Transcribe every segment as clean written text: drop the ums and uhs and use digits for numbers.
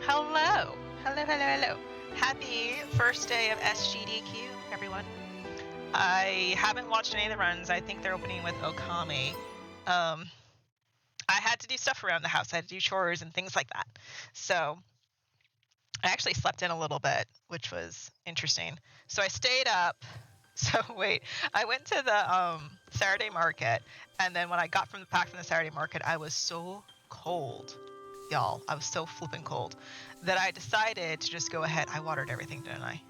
Hello. Hello, hello, hello. Happy first day of SGDQ, everyone. I haven't watched any of the runs. I think they're opening with Okami. I had to do stuff around the house. I had to do chores and things like that. So I actually slept in a little bit, which was interesting. So I stayed up. So wait, I went to the Saturday market, and then when I got back from the Saturday market, I was so cold, y'all. I was so flipping cold that I decided to just go ahead. I watered everything, didn't I?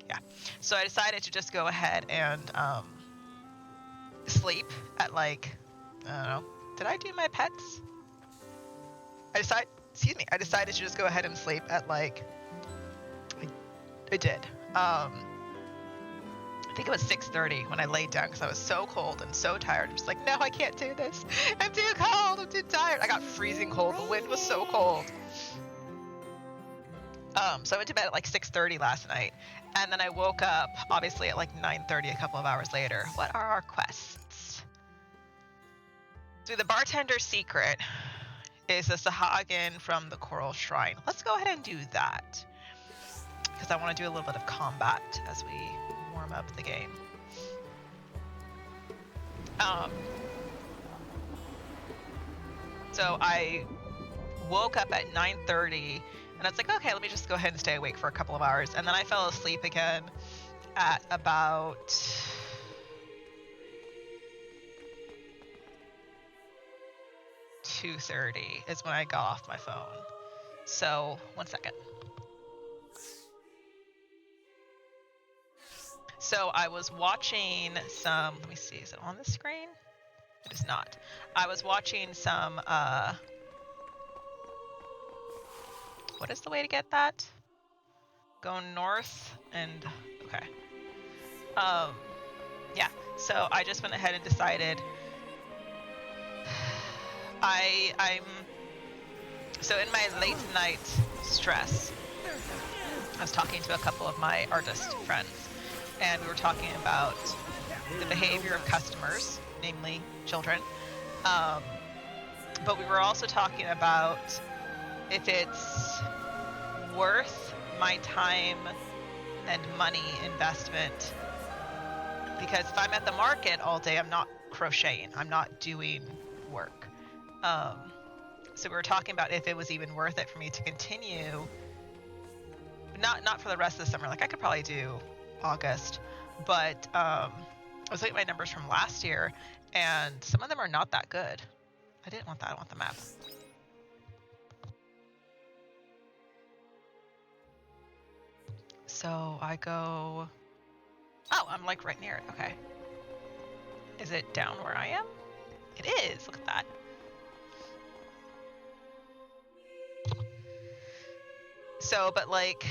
Yeah. So I decided to just go ahead and sleep at like, I don't know. Did I do my pets? I decided to just go ahead and sleep at like, I did. I think it was 6:30 when I laid down because I was so cold and so tired. I'm just like, no, I can't do this. I'm too cold. I'm too tired. I got freezing cold. The wind was so cold. So I went to bed at like 6:30 last night, and then I woke up obviously at like 9:30 a couple of hours later. What are our quests? So the bartender's secret is the Sahagin from the Coral Shrine. Let's go ahead and do that. Because because I want to do a little bit of combat as we warm up the game. So I woke up at 9:30 and I was like, okay, let me just go ahead and stay awake for a couple of hours. And then I fell asleep again at about 2:30 is when I got off my phone. So, one second. So I was watching some, let me see, is it on the screen? It is not. I was watching some, what is the way to get that? Go north and, okay. Yeah, so I just went ahead and decided so in my late night stress, I was talking to a couple of my artist friends, and we were talking about the behavior of customers, namely children. But we were also talking about if it's worth my time and money investment. Because if I'm at the market all day, I'm not crocheting, I'm not doing work. So we were talking about if it was even worth it for me to continue, not for the rest of the summer. Like I could probably do August, but I was looking at my numbers from last year, and some of them are not that good. I didn't want that. I want the map. So I go. Oh, I'm like right near it. Okay. Is it down where I am? It is. Look at that. So, but like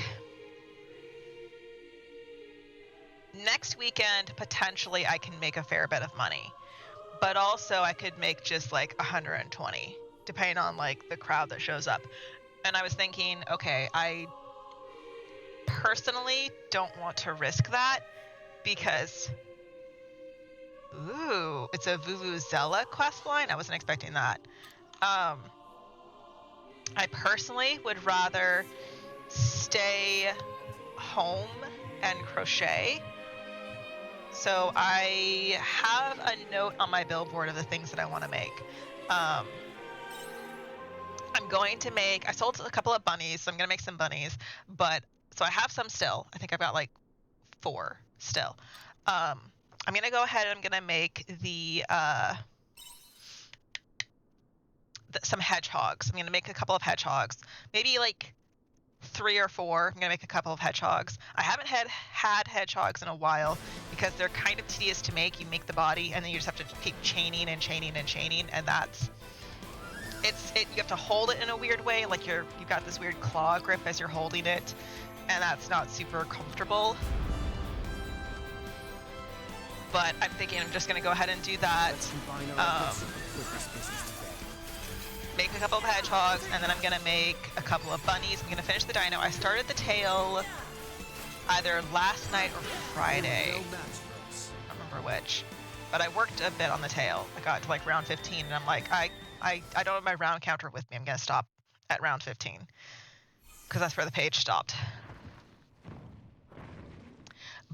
next weekend, potentially I can make a fair bit of money, but also I could make just like 120, depending on like the crowd that shows up. And I was thinking, okay, I personally don't want to risk that because, ooh, it's a Vuvuzela quest line. I wasn't expecting that. I personally would rather stay home and crochet. So I have a note on my billboard of the things that I want to make. I'm going to make, I sold a couple of bunnies, so I'm going to make some bunnies, but so I have some still. I think I've got like 4 still. I'm going to go ahead and I'm going to make some hedgehogs. I'm going to make a couple of hedgehogs, maybe like 3 or 4. I'm going to make a couple of hedgehogs. I haven't had hedgehogs in a while because they're kind of tedious to make. You make the body and then you just have to keep chaining and chaining and chaining, and you have to hold it in a weird way, like you've got this weird claw grip as you're holding it, and that's not super comfortable. But I'm thinking I'm just going to go ahead and do that. Make a couple of hedgehogs, and then I'm going to make a couple of bunnies. I'm going to finish the dino. I started the tail either last night or Friday. I don't remember which. But I worked a bit on the tail. I got to like round 15, and I'm like, I don't have my round counter with me. I'm going to stop at round 15 because that's where the page stopped.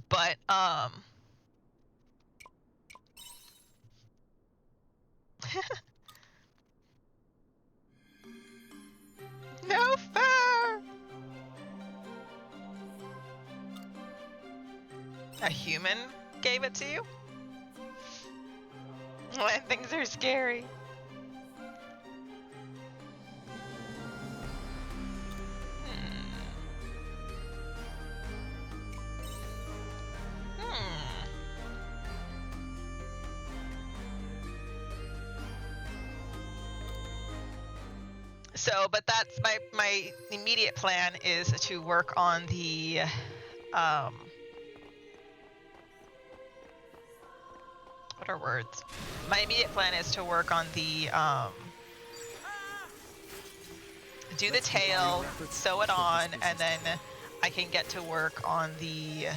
But, no fair! A human gave it to you? When things are scary. So, but that's my immediate plan is to work on the what are words? My immediate plan is to work on the do the tail, sew it on, and then I can get to work on the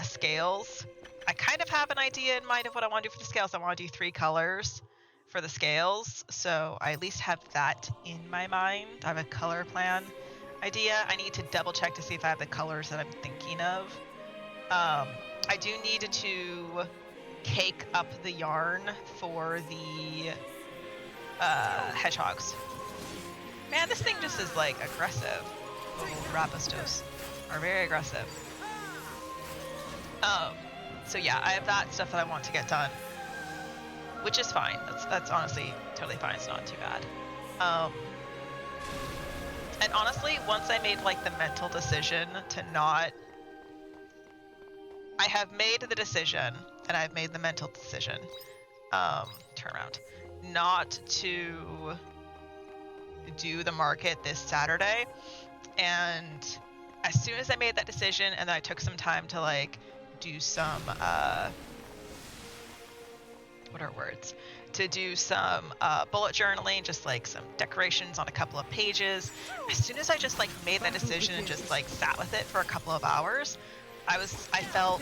scales. I kind of have an idea in mind of what I want to do for the scales. I want to do 3 colors for the scales, so I at least have that in my mind. I have a color plan. idea. I need to double check to see if I have the colors that I'm thinking of. I do need to cake up the yarn for the hedgehogs. Man, this thing just is like aggressive. Little Rabastos are very aggressive. So yeah, I have that stuff that I want to get done, which is fine. That's honestly totally fine. It's not too bad. And honestly, once I made like the mental decision to not, I have made the decision, and I've made the mental decision, turn around, not to do the market this Saturday. And as soon as I made that decision, and then I took some time to like do some, what are words? To do some bullet journaling, just like some decorations on a couple of pages. As soon as I just like made that decision and just like sat with it for a couple of hours, I felt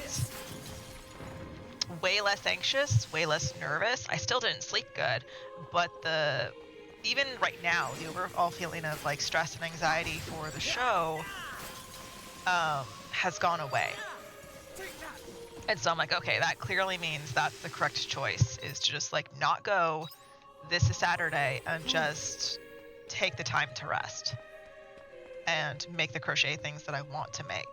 way less anxious, way less nervous. I still didn't sleep good, but even right now, the overall feeling of like stress and anxiety for the show has gone away. And so I'm like, okay, that clearly means that's the correct choice, is to just like not go this is Saturday and just take the time to rest and make the crochet things that I want to make.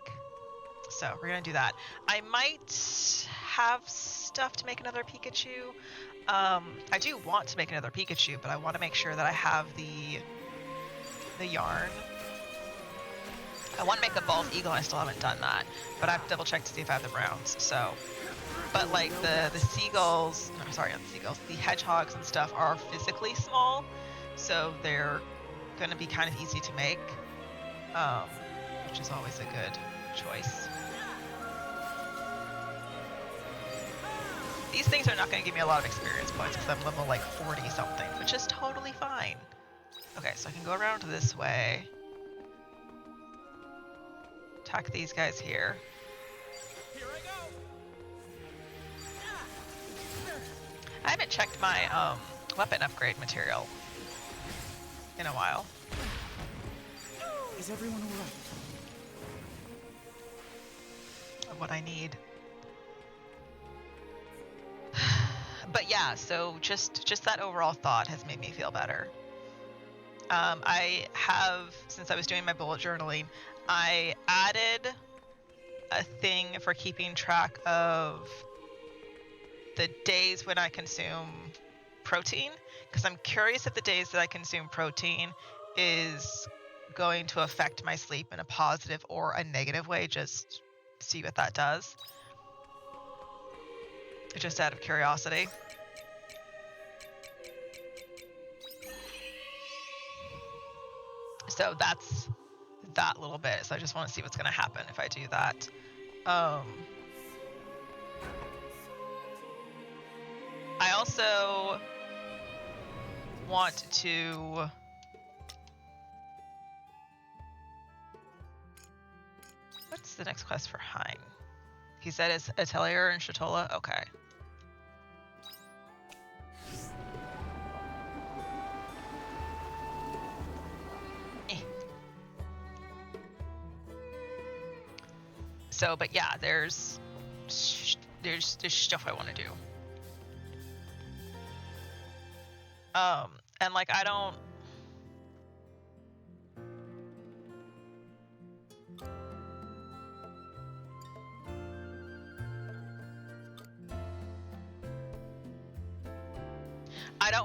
So we're gonna do that. I might have stuff to make another Pikachu. I do want to make another Pikachu, but I want to make sure that I have the yarn. I want to make a bald eagle, and I still haven't done that, but I have to double check to see if I have the browns. So, but like the seagulls, no, sorry, not the seagulls, the hedgehogs and stuff are physically small, so they're going to be kind of easy to make, which is always a good choice. These things are not going to give me a lot of experience points because I'm level like 40 something, which is totally fine. Okay, so I can go around this way. Attack these guys here. Here I go. I haven't checked my weapon upgrade material in a while. Is everyone alright? What I need. But yeah, so just that overall thought has made me feel better. I have, since I was doing my bullet journaling, I added a thing for keeping track of the days when I consume protein, because I'm curious if the days that I consume protein is going to affect my sleep in a positive or a negative way. Just see what that does. Just out of curiosity. So that's that little bit. So I just want to see what's going to happen if I do that. I also want to what's the next quest for Hein? He said it's Atelier and Shatola? Okay. So, but yeah, there's stuff I want to do. And like I don't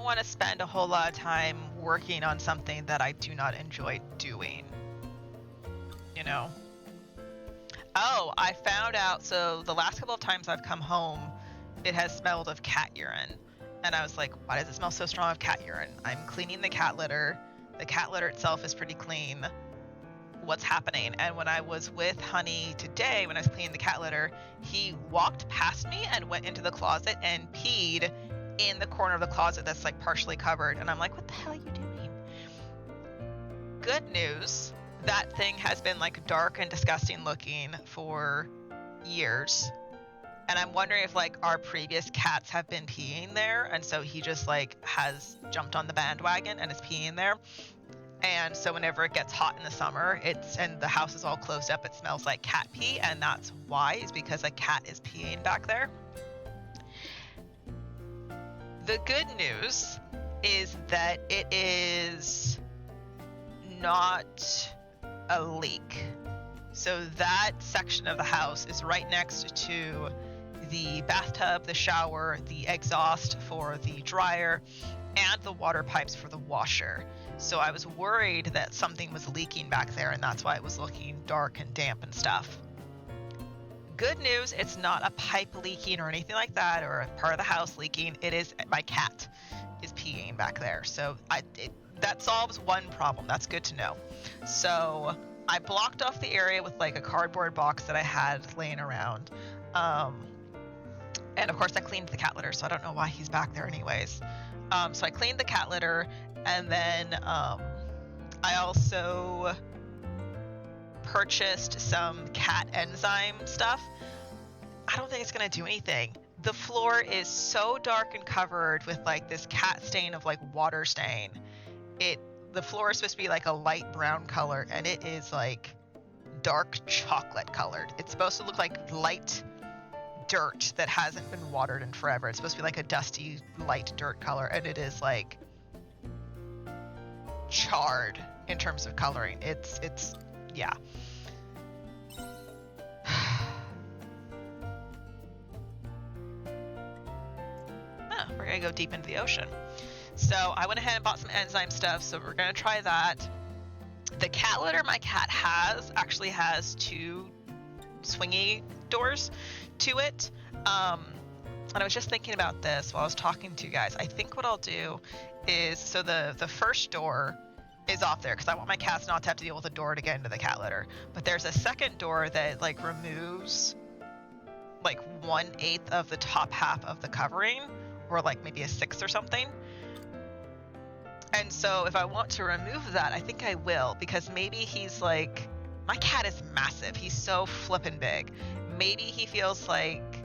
want to spend a whole lot of time working on something that I do not enjoy doing. You know? Oh, I found out, so the last couple of times I've come home, it has smelled of cat urine. And I was like, why does it smell so strong of cat urine? I'm cleaning the cat litter. The cat litter itself is pretty clean. What's happening? And when I was with Honey today, when I was cleaning the cat litter, he walked past me and went into the closet and peed in the corner of the closet that's like partially covered. And I'm like, what the hell are you doing? Good news. That thing has been like dark and disgusting looking for years. And I'm wondering if like our previous cats have been peeing there. And so he just like has jumped on the bandwagon and is peeing there. And so whenever it gets hot in the summer, and the house is all closed up, it smells like cat pee, and that's why, is because a cat is peeing back there. The good news is that it is not a leak. So that section of the house is right next to the bathtub, the shower, the exhaust for the dryer, and the water pipes for the washer. So I was worried that something was leaking back there, and that's why it was looking dark and damp and stuff. Good news, it's not a pipe leaking or anything like that, or a part of the house leaking. It is my cat is peeing back there. So that solves one problem. That's good to know. So I blocked off the area with like a cardboard box that I had laying around. And of course I cleaned the cat litter, so I don't know why he's back there anyways. So I cleaned the cat litter, and then I also purchased some cat enzyme stuff. I don't think it's gonna do anything. The floor is so dark and covered with like this cat stain of like water stain. The floor is supposed to be like a light brown color, and it is like dark chocolate colored. It's supposed to look like light dirt that hasn't been watered in forever. It's supposed to be like a dusty light dirt color, and it is like charred in terms of coloring. It's yeah. We're gonna go deep into the ocean. So I went ahead and bought some enzyme stuff, so we're gonna try that. The cat litter my cat actually has 2 swingy doors to it. And I was just thinking about this while I was talking to you guys. I think what I'll do is, so the first door is off there because I want my cats not to have to deal with a door to get into the cat litter. But there's a second door that like removes like 1/8 of the top half of the covering, or like maybe a 1/6 or something. And so if I want to remove that, I think I will, because maybe he's like, my cat is massive. He's so flippin' big. Maybe he feels like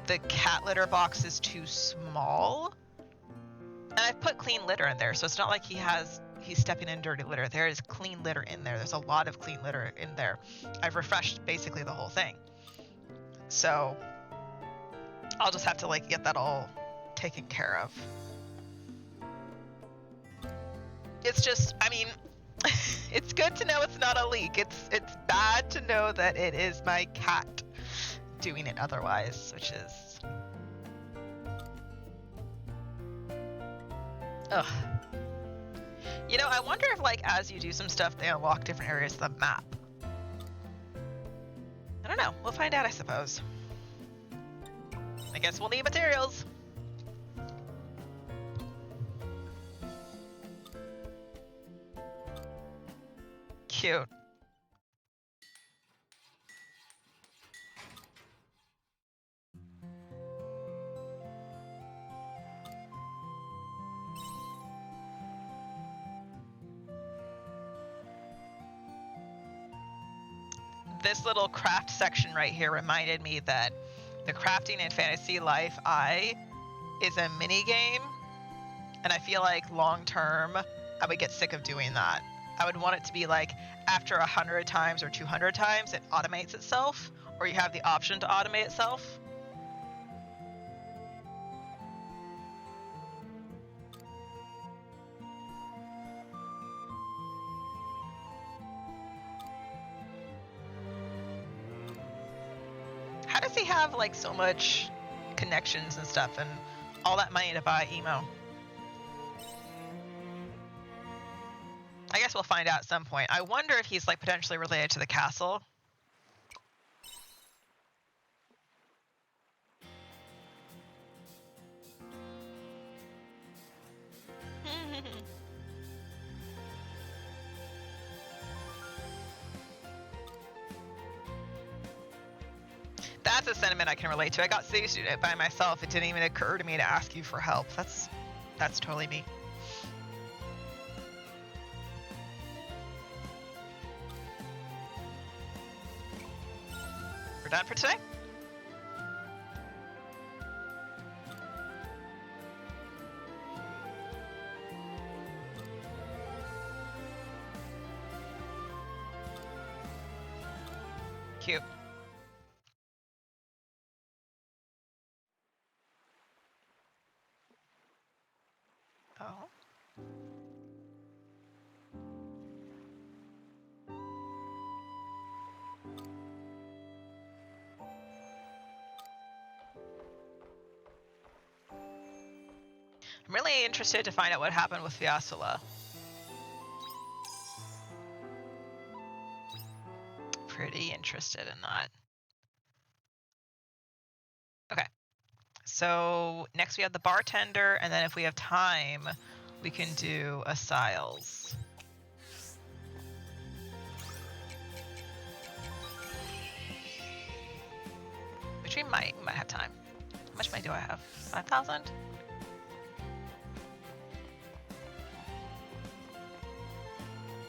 the cat litter box is too small. And I've put clean litter in there, so it's not like he's stepping in dirty litter. There is clean litter in there. There's a lot of clean litter in there. I've refreshed basically the whole thing. So I'll just have to like get that all taken care of. It's just, I mean, it's good to know it's not a leak. It's bad to know that it is my cat doing it otherwise, which is... Ugh. You know, I wonder if, like, as you do some stuff, they unlock different areas of the map. I don't know. We'll find out, I suppose. I guess we'll need materials. Cute. This little craft section right here reminded me that the crafting in Fantasy Life I is a mini game, and I feel like long term I would get sick of doing that. I would want it to be like after 100 times or 200 times it automates itself, or you have the option to automate itself. How does he have like so much connections and stuff and all that money to buy emo? I guess we'll find out at some point. I wonder if he's like potentially related to the castle. That's a sentiment I can relate to. I got seduced by myself. It didn't even occur to me to ask you for help. That's totally me. We're done for today? Cute. Oh. I'm really interested to find out what happened with Fiasula. Pretty interested in that. Okay. So next we have the bartender, and then if we have time, we can do a Siles. Which we might have time. How much money do I have? 5,000?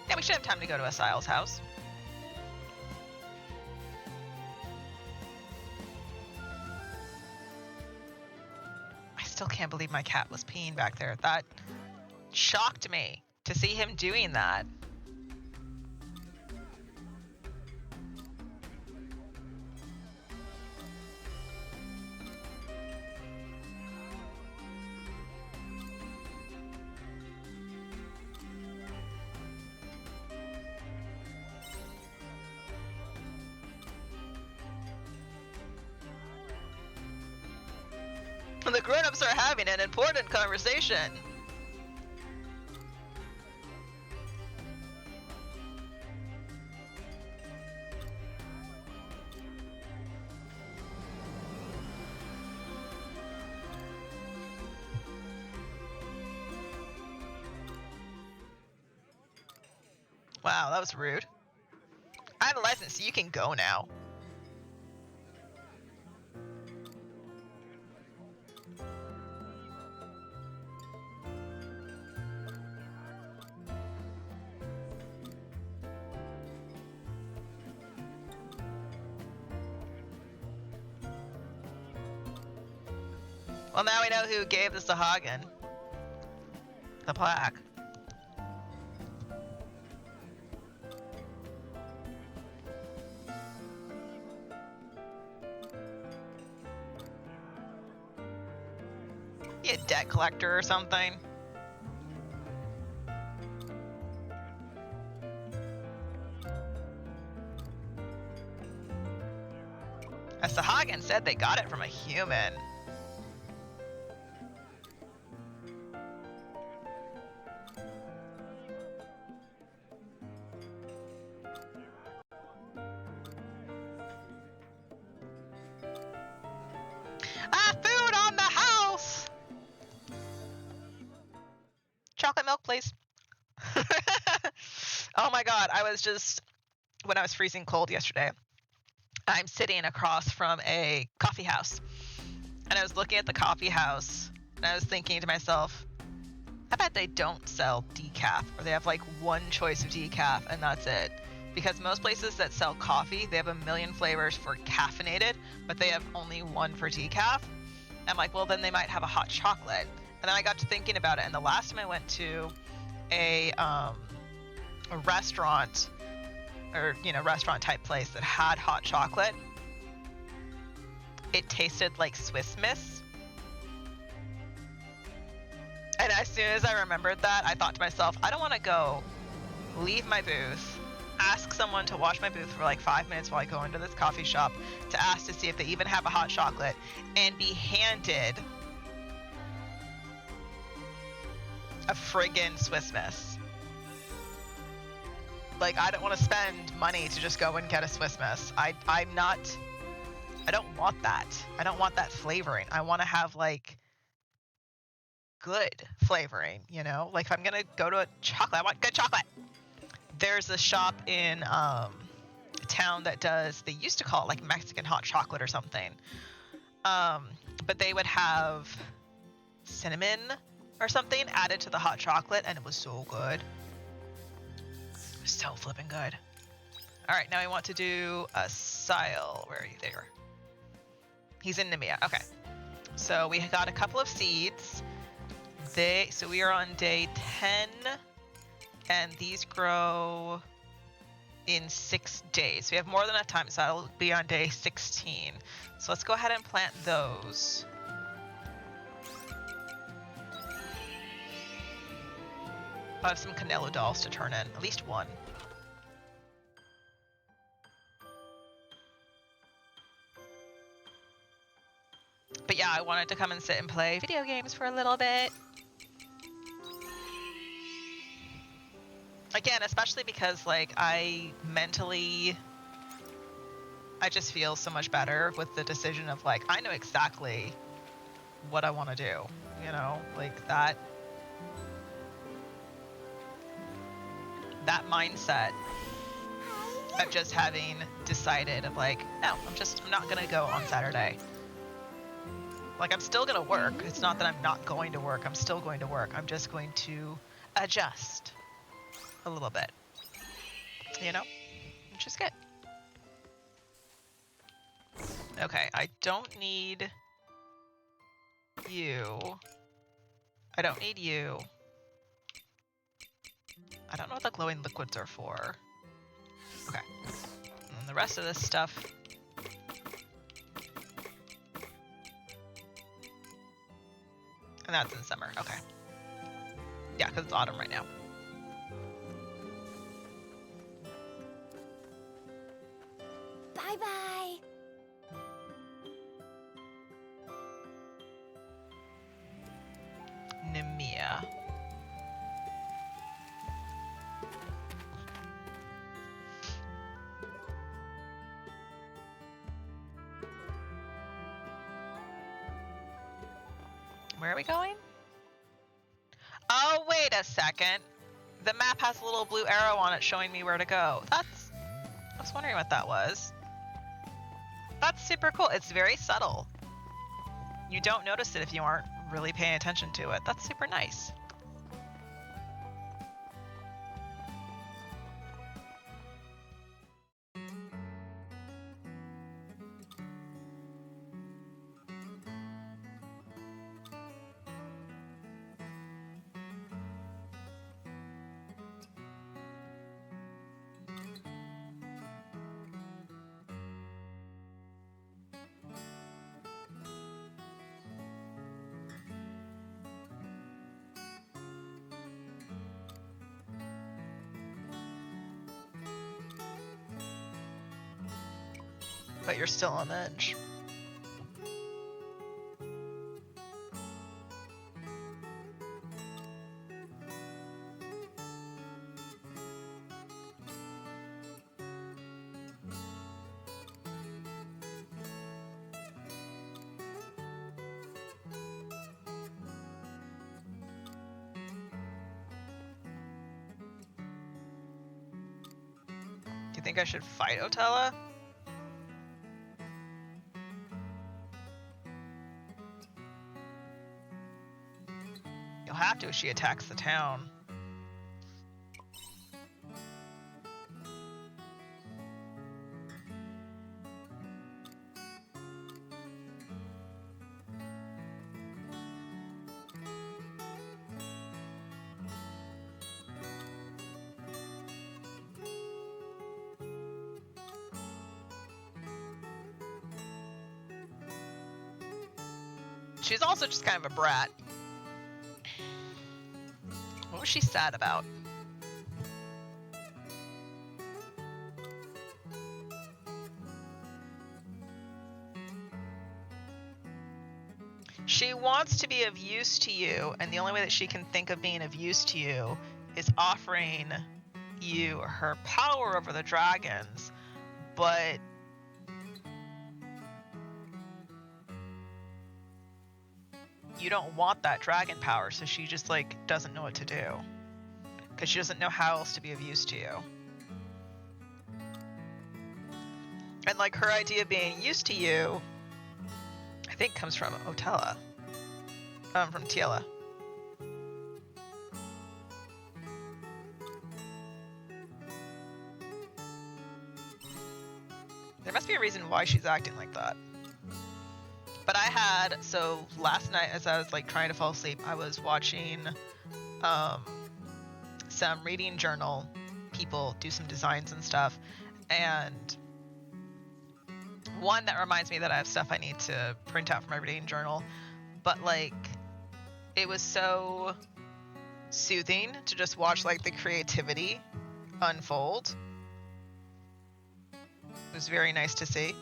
Yeah, we should have time to go to a Siles house. I still can't believe my cat was peeing back there. That shocked me to see him doing that. The grown-ups are having an important conversation. Wow, that was rude. I have a license, so you can go now. Well, now we know who gave this to Hagen. The plaque. You a debt collector or something? As Sahagin said, they got it from a human. Food on the house! Chocolate milk, please. Oh my god, when I was freezing cold yesterday, I'm sitting across from a coffee house. And I was looking at the coffee house, and I was thinking to myself, I bet they don't sell decaf, or they have like one choice of decaf, and that's it. Because most places that sell coffee, they have a million flavors for caffeinated, but they have only one for decaf. I'm like, well, then they might have a hot chocolate. And then I got to thinking about it, and the last time I went to a restaurant, or restaurant type place that had hot chocolate, it tasted like Swiss Miss. And as soon as I remembered that, I thought to myself, I don't want to go leave my booth, ask someone to wash my booth for like 5 minutes while I go into this coffee shop to ask to see if they even have a hot chocolate, and be handed a friggin' Swiss Miss. Like, I don't want to spend money to just go and get a Swiss Miss. I don't want that. I don't want that flavoring. I want to have like good flavoring, Like if I'm gonna go to a chocolate, I want good chocolate. There's a shop in a town that they used to call it like Mexican hot chocolate or something. But they would have cinnamon or something added to the hot chocolate, and it was so good. It was so flipping good. All right, now I want to do a Sile. Where are you there? He's in Nemea. Okay. So we got a couple of seeds. So we are on day 10, and these grow in 6 days. We have more than enough time, so that'll be on day 16. So let's go ahead and plant those. I have some Canelo dolls to turn in, at least one. But yeah, I wanted to come and sit and play video games for a little bit. Again, especially because like I just feel so much better with the decision of like, I know exactly what I want to do, you know, like that mindset of just having decided of like, no, I'm not going to go on Saturday. Like, I'm still going to work. It's not that I'm not going to work. I'm still going to work. I'm just going to adjust a little bit, you know, which is good. Okay, I don't need you. I don't need you. I don't know what the glowing liquids are for. Okay. And the rest of this stuff. And that's in summer. Okay. Yeah, because it's autumn right now. Bye-bye. Nemea. Where are we going? Oh, wait a second. The map has a little blue arrow on it showing me where to go. I was wondering what that was. That's super cool. It's very subtle. You don't notice it if you aren't really paying attention to it. That's super nice. But you're still on edge. Do you think I should fight Otella? You'll have to if she attacks the town. She's also just kind of a brat. What was she sad about? She wants to be of use to you, and the only way that she can think of being of use to you is offering you her power over the dragons, but you don't want that dragon power, so she just like doesn't know what to do because she doesn't know how else to be of use to you. And like her idea of being used to you, I think comes from Otella, from Tiela. There must be a reason why she's acting like that. But so last night as I was like trying to fall asleep, I was watching some reading journal people do some designs and stuff. And one that reminds me that I have stuff I need to print out from my reading journal, but like it was so soothing to just watch like the creativity unfold. It was very nice to see.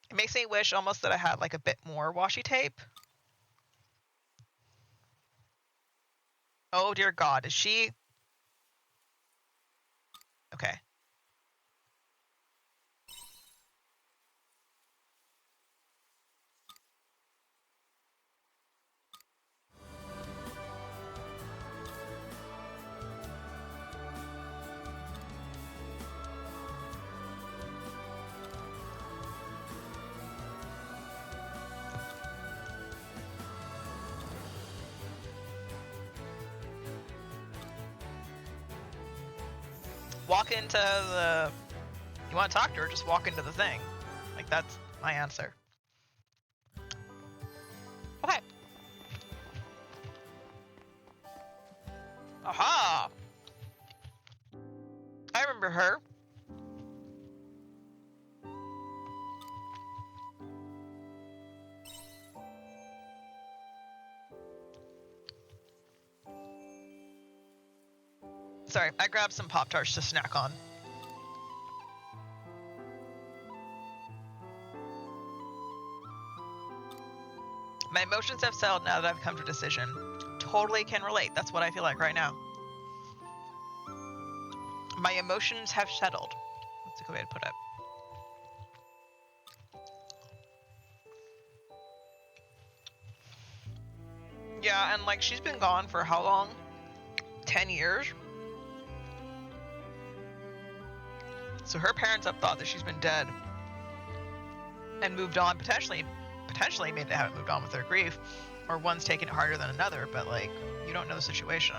It makes me wish almost that I had like a bit more washi tape. Oh dear God, is she? Okay. Walk into the... You want to talk to her, just walk into the thing. Like, that's my answer. Okay. Aha! I remember her. Sorry, I grabbed some Pop-Tarts to snack on. My emotions have settled now that I've come to a decision. Totally can relate. That's what I feel like right now. My emotions have settled. That's a good way to put it. Yeah, and like she's been gone for how long? 10 years? So her parents have thought that she's been dead and moved on, potentially maybe they haven't moved on with their grief, or one's taken it harder than another, but like you don't know the situation.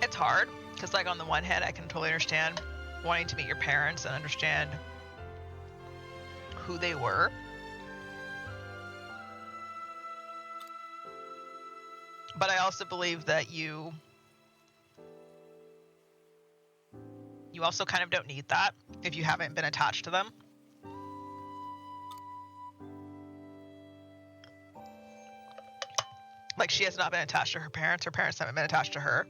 It's hard because like on the one hand I can totally understand wanting to meet your parents and understand who they were, but I also believe that you also kind of don't need that if you haven't been attached to them. Like she has not been attached to her parents haven't been attached to her.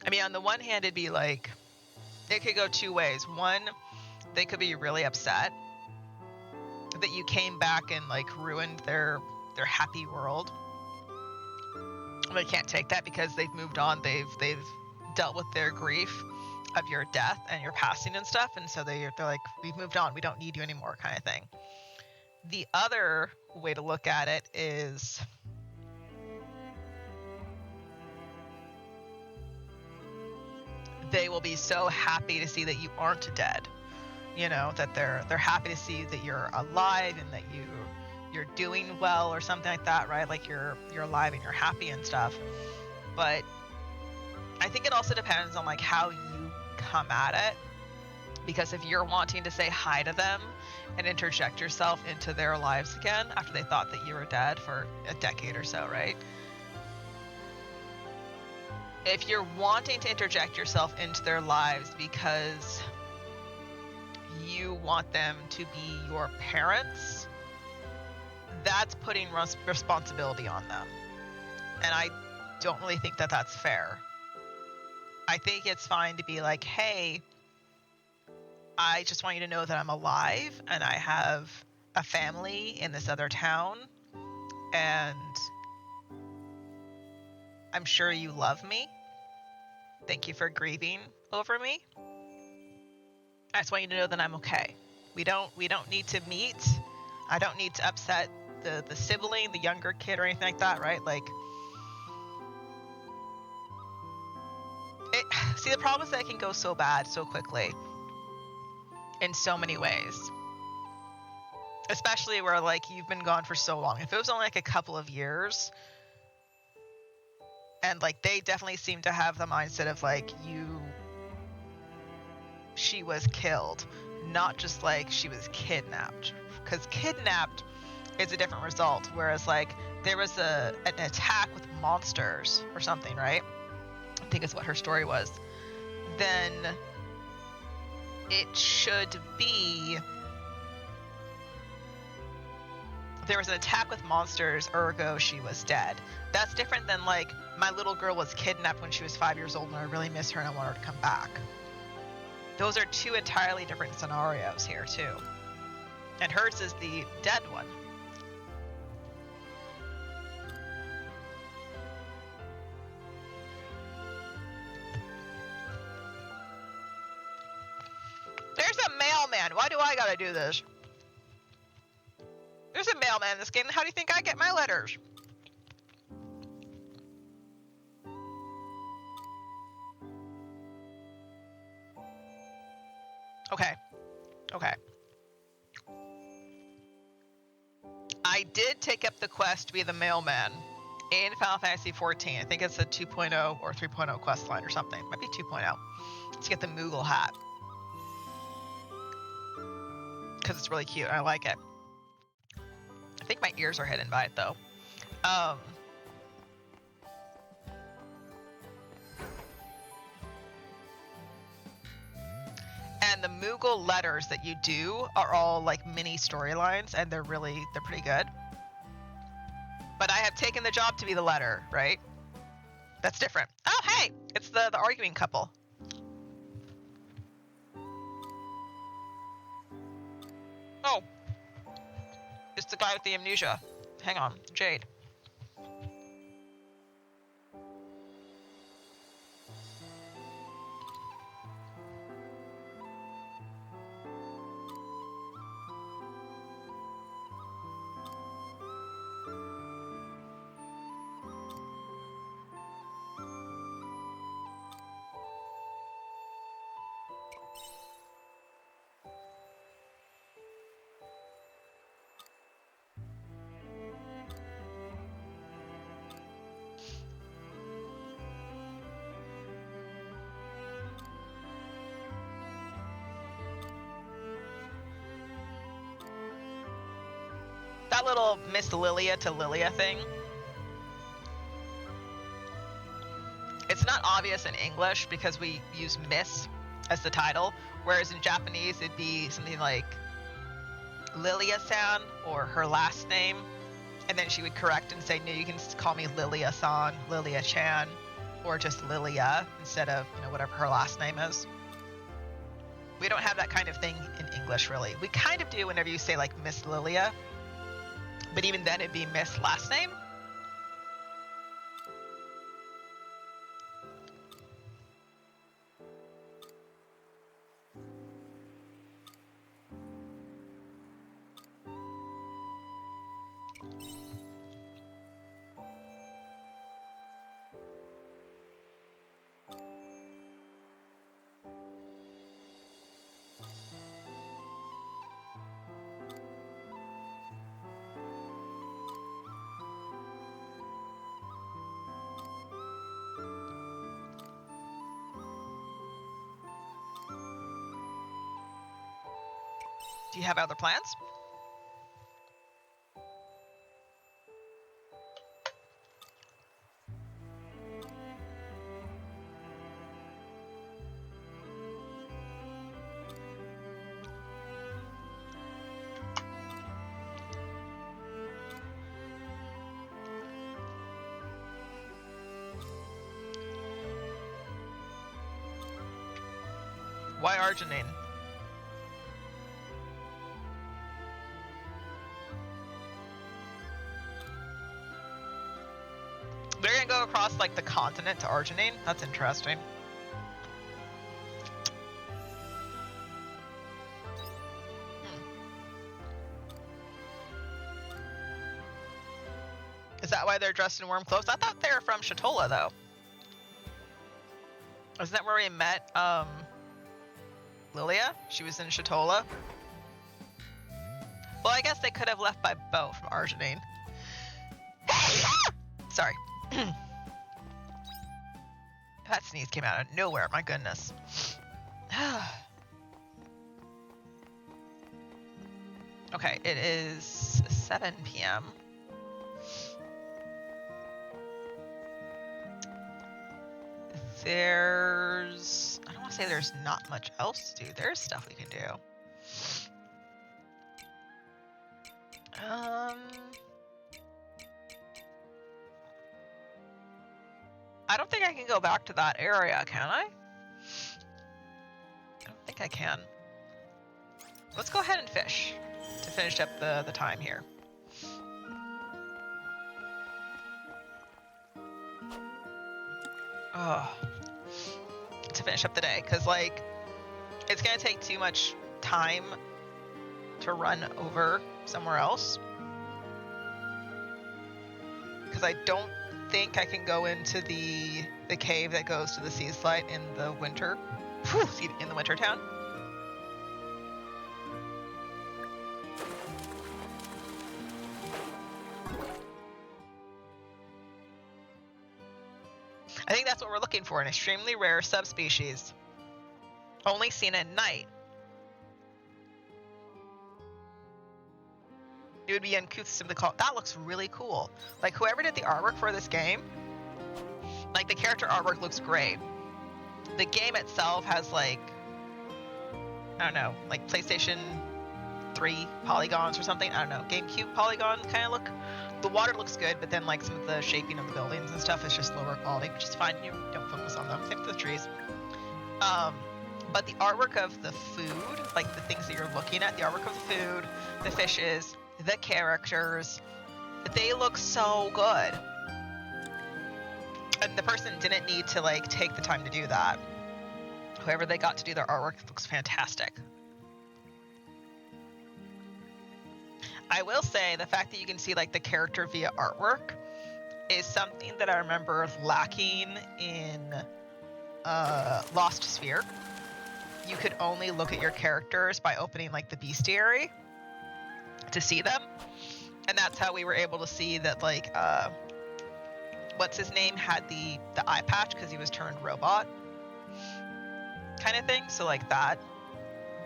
I mean, on the one hand it'd be like it could go two ways. One, they could be really upset that you came back and like ruined their happy world. They can't take that because they've moved on. They've dealt with their grief of your death and your passing and stuff, and so they're like, we've moved on. We don't need you anymore, kind of thing. The other way to look at it is they will be so happy to see that you aren't dead. You know, that they're happy to see that you're alive and that you're doing well or something like that, right? Like you're alive and you're happy and stuff. But I think it also depends on like how you come at it, because if you're wanting to say hi to them and interject yourself into their lives again after they thought that you were dead for a decade or so, right? If you're wanting to interject yourself into their lives because you want them to be your parents, that's putting responsibility on them. And I don't really think that that's fair. I think it's fine to be like, hey, I just want you to know that I'm alive and I have a family in this other town and I'm sure you love me. Thank you for grieving over me. I just want you to know that I'm okay. We don't need to meet. I don't need to upset the sibling, the younger kid or anything like that, right? Like, see, the problem is that it can go so bad so quickly in so many ways. Especially where, like, you've been gone for so long. If it was only, like, a couple of years, and, like, they definitely seem to have the mindset of, like, she was killed, not just, like, she was kidnapped. Because kidnapped is a different result, whereas, like, there was an attack with monsters or something, right? I think is what her story was. Then it should be there was an attack with monsters, ergo she was dead. That's different than, like, my little girl was kidnapped when she was 5 years old and I really miss her and I want her to come back. Those are two entirely different scenarios here too. And hers is the dead one. There's a mailman. Why do I gotta do this? There's a mailman in this game. How do you think I get my letters? Okay. Okay. I did take up the quest to be the mailman in Final Fantasy XIV. I think it's a 2.0 or 3.0 quest line or something. It might be 2.0. Let's get the Moogle hat. Because it's really cute. I like it. I think my ears are hidden by it, though. And the Moogle letters that you do are all like mini storylines, and they're pretty good. But I have taken the job to be the letter, right? That's different. Oh, hey! It's the arguing couple. Oh. It's the guy with the amnesia. Hang on. Jade. That little Miss Lilia to Lilia thing. It's not obvious in English because we use Miss as the title, whereas in Japanese it'd be something like Lilia-san or her last name, and then she would correct and say, no, you can call me Lilia-san, Lilia-chan, or just Lilia instead of, whatever her last name is. We don't have that kind of thing in English, really. We kind of do whenever you say, like, Miss Lilia, but even then it'd be Miss last name. Do you have other plans? Why Arginine? They're gonna go across, like, the continent to Arginine? That's interesting. Is that why they're dressed in warm clothes? I thought they were from Shatola, though. Isn't that where we met, Lilia? She was in Shatola? Well, I guess they could have left by boat from Arginine. Sorry. That sneeze came out of nowhere, my goodness. Okay, it is 7 p.m. There's... I don't want to say there's not much else to do. There's stuff we can do. I don't think I can go back to that area, can I? I don't think I can. Let's go ahead and fish to finish up the time here. Oh, to finish up the day, because like it's gonna take too much time to run over somewhere else. Because I don't think I can go into the cave that goes to the sea slide in the winter. In the winter town. I think that's what we're looking for, an extremely rare subspecies. Only seen at night. It would be uncouth to simply call it. That looks really cool. Like, whoever did the artwork for this game, like, the character artwork looks great. The game itself has, like, I don't know, like PlayStation 3 polygons or something. I don't know, GameCube polygon kind of look. The water looks good, but then, like, some of the shaping of the buildings and stuff is just lower quality, which is fine. You don't focus on them. Same with the trees. But the artwork of the food, like the things that you're looking at, the artwork of the food, the fishes, the characters, they look so good. And the person didn't need to like take the time to do that. Whoever they got to do their artwork looks fantastic. I will say the fact that you can see like the character via artwork is something that I remember lacking in Lost Sphere. You could only look at your characters by opening like the bestiary to see them, and that's how we were able to see that like what's his name had the eye patch because he was turned robot kind of thing. So like that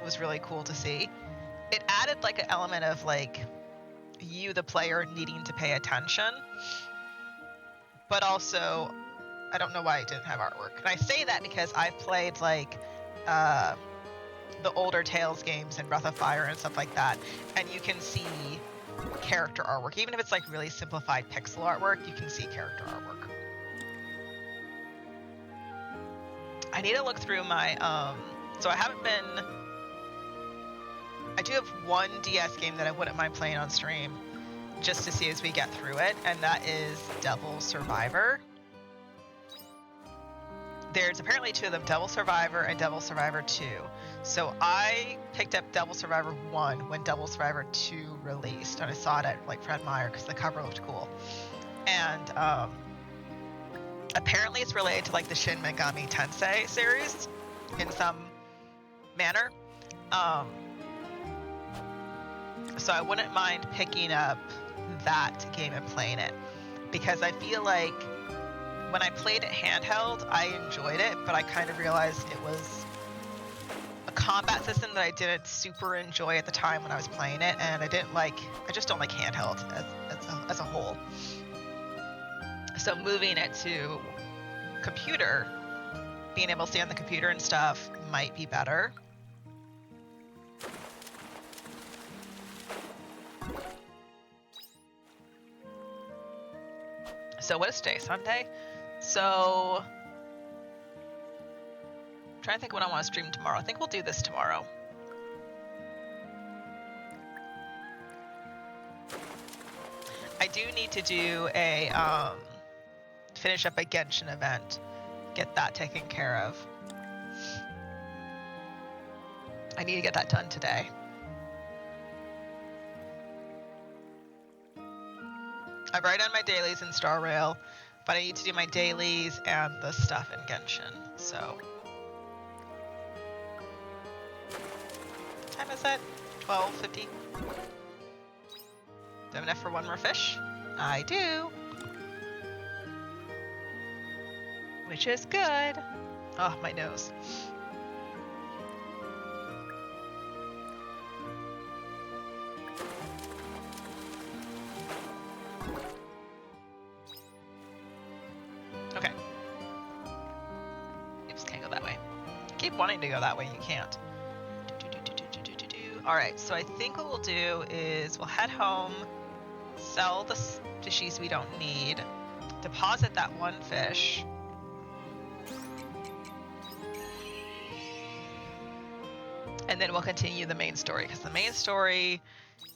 was really cool to see. It added like an element of like you the player needing to pay attention, but also I don't know why it didn't have artwork. And I say that because I've played like the older Tales games and Breath of Fire and stuff like that, and you can see character artwork. Even if it's like really simplified pixel artwork, you can see character artwork. I need to look through my so I do have one DS game that I wouldn't mind playing on stream just to see as we get through it, and that is Devil Survivor. There's apparently two of them, Devil Survivor and Devil Survivor 2. So I picked up Devil Survivor 1 when Devil Survivor 2 released, and I saw it at like Fred Meyer because the cover looked cool. And apparently it's related to like the Shin Megami Tensei series in some manner. So I wouldn't mind picking up that game and playing it, because I feel like when I played it handheld, I enjoyed it, but I kind of realized it was a combat system that I didn't super enjoy at the time when I was playing it, and I just don't like handheld as a whole. So moving it to computer, being able to stay on the computer and stuff might be better. So what is today? Sunday? So I'm trying to think when I want to stream tomorrow. I think we'll do this tomorrow. I do need to do a finish up a Genshin event, get that taken care of. I need to get that done today. I've already done my dailies in Star Rail, but I need to do my dailies and the stuff in Genshin, so. What time is it? 12:50? I have enough for one more fish? I do. Which is good. Oh, my nose. Okay. Oops, can't go that way. Keep wanting to go that way, you can't. All right, so I think what we'll do is we'll head home, sell the fishies we don't need, deposit that one fish. And then we'll continue the main story, because the main story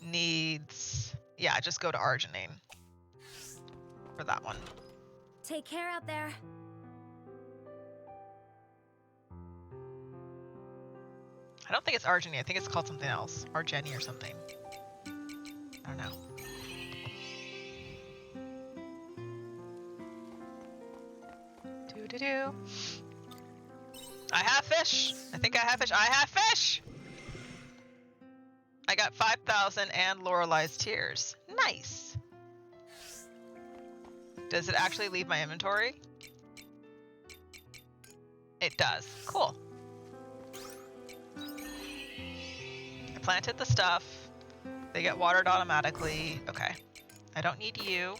needs, yeah, just go to Arginine for that one. Take care out there. I don't think it's Arginine. I think it's called something else. Argeni or something. I don't know. Do-do-do. I have fish. I think I have fish. I have fish! I got 5,000 and Lorelei's Tears. Nice. Does it actually leave my inventory? It does. Cool. I planted the stuff. They get watered automatically. Okay. I don't need you.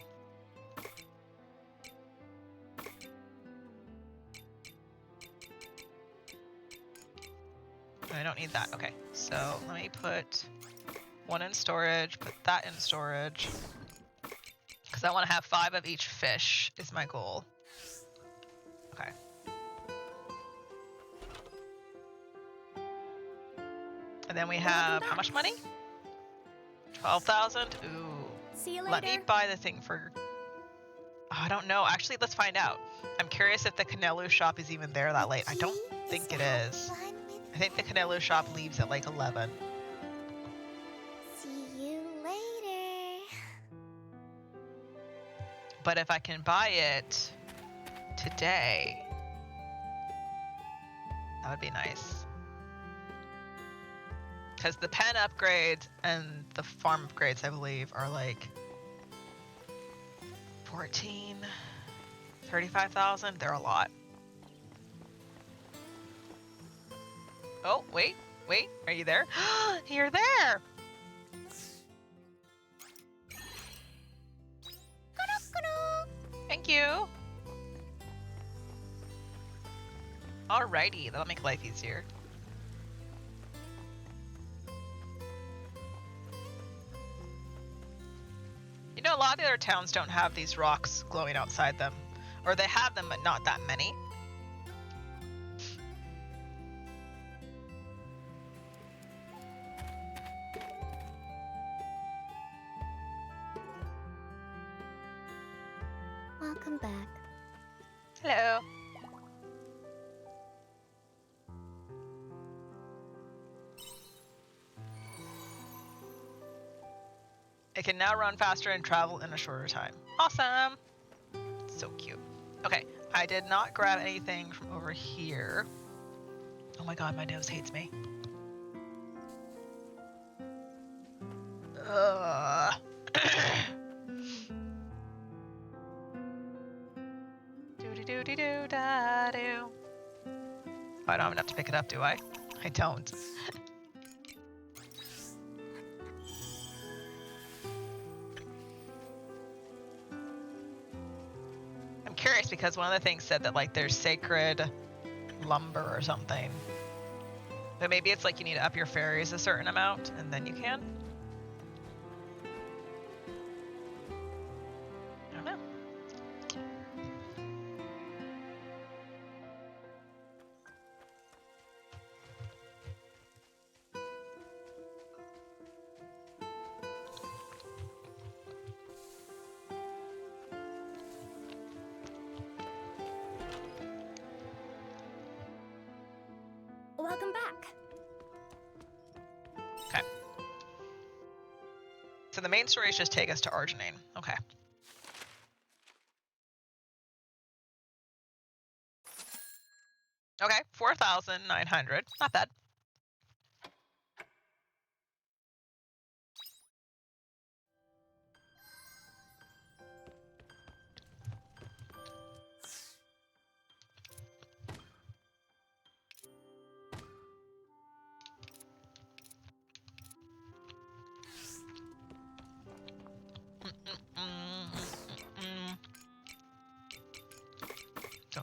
I don't need that. Okay. So let me put one in storage, put that in storage. Because I want to have 5 of each fish is my goal. Okay. And then we have how much money? 12,000? Ooh. See you later. Let me buy the thing for... Oh, I don't know. Actually, let's find out. I'm curious if the Canelu shop is even there that late. I don't think it is. I think the Canelu shop leaves at like 11. See you later. But if I can buy it today, that would be nice. Because the pen upgrades and the farm upgrades, I believe, are like 14, 35,000. They're a lot. Oh, wait. Are you there? You're there! Thank you. Alrighty, that'll make life easier. You know, a lot of the other towns don't have these rocks glowing outside them. Or they have them, but not that many. Welcome back. Hello. It can now run faster and travel in a shorter time. Awesome. So cute. Okay, I did not grab anything from over here. Oh my god, my nose hates me. Ugh. Do-do-do-do-do-da-do. I don't have enough to pick it up, do I? I don't. I'm curious because one of the things said that like there's sacred lumber or something. But maybe it's like you need to up your fairies a certain amount and then you can. I don't know. Welcome back. Okay. So the main story is just take us to Arginine. Okay. Okay, 4,900. Not bad.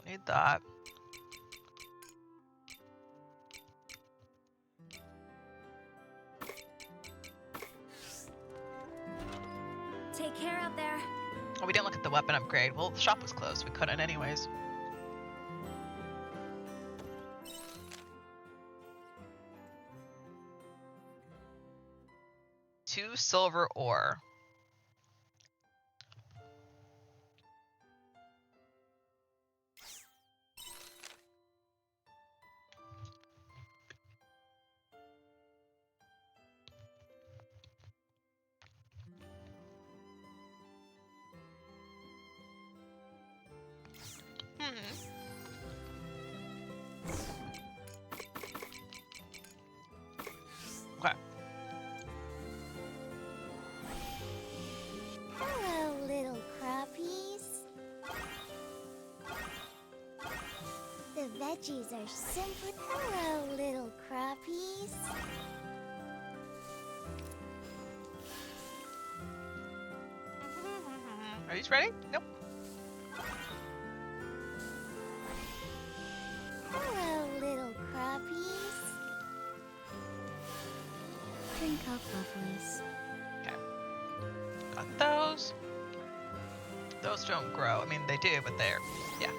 Need that. Take care out there. Oh, we didn't look at the weapon upgrade. Well, the shop was closed. We couldn't anyways. Two silver ore. Okay. Hello, little crappies. The veggies are simple. Hello, little crappies. Are these ready? Nope. Hello, little crappies. Drink up, lovelies. Okay. Got those. Those don't grow. I mean, they do, but they're, yeah.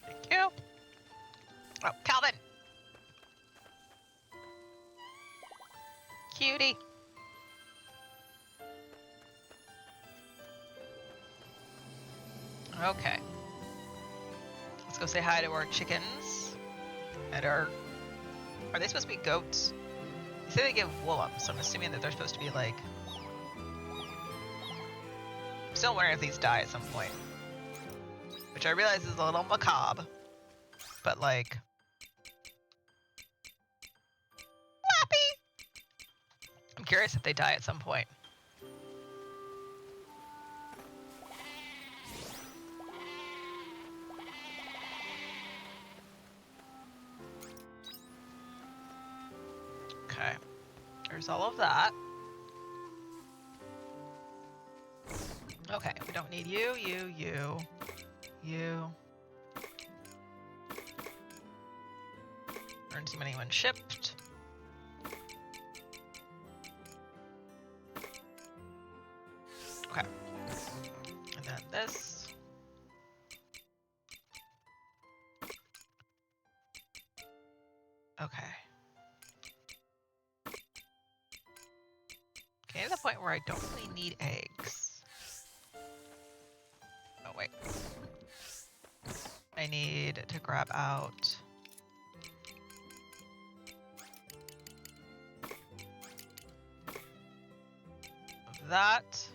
Thank you. Oh, Calvin. Cutie. Okay. Let's go say hi to our chickens. And are they supposed to be goats? They say they give wool, so I'm assuming that they're supposed to be like... I'm still wondering if these die at some point. Which I realize is a little macabre. But like... Lappy! I'm curious if they die at some point. Okay. There's all of that. Okay, we don't need you. Earn too many when shipped. Okay. And then this. Okay. Okay, to the point where I don't really need eggs. Oh, wait. I need to grab out... that.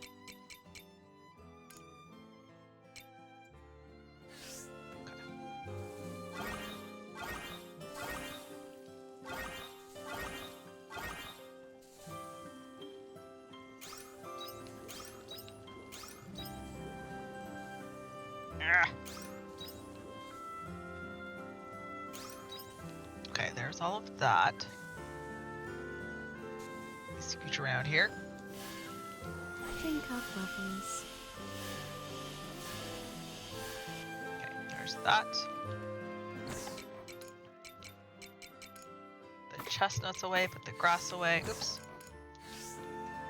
Ah. Okay, there's all of that. Let's scooch around here. Drink up, lovelies. Okay, there's that. The chestnuts away, put the grass away. Oops.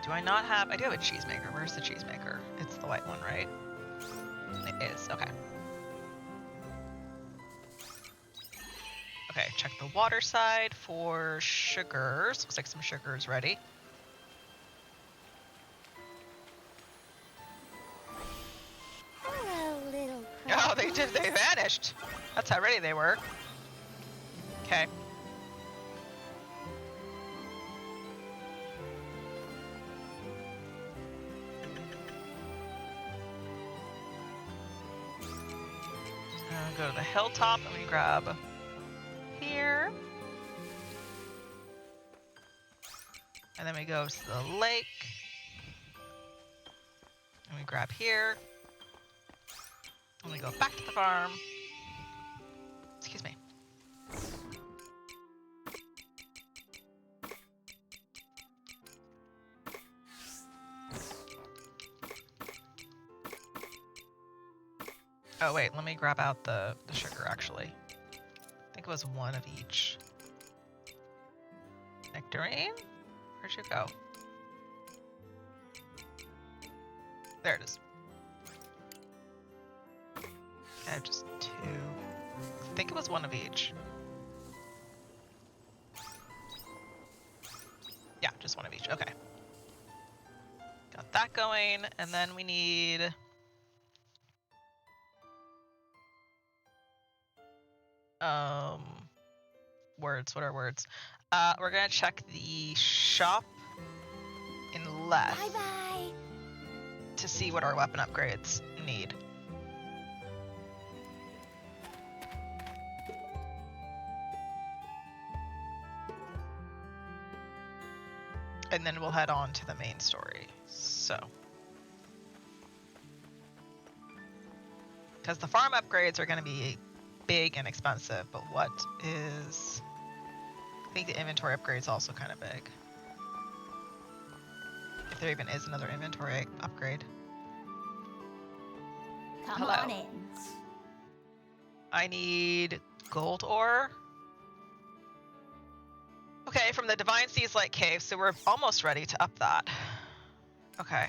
Do I not have... I do have a cheesemaker. Where's the cheesemaker? It's the white one, right? It is. Okay. Okay, check the water side for sugars. Looks like some sugar is ready. Hello, little Oh, they did. They vanished. That's how ready they were. Okay. Go to the hilltop and we grab here. And then we go to the lake. And we grab here. And we go back to the farm. Excuse me. Oh wait, let me grab out the sugar actually. I think it was one of each. Nectarine? Where'd you go? There it is. Okay, just 2. I think it was one of each. Yeah, just one of each. Okay. Got that going, and then we need... words. What are words? We're gonna check the shop in left Bye-bye. to see what our weapon upgrades need. And then we'll head on to the main story. So. Because the farm upgrades are going to be big and expensive, but what is... I think the inventory upgrade is also kind of big. If there even is another inventory upgrade. Come Hello. on in. I need gold ore. Okay, from the Divine Seas Light Cave, so we're almost ready to up that. Okay.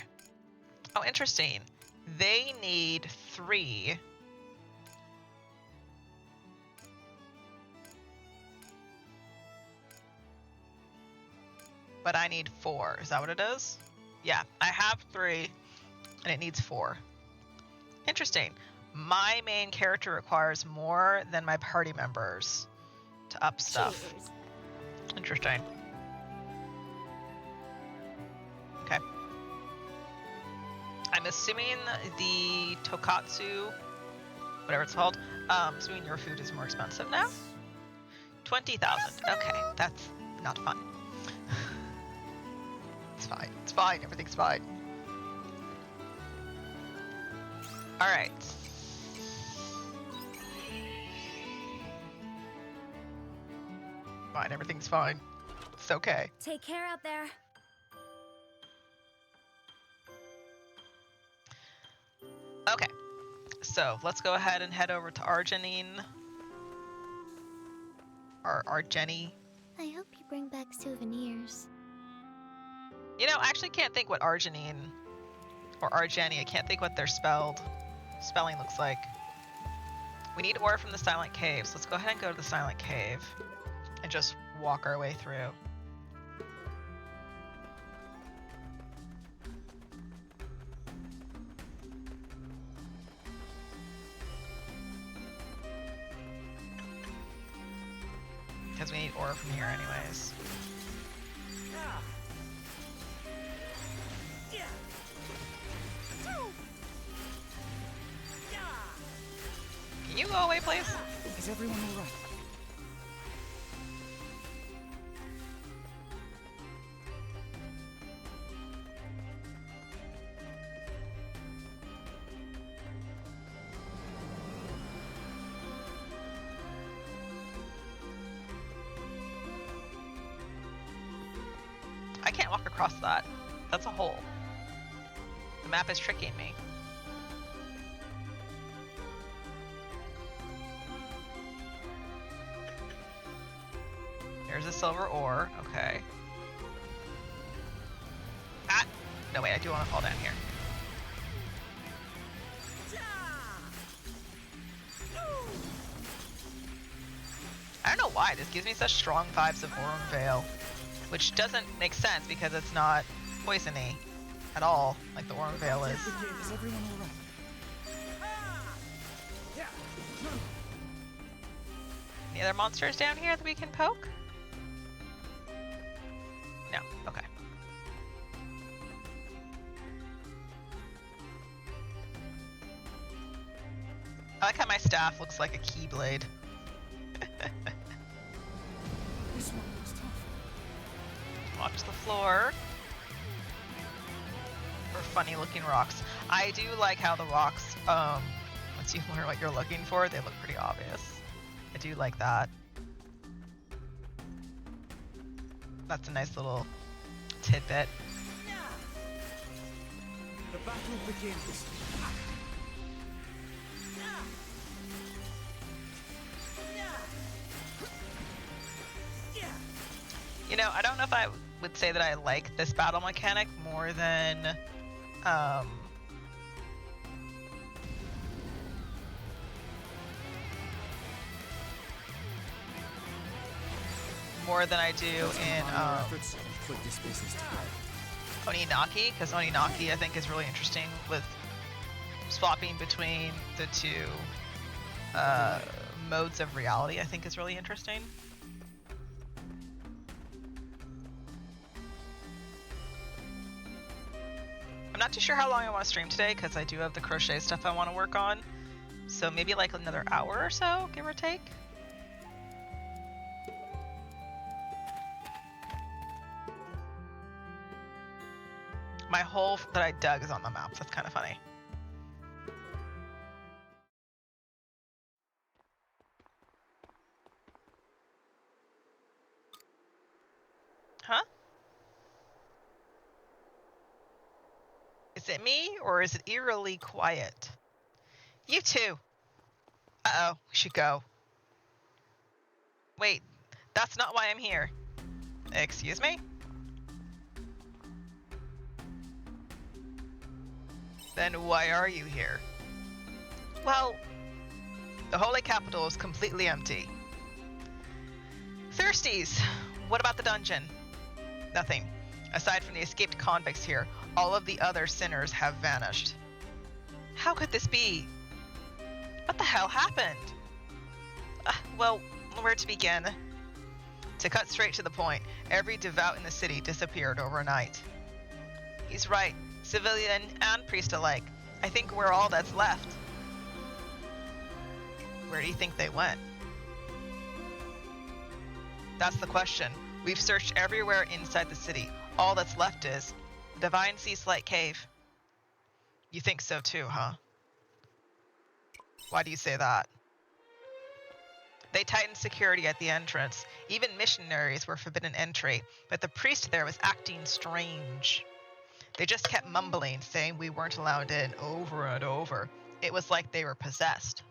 Oh, interesting. They need 3. But I need 4. Is that what it is? Yeah, I have 3, and it needs 4. Interesting. My main character requires more than my party members to up stuff. Cheers. Interesting. Okay. I'm assuming the Tokatsu, whatever it's called, assuming your food is more expensive now? 20,000. Okay, that's not fun. It's fine. It's fine. Everything's fine. Alright. Fine, everything's fine. It's okay. Take care out there. Okay. So, let's go ahead and head over to Arginine. Or Argeni. I hope you bring back souvenirs. You know, I actually can't think what Arginine or Argeni, I can't think what their spelling looks like. We need ore from the Silent Cave, so let's go ahead and go to the Silent Cave and just walk our way through. Because we need ore from here anyways. Can you go away, please? Is everyone all right? I can't walk across that. That's a hole. The map is tricking me. There's a silver ore. Okay. Ah! No, wait, I do want to fall down here. I don't know why, this gives me such strong vibes of Aurum Vale. Which doesn't make sense because it's not poisony at all, like the Aurum Vale is. Is everyone all right? Any other monsters down here that we can poke? No, okay. I like how my staff looks like a keyblade. This one was tough. Watch the floor. For funny looking rocks. I do like how the rocks, once you learn what you're looking for, they look pretty obvious. I do like that. That's a nice little tidbit. The battle begins. know, I don't know if I would say that I like this battle mechanic more than I do in efforts and put this business together. Oninaki, because Oninaki I think is really interesting with swapping between the two modes of reality. I think is really interesting. I'm not too sure how long I want to stream today because I do have the crochet stuff I want to work on. So maybe like another hour or so, give or take. My hole that I dug is on the map. That's kind of funny. Huh? Is it me or is it eerily quiet? You too. Uh-oh, we should go. Wait, that's not why I'm here. Excuse me? Then why are you here? Well, the Holy Capital is completely empty. Thirsties, what about the dungeon? Nothing. Aside from the escaped convicts here, all of the other sinners have vanished. How could this be? What the hell happened? Well, where to begin? To cut straight to the point, every devout in the city disappeared overnight. He's right, civilian and priest alike. I think we're all that's left. Where do you think they went? That's the question. We've searched everywhere inside the city. All that's left is the Divine Sea Slight Cave. You think so too, huh? Why do you say that? They tightened security at the entrance. Even missionaries were forbidden entry, but the priest there was acting strange. They just kept mumbling, saying we weren't allowed in over and over. It was like they were possessed.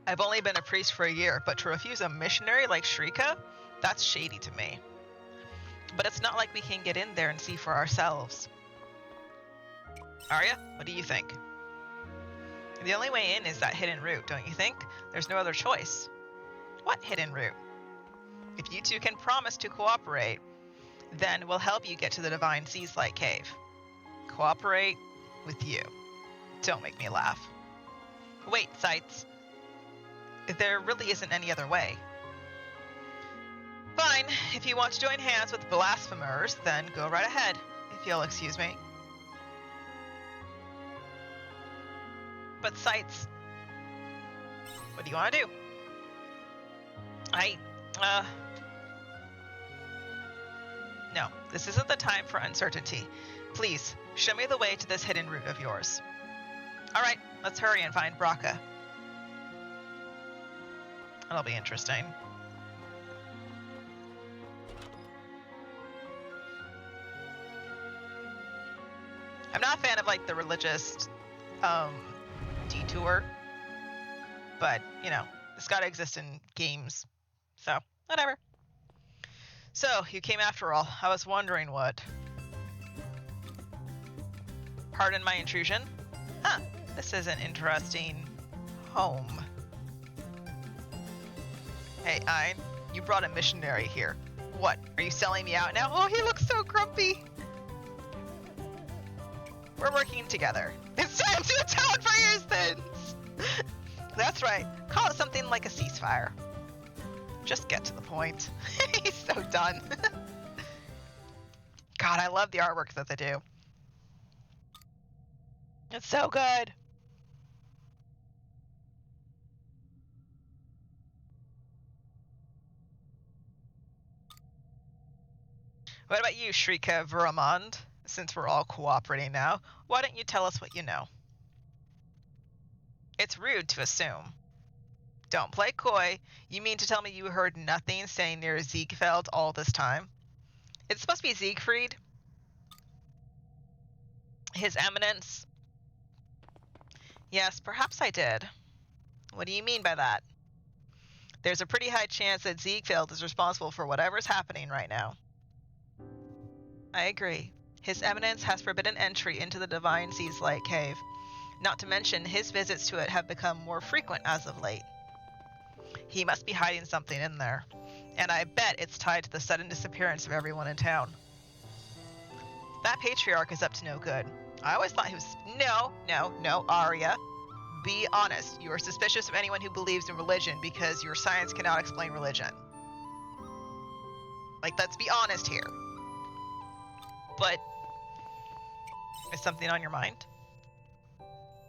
I've only been a priest for a year, but to refuse a missionary like Shrika, that's shady to me. But it's not like we can get in there and see for ourselves. Arya, what do you think? The only way in is that hidden route, don't you think? There's no other choice. What hidden route? If you two can promise to cooperate, then we'll help you get to the Divine Sea Slight Cave. Cooperate with you. Don't make me laugh. Wait, Sights. There really isn't any other way. Fine, if you want to join hands with blasphemers, then go right ahead, if you'll excuse me. But Sights, what do you want to do? No, this isn't the time for uncertainty. Please, show me the way to this hidden route of yours. All right, let's hurry and find Braca. That'll be interesting. I'm not a fan of like the religious detour, but you know, it's gotta exist in games, so whatever. So you came after all. I was wondering what. Pardon my intrusion. Huh, this is an interesting home. Hey, Ein, you brought a missionary here. What, are you selling me out now? Oh, he looks so grumpy. We're working together. It's time to atone for your sins! That's right. Call it something like a ceasefire. Just get to the point. He's so done. God, I love the artwork that they do. It's so good. What about you, Shrika Vuramond? Since we're all cooperating now, why don't you tell us what you know? It's rude to assume. Don't play coy. You mean to tell me you heard nothing staying near Ziegfeld all this time? It's supposed to be Siegfried. His Eminence. Yes, perhaps I did. What do you mean by that? There's a pretty high chance that Ziegfeld is responsible for whatever's happening right now. I agree. His Eminence has forbidden entry into the Divine Sea's Light Cave. Not to mention, his visits to it have become more frequent as of late. He must be hiding something in there. And I bet it's tied to the sudden disappearance of everyone in town. That patriarch is up to no good. I always thought he was... No, Arya. Be honest. You are suspicious of anyone who believes in religion because your science cannot explain religion. Like, let's be honest here. But is something on your mind?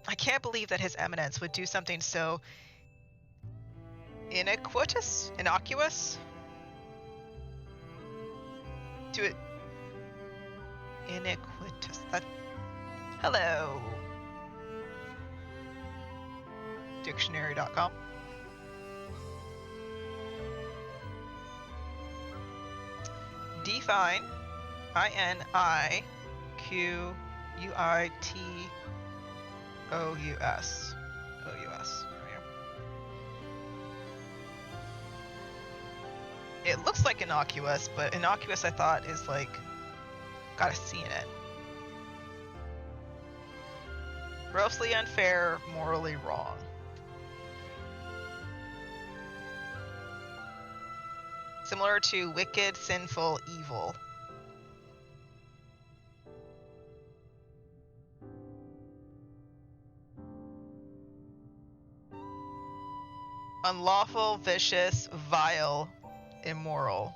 I can't believe that His Eminence would do something so innocuous? Do it. Iniquitous. Hello. Dictionary.com. Define. INIQUITOUS. OUS. It looks like innocuous, but innocuous I thought is like got a C in it. Grossly unfair, morally wrong. Similar to wicked, sinful, evil. Unlawful, vicious, vile, immoral.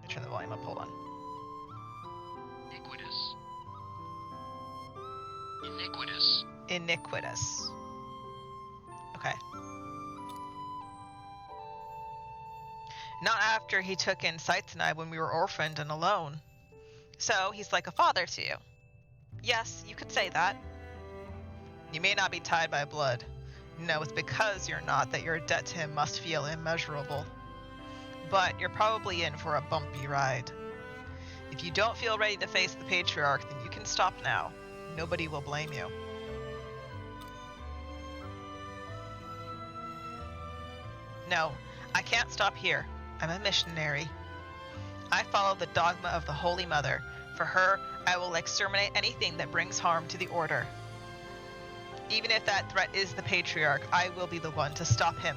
Turn the volume up, hold on. Iniquitous. Okay. Not after he took in Sights and I when we were orphaned and alone. So he's like a father to you. Yes, you could say that. You may not be tied by blood. No, it's because you're not that your debt to him must feel immeasurable. But you're probably in for a bumpy ride. If you don't feel ready to face the patriarch, then you can stop now. Nobody will blame you. No, I can't stop here. I'm a missionary. I follow the dogma of the Holy Mother. For her, I will exterminate anything that brings harm to the Order. Even if that threat is the Patriarch, I will be the one to stop him.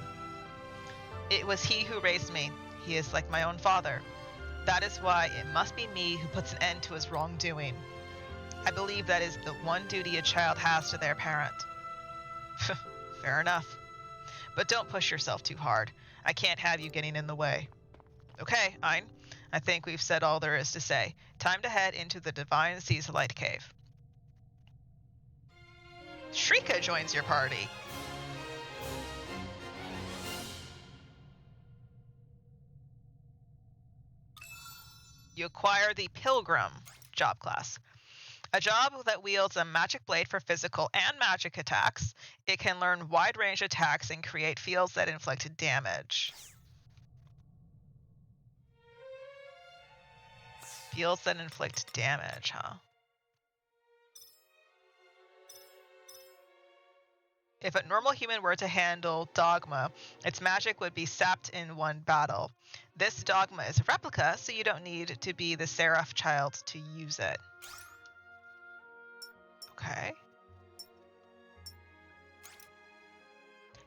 It was he who raised me. He is like my own father. That is why it must be me who puts an end to his wrongdoing. I believe that is the one duty a child has to their parent. Fair enough. But don't push yourself too hard. I can't have you getting in the way. Okay, Ein. I think we've said all there is to say. Time to head into the Divine Sea's Light Cave. Shrika joins your party. You acquire the Pilgrim job class. A job that wields a magic blade for physical and magic attacks. It can learn wide range attacks and create fields that inflict damage. Fields that inflict damage, huh? If a normal human were to handle Dogma, its magic would be sapped in one battle. This Dogma is a replica, so you don't need to be the Seraph child to use it. Okay.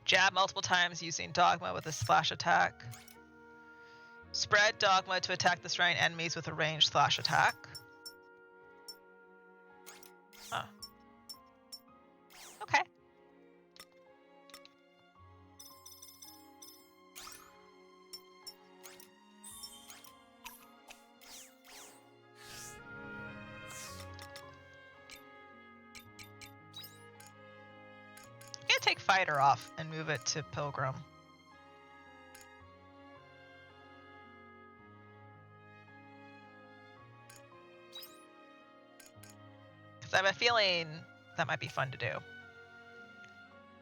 Jab multiple times using Dogma with a slash attack. Spread Dogma to attack the surrounding enemies with a ranged slash attack. Huh. Okay. I'm gonna take Fighter off and move it to Pilgrim. Because I have a feeling that might be fun to do.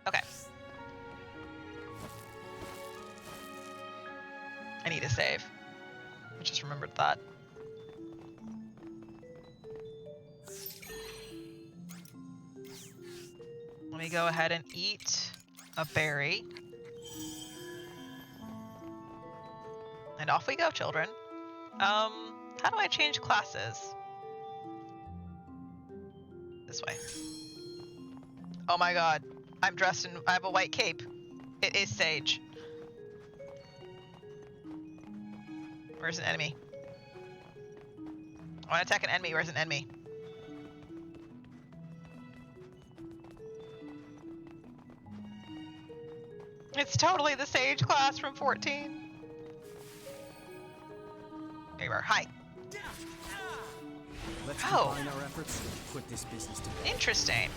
Okay. I need a save. I just remembered that. we go ahead and eat a berry. And off we go, children. How do I change classes? This way. Oh my god. I'm dressed in... I have a white cape. It is Sage. Where's an enemy? I want to attack an enemy. Where's an enemy? It's totally the Sage class from 14. There you are. Hi. Let's Oh. combine our efforts and put this business to bed. Interesting.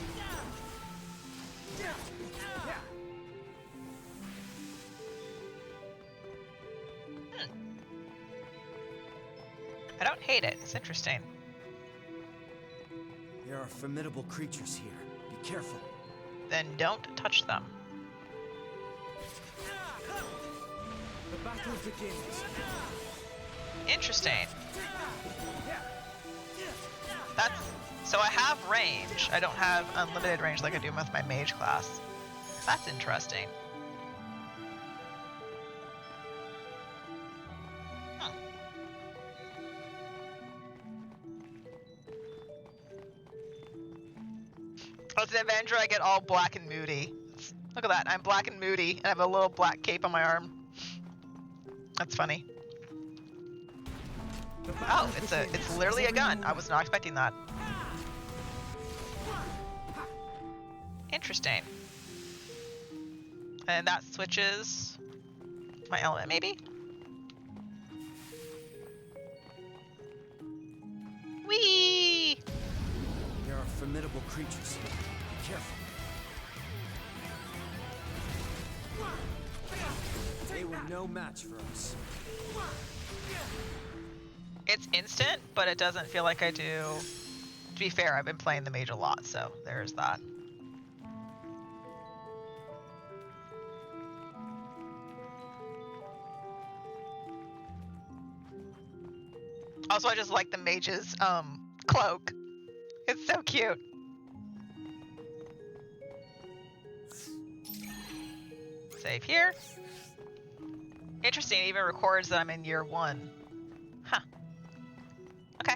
I don't hate it. It's interesting. There are formidable creatures here. Be careful. Then don't touch them. The battle begins. Interesting. That's... So I have range. I don't have unlimited range like I do with my mage class. That's interesting. Huh. As an Avenger, I get all black and moody. Look at that. I'm black and moody, and I have a little black cape on my arm. That's funny. Oh, it's literally a gun. I was not expecting that. Interesting. And that switches my element, maybe? Whee! There are formidable creatures here. Be careful. They were no match for us. It's instant, but it doesn't feel like I do. To be fair, I've been playing the mage a lot, so there's that. Also, I just like the mage's cloak. It's so cute. Save here. Interesting, it even records that I'm in year 1. Huh. Okay.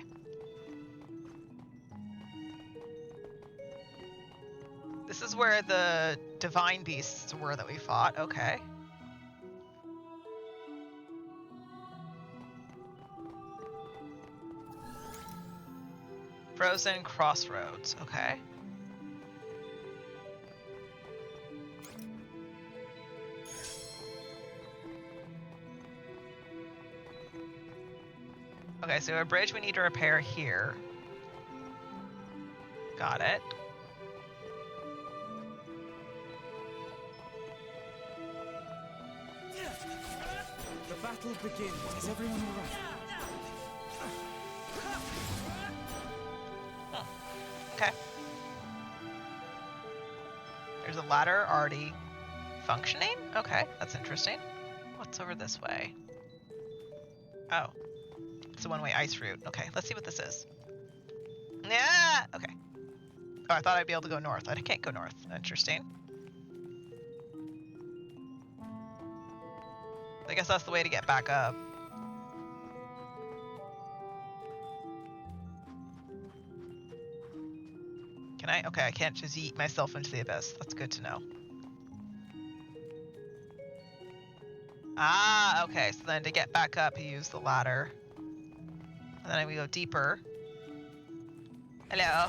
This is where the divine beasts were that we fought. Okay. Frozen Crossroads. Okay. Okay, so a bridge we need to repair here. Got it. The battle begins. Is everyone alright? Okay. There's a ladder already functioning? Okay, that's interesting. What's over this way? Oh. It's a one-way ice route. Okay, let's see what this is. Yeah! Okay. Oh, I thought I'd be able to go north. I can't go north. Interesting. I guess that's the way to get back up. Can I? Okay, I can't just eat myself into the abyss. That's good to know. Ah, okay. So then to get back up, you use the ladder. And then we go deeper. Hello.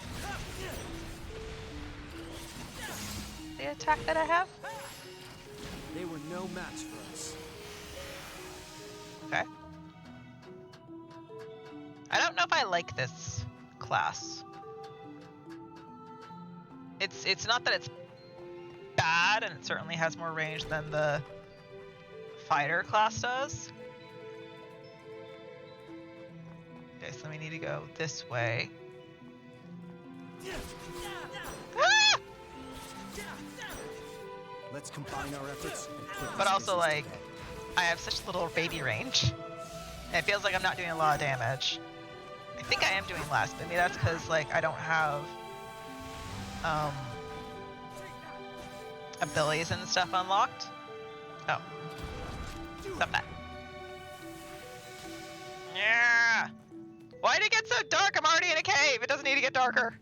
The attack that I have? They were no match for us. Okay. I don't know if I like this class. It's not that it's bad, and it certainly has more range than the fighter class does. Okay, so we need to go this way. Ah! Let's combine our efforts and put But this also, business like, to bed. I have such little baby range. And it feels like I'm not doing a lot of damage. I think I am doing less, but maybe that's because, like, I don't have, abilities and stuff unlocked. Oh. Stop that. Yeah. Why did it get so dark? I'm already in a cave. It doesn't need to get darker.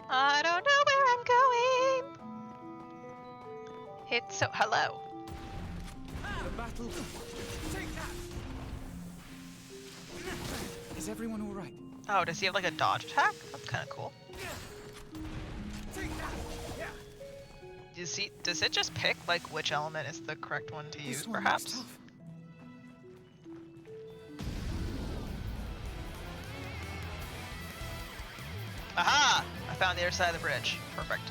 I don't know where I'm going. It's so hello. The battle. Take that. Is everyone all right? Oh, does he have like a dodge attack? That's kind of cool. Take that. Yeah. Does it just pick like which element is the correct one to use, This one looks perhaps? tough. Aha! I found the other side of the bridge. Perfect.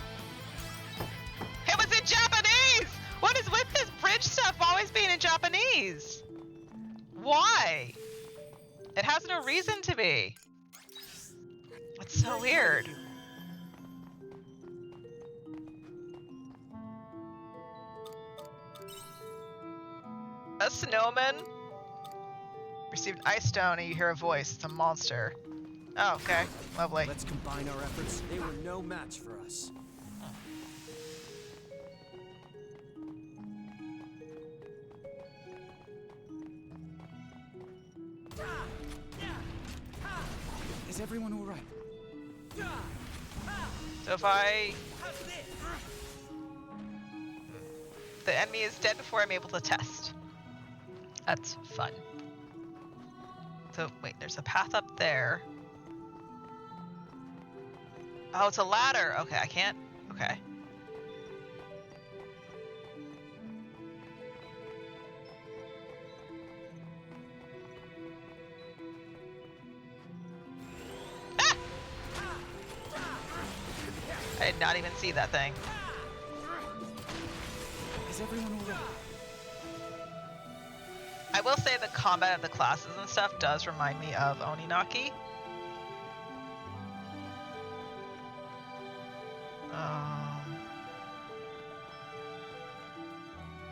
It was in Japanese! What is with this bridge stuff always being in Japanese? Why? It has no reason to be. It's so weird. A snowman received ice stone and you hear a voice. It's a monster. Oh, okay. Lovely. Let's combine our efforts. They were no match for us. Is everyone all right? So if I... The enemy is dead before I'm able to test. That's fun. So, wait, there's a path up there. Oh, it's a ladder. Okay, I can't... Okay. Ah! I did not even see that thing. Is everyone all right? I will say the combat of the classes and stuff does remind me of Oninaki.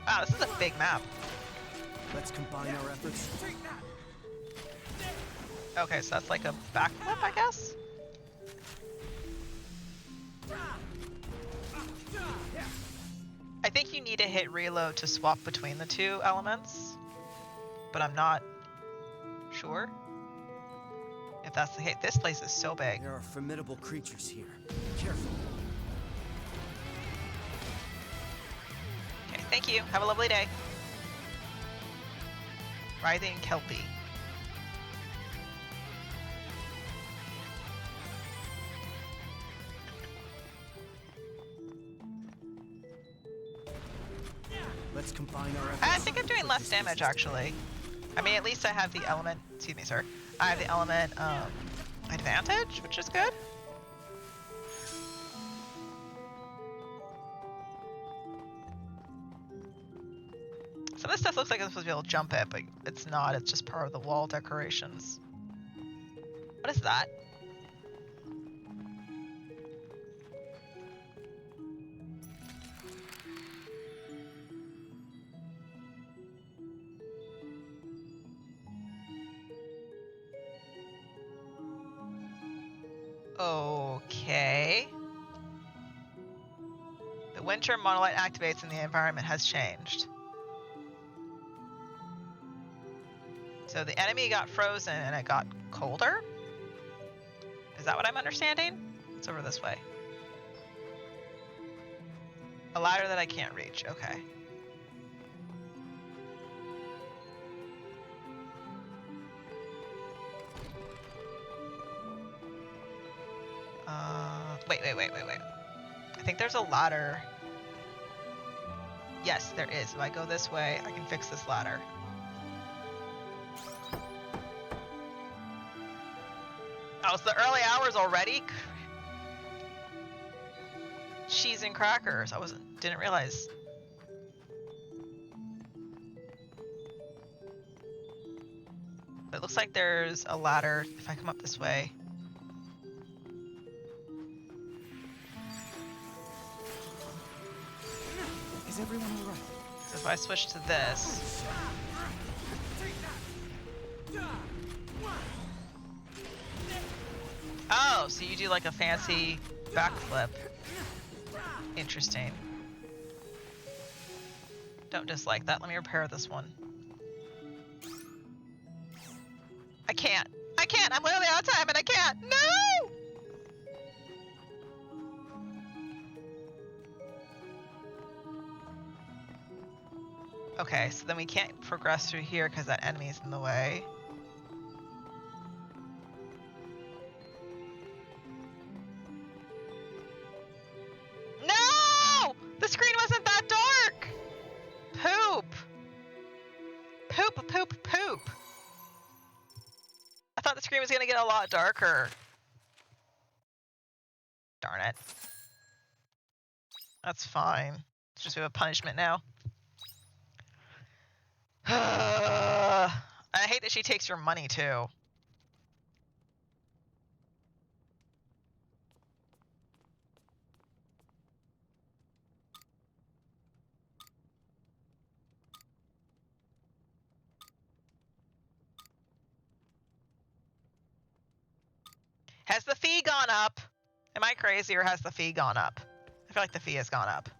Wow, this is a big map. Let's combine our efforts. Okay, so that's like a backflip, I guess? I think you need to hit reload to swap between the two elements, but I'm not sure if that's the case. This place is so big. There are formidable creatures here. Careful. Okay, thank you. Have a lovely day. Writhing Kelpie. Let's combine our efforts. I think I'm doing less damage, actually. I mean, at least I have the element... Excuse me, sir. I have the element advantage, which is good. Some of this stuff looks like I'm supposed to be able to jump it, but it's not. It's just part of the wall decorations. What is that? Okay. The winter monolith activates and the environment has changed. So the enemy got frozen and it got colder? Is that what I'm understanding? It's over this way. A ladder that I can't reach. Okay. Wait. I think there's a ladder. Yes, there is. If I go this way, I can fix this ladder. Oh, it's the early hours already? Cheese and crackers. Didn't realize. But it looks like there's a ladder if I come up this way. Is everyone all right? So if I switch to this. Oh, so you do like a fancy backflip. Interesting. Don't dislike that. Let me repair this one. I can't. I can't. I'm literally out of time and I can't. No! Okay, so then we can't progress through here because that enemy's in the way. No! The screen wasn't that dark! Poop! Poop, poop, poop. I thought the screen was gonna get a lot darker. Darn it. That's fine. It's just a punishment now. I hate that she takes your money too. Has the fee gone up? Am I crazy or has the fee gone up? I feel like the fee has gone up.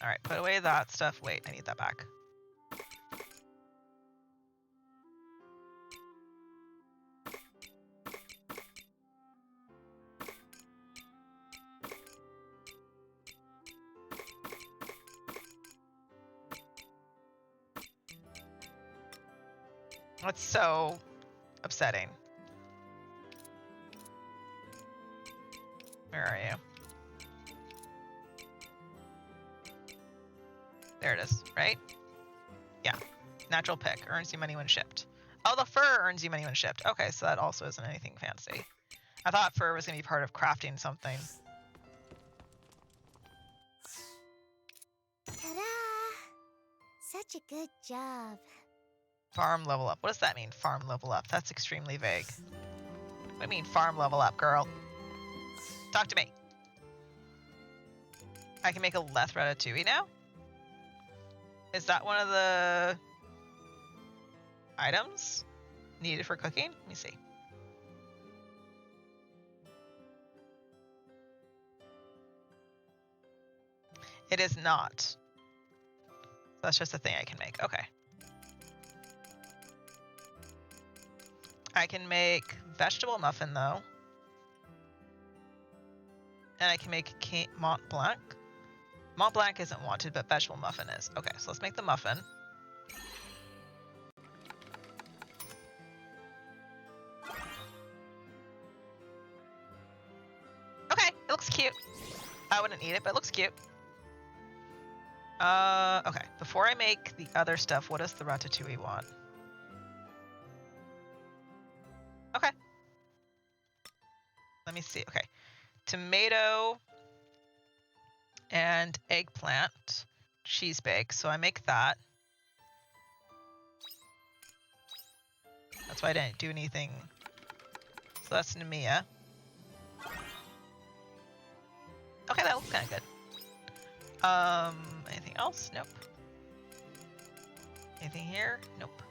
Alright, put away that stuff. Wait, I need that back. That's so upsetting. Where are you? There it is, right? Yeah. Natural pick earns you money when shipped. Oh, the fur earns you money when shipped. Okay, so that also isn't anything fancy. I thought fur was going to be part of crafting something. Ta-da! Such a good job. Farm level up. What does that mean, farm level up? That's extremely vague. What do you mean, farm level up, girl? Talk to me. I can make a leth ratatouille now? Is that one of the items needed for cooking? Let me see. It is not. That's just a thing I can make. Okay. I can make vegetable muffin though. And I can make Mont Blanc. Mont Blanc isn't wanted, but vegetable muffin is. Okay, so let's make the muffin. Okay, it looks cute. I wouldn't eat it, but it looks cute. Okay. Before I make the other stuff, what does the ratatouille want? Okay. Let me see. Okay. Tomato and eggplant cheese bake. So I make that. That's why I didn't do anything. So that's Nemia. Okay, that looks kind of good. Anything else? Nope. Anything here? Nope.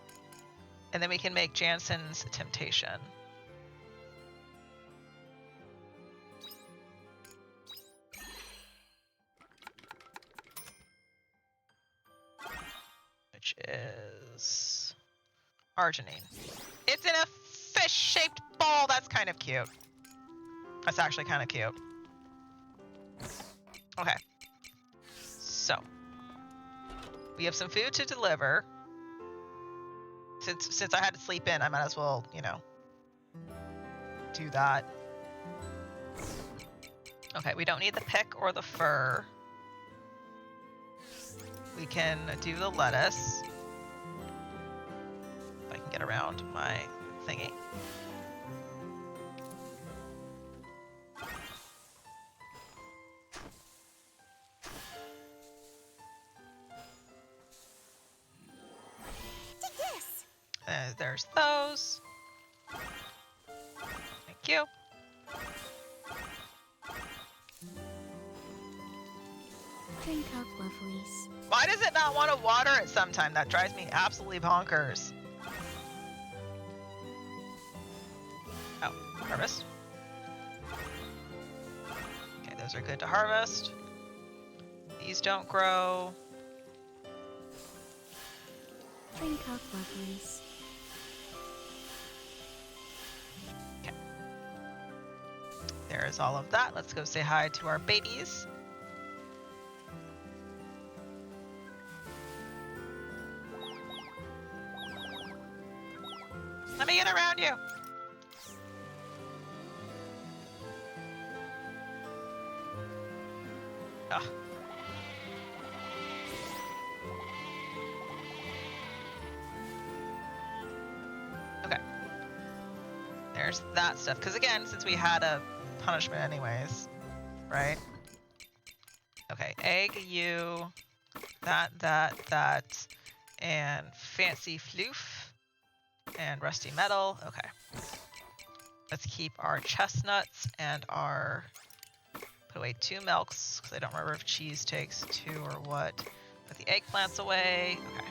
And then we can make Jansen's Temptation. Which is arginine. It's in a fish-shaped ball. That's kind of cute. That's actually kind of cute. Okay. So, we have some food to deliver. Since I had to sleep in, I might as well, you know, do that. Okay, we don't need the pick or the fur. We can do the lettuce. If I can get around my thingy. There's those. Thank you. Drink up, lovelies. Why does it not want to water at some time? That drives me absolutely bonkers. Oh, harvest. Okay, those are good to harvest. These don't grow. Drink up, lovelies. Okay. There's all of that. Let's go say hi to our babies. Let me get around you. Ugh. Okay. There's that stuff. Because again, since we had a punishment anyways, right? Okay, egg, you, that, and fancy floof, and rusty metal. Okay. Let's keep our chestnuts and our... Put away 2 milks, because I don't remember if cheese takes 2 or what. Put the eggplants away. Okay.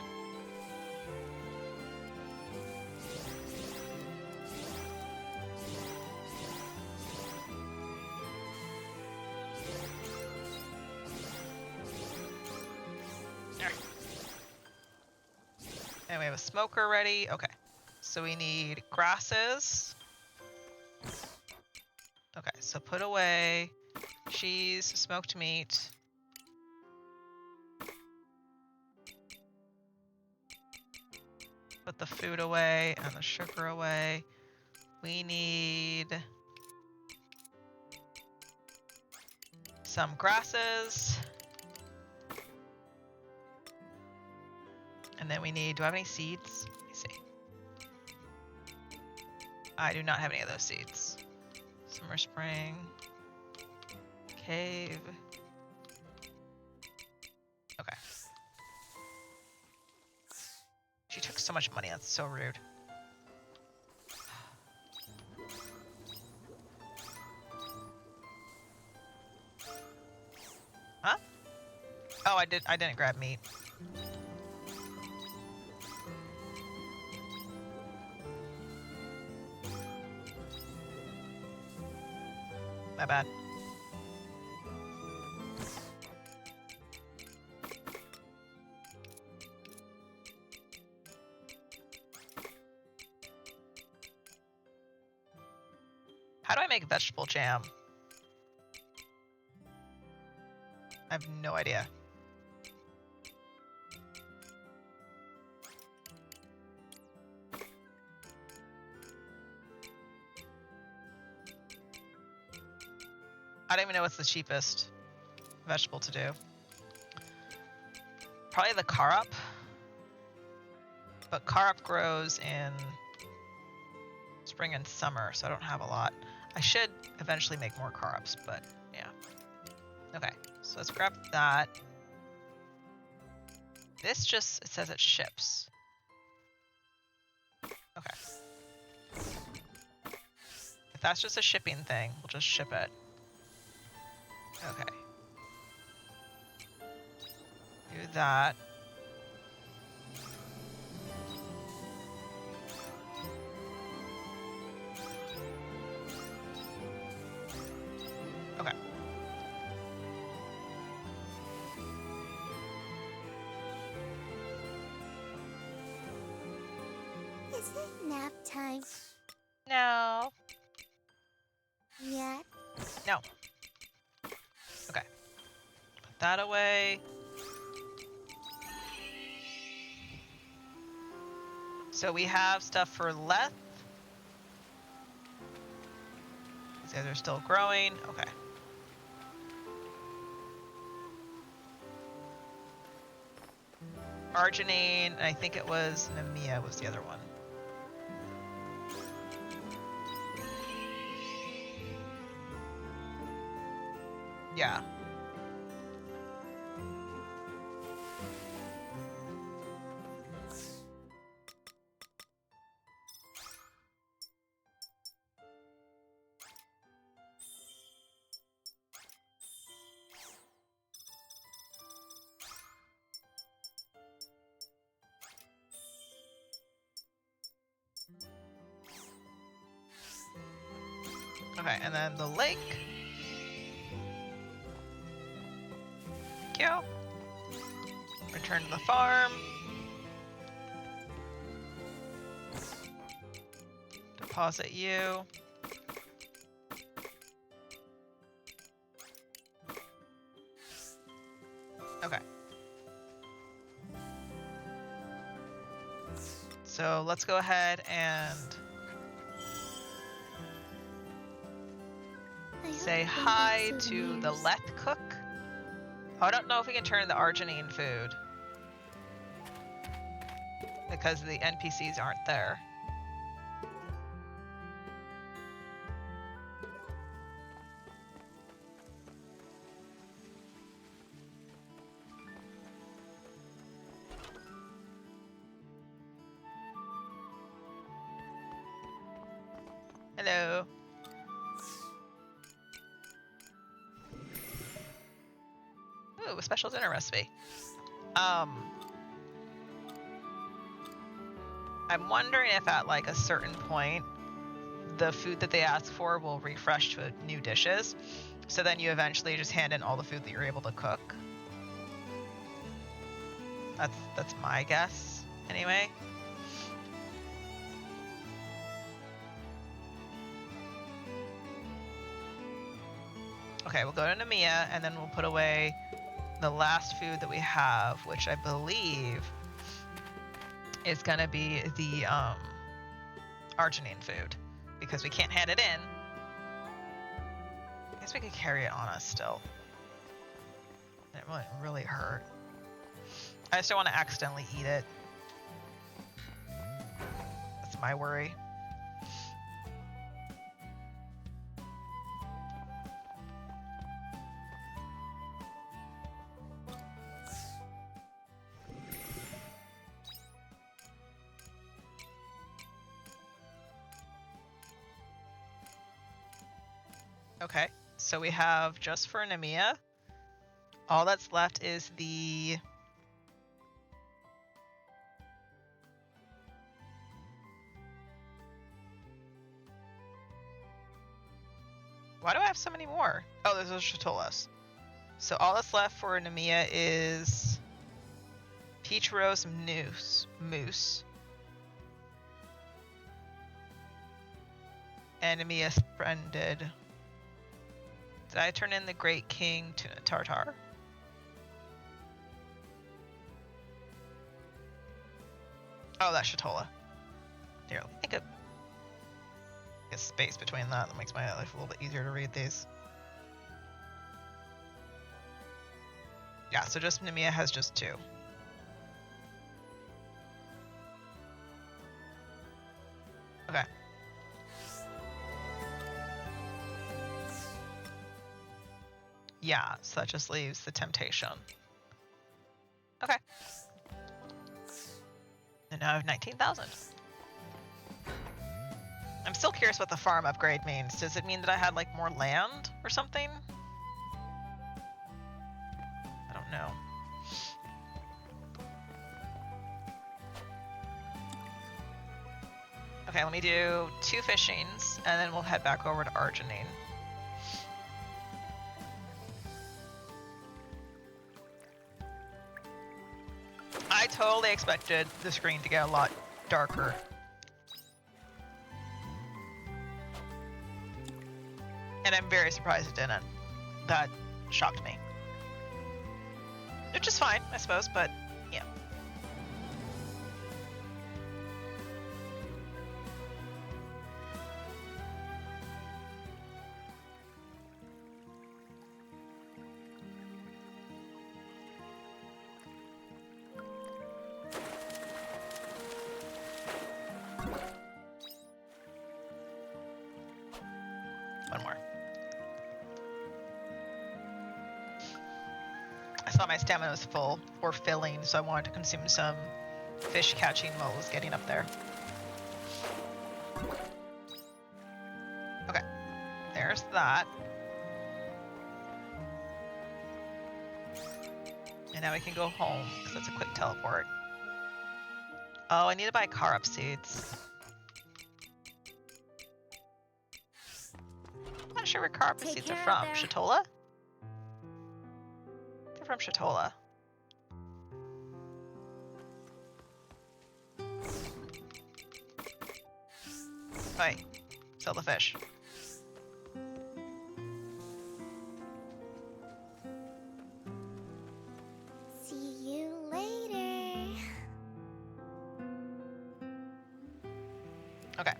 There. And we have a smoker ready. Okay. So we need grasses. Okay, so put away cheese, smoked meat. Put the food away and the sugar away. We need some grasses. And then we need, do I have any seeds? Let me see. I do not have any of those seeds. Summer spring. Cave. Okay. She took so much money, that's so rude. Huh? Oh, I didn't grab meat. My bad. How do I make vegetable jam? I have no idea. I don't even know what's the cheapest vegetable to do. Probably the carob. But carob grows in spring and summer, so I don't have a lot. I should eventually make more carobs, but yeah. Okay, so let's grab that. This just, it says it ships. Okay. If that's just a shipping thing, we'll just ship it. Okay. Do that. Okay. Is it nap time No. yet? No. Okay. Put that away. So we have stuff for Leth. These guys are still growing. Okay. Arginine, and I think it was Nemia was the other one. Yeah. Okay, and then the lake. Thank you. Return to the farm. Deposit you. Okay. So let's go ahead and say hi to the Leth cook. Oh, I don't know if we can turn the Arginine food because the NPCs aren't there. Hello. Ooh, a special dinner recipe. I'm wondering if at like a certain point, the food that they ask for will refresh to new dishes. So then you eventually just hand in all the food that you're able to cook. That's my guess, anyway. Okay, we'll go to Namiya, and then we'll put away the last food that we have, which I believe is gonna be the Arginine food, because we can't hand it in. I guess we could carry it on us still. It wouldn't really hurt. I just don't want to accidentally eat it. That's my worry. Okay, so we have just for Namiya. All that's left is the... Why do I have so many more? Oh, there's those Shatolas. So all that's left for Namiya is Peach Rose Mousse. And Namiya Splendid. Did I turn in the Great King Tuna Tartar? Oh, that's Shatola. Here, let me make a space between that. That makes my life a little bit easier to read these. Yeah, so just Namiya has just 2. Okay. Yeah, so that just leaves the temptation. Okay. And now I have 19,000. I'm still curious what the farm upgrade means. Does it mean that I had like more land or something? I don't know. Okay, let me do 2 fishings and then we'll head back over to Arginine. I totally expected the screen to get a lot darker. And I'm very surprised it didn't. That shocked me. Which is fine, I suppose, but yeah. One more. I saw my stamina was full or filling, so I wanted to consume some fish catching while it was getting up there. Okay, there's that. And now we can go home, because that's a quick teleport. Oh, I need to buy car up seeds. not sure where carbon Take seeds are care from. out there. Shatola? They're from Shatola. Wait, sell the fish. See you later. Okay.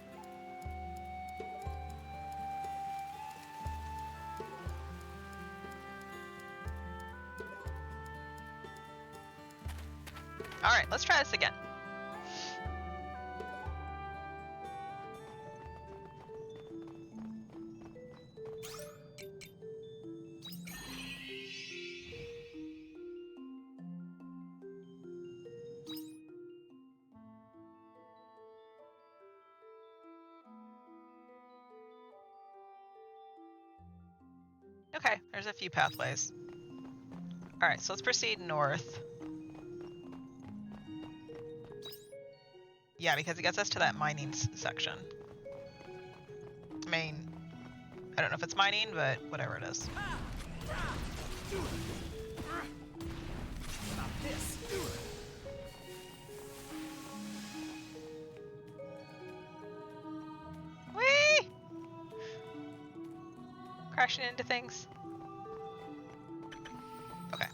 All right, let's try this again. Okay, there's a few pathways. All right, so let's proceed north. Yeah, because it gets us to that mining section. I mean, I don't know if it's mining, but whatever it is. Not this. Whee! Crashing into things. Okay.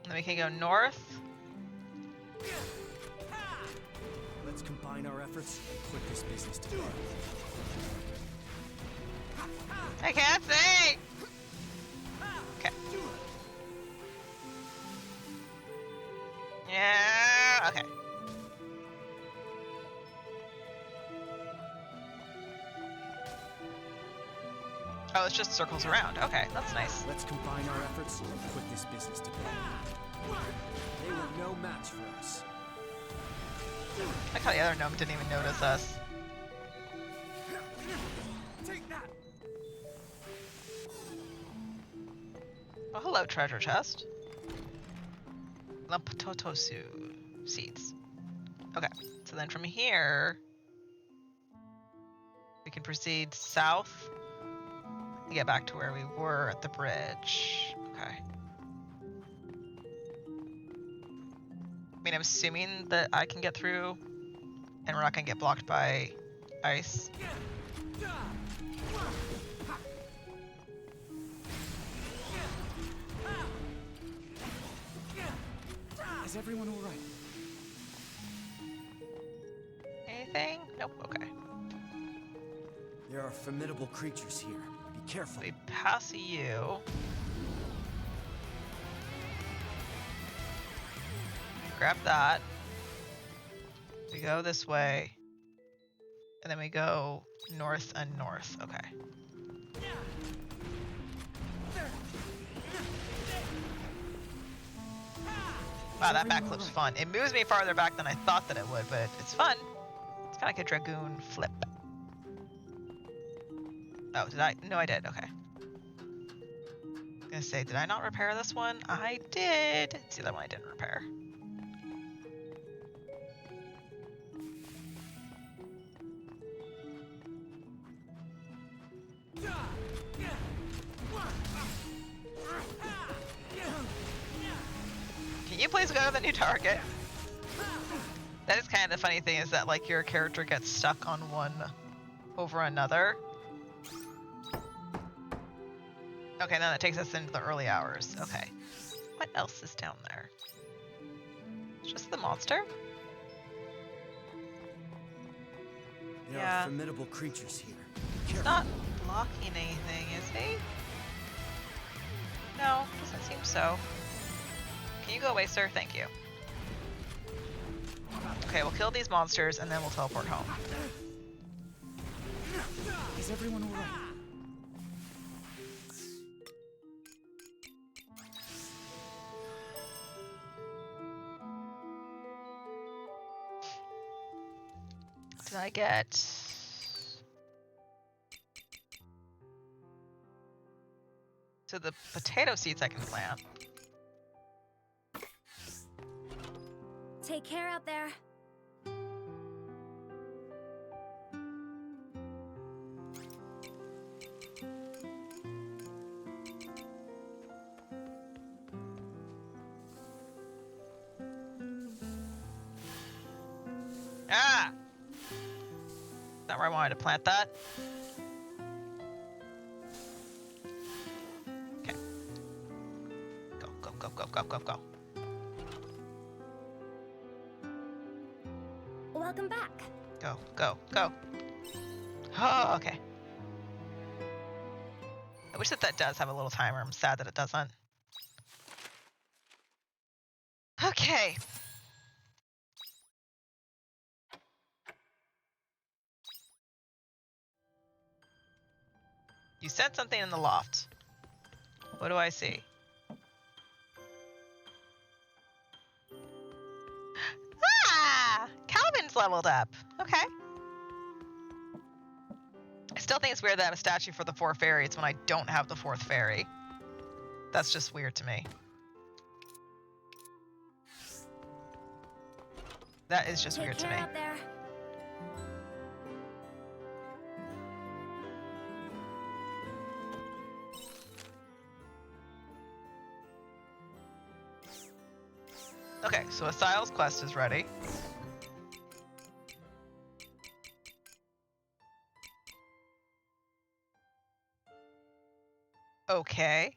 And then we can go north. Let's combine our efforts and put this business to bed. I can't see! Okay. Yeah, okay. Oh, it's just circles around. Okay, that's nice. Let's combine our efforts and put this business to bed. They were no match for us. Like how the other gnome didn't even notice us. Take that. Oh, hello, treasure chest. Lampototosu seeds. Okay, so then from here, we can proceed south to get back to where we were at the bridge. Okay. I mean, I'm assuming that I can get through and we're not going to get blocked by ice. Is everyone all right? Anything? Nope, okay. There are formidable creatures here. Be careful. We pass you. Grab that. We go this way. And then we go north and north. Okay. Wow, that back flip's fun. It moves me farther back than I thought that it would, but it's fun. It's kind of like a dragoon flip. Oh, did I? No, I did. Okay. I was gonna say, did I not repair this one? I did. It's the other one I didn't repair. Can you please go to the new target? That is kind of the funny thing, is that like your character gets stuck on one over another. Okay, now that takes us into the early hours. Okay. What else is down there? It's just the monster? There Yeah. are formidable creatures here. Be He's careful. not blocking anything, is he? No, doesn't seem so. Can you go away, sir? Thank you. Okay, we'll kill these monsters and then we'll teleport home. Is everyone all right? Did I get... So the potato seeds I can plant. Take care out there. Not where I wanted to plant that. Okay. Go, go, go, go, go, go, go. Welcome back. Go, go, go. Oh, okay. I wish that that does have a little timer. I'm sad that it doesn't. Okay. You said something in the loft. What do I see? Ah! Calvin's leveled up. Okay. I still think it's weird that I have a statue for the 4 fairies when I don't have the 4th fairy. That's just weird to me. That is just Take weird to care me. out there. Okay, so Asile's quest is ready. Okay.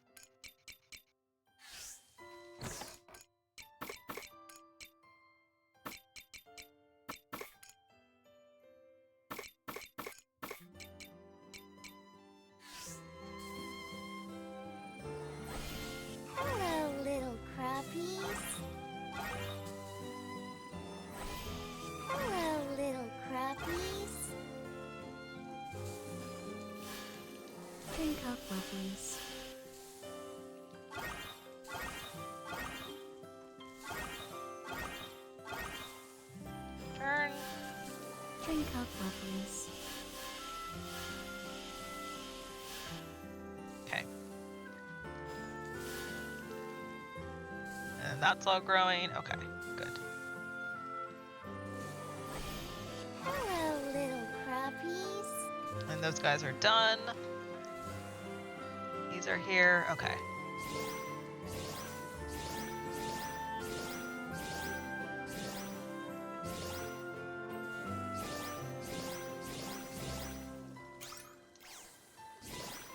Hello, little crappies. Hello, little crappies. Drink up, lovelies. Turn. Drink up, lovelies. Okay. And that's all growing. Okay, good. Hello, little crappies. And those guys are done. These are here. Okay.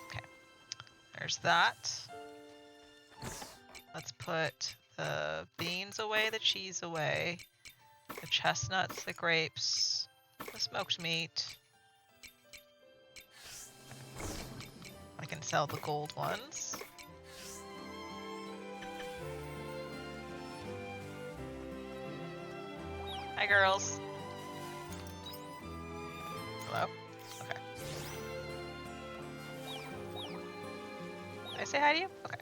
Okay. There's that. Let's put the beans away, the cheese away, the chestnuts, the grapes, the smoked meat. I can sell the gold ones. Hi, girls. Hello? Okay. Did I say hi to you? Okay.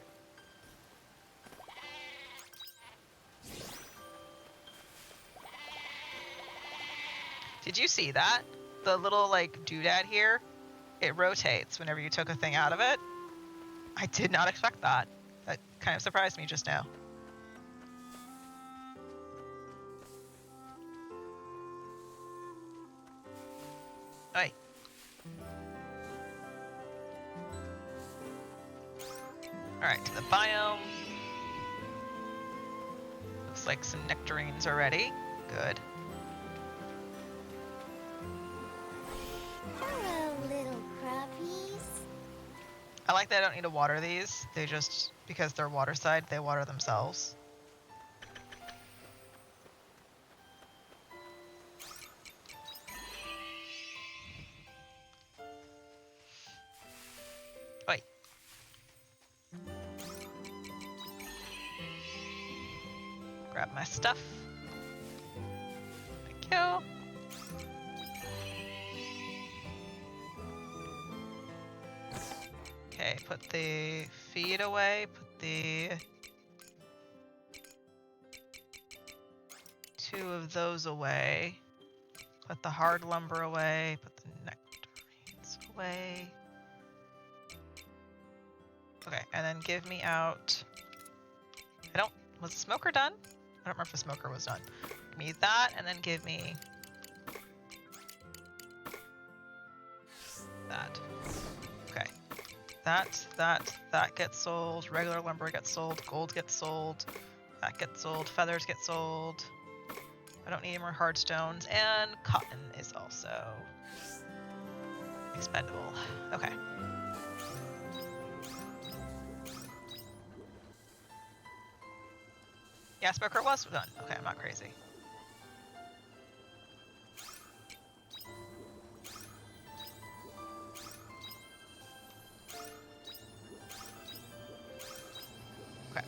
Did you see that? The little, like, doodad here? It rotates whenever you took a thing out of it. I did not expect that. That kind of surprised me just now. Oi. Alright, to the biome. Looks like some nectarines already. Good. Hello, little crappies. I like that I don't need to water these. They just, because they're water side, they water themselves. Oi. Grab my stuff. Thank you. Okay, put the feed away, put the 2 of those away, put the hard lumber away, put the nectarines away. Okay, and then give me out, was the smoker done? I don't remember if the smoker was done. Give me that, and then give me that. Okay. That gets sold. Regular lumber gets sold. Gold gets sold. That gets sold. Feathers get sold. I don't need any more hardstones. And cotton is also expendable. Okay. Yeah, Smoker was done. Okay, I'm not crazy. Okay.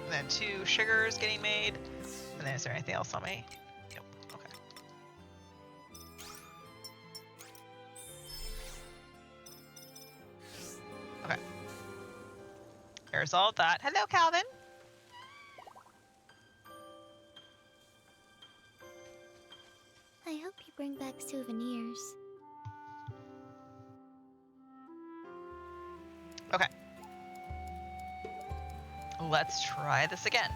And then 2 sugars getting made. And then is there anything else on me? Nope. Okay. Okay. There's all that. Hello, Calvin. I hope you bring back souvenirs. Okay. Let's try this again.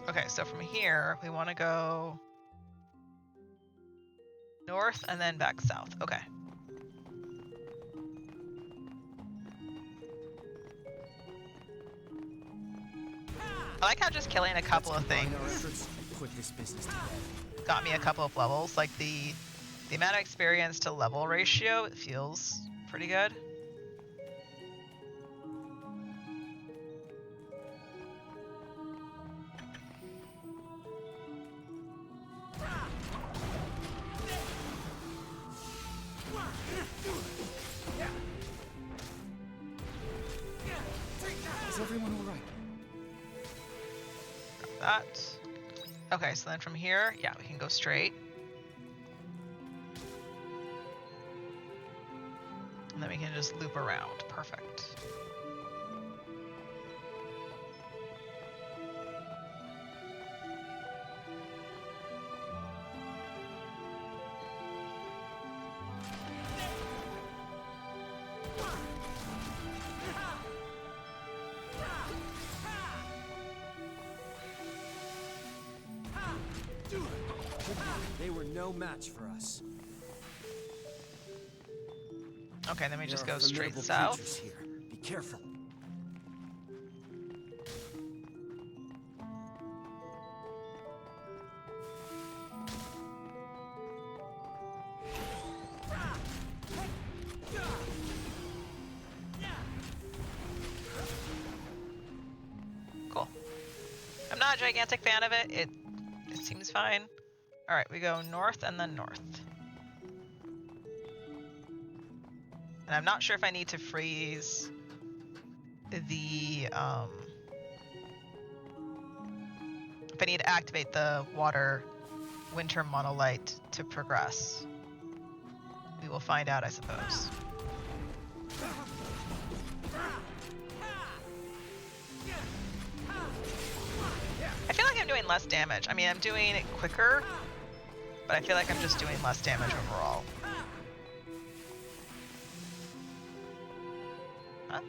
Okay, so from here, we want to go north and then back south. Okay. I like how just killing a couple of things Put this business to bed. got me a couple of levels. Like the amount of experience to level ratio, it feels pretty good. Is everyone all right? That. Okay, so then from here, yeah, we can go straight. And then we can just loop around. Perfect. They were no match for us. Okay, then we just There go are straight formidable south. creatures here. Be careful. Cool. I'm not a gigantic fan of it. It seems fine. All right, we go north and then north. And I'm not sure if I need to freeze the, if I need to activate the water winter monolith to progress. We will find out, I suppose. I feel like I'm doing less damage. I mean, I'm doing it quicker, but I feel like I'm just doing less damage overall. Huh?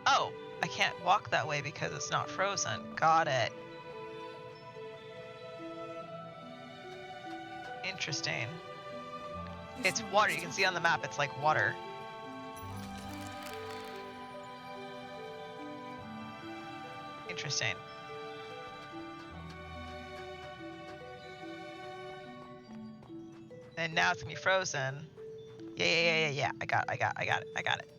Oh, I can't walk that way because it's not frozen. Got it. Interesting. It's water. You can see on the map it's like water. Interesting. And now it's gonna be frozen. Yeah. I got it.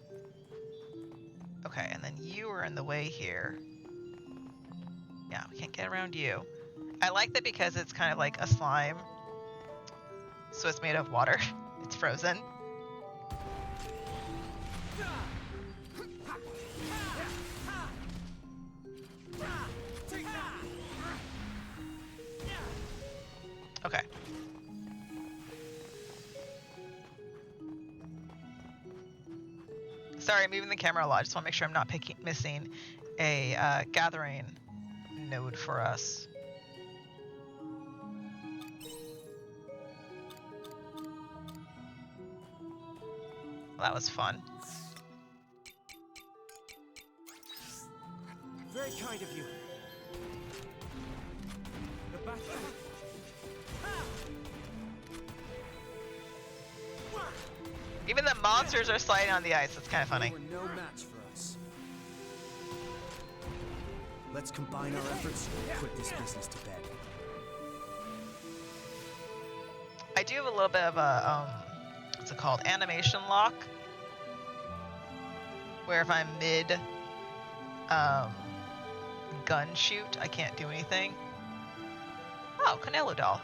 Okay, and then you are in the way here. Yeah, we can't get around you. I like that because it's kind of like a slime. So it's made of water. It's frozen. Okay. Sorry, I'm moving the camera a lot. I just want to make sure I'm not missing a gathering node for us. Well, that was fun. Very kind of you. The battle. Even the monsters are sliding on the ice. That's kind of funny. They were no match for us. Let's combine our efforts and put this business to bed. I do have a little bit of a, what's it called? Animation lock. Where if I'm mid gun shoot, I can't do anything. Oh, Canelo doll.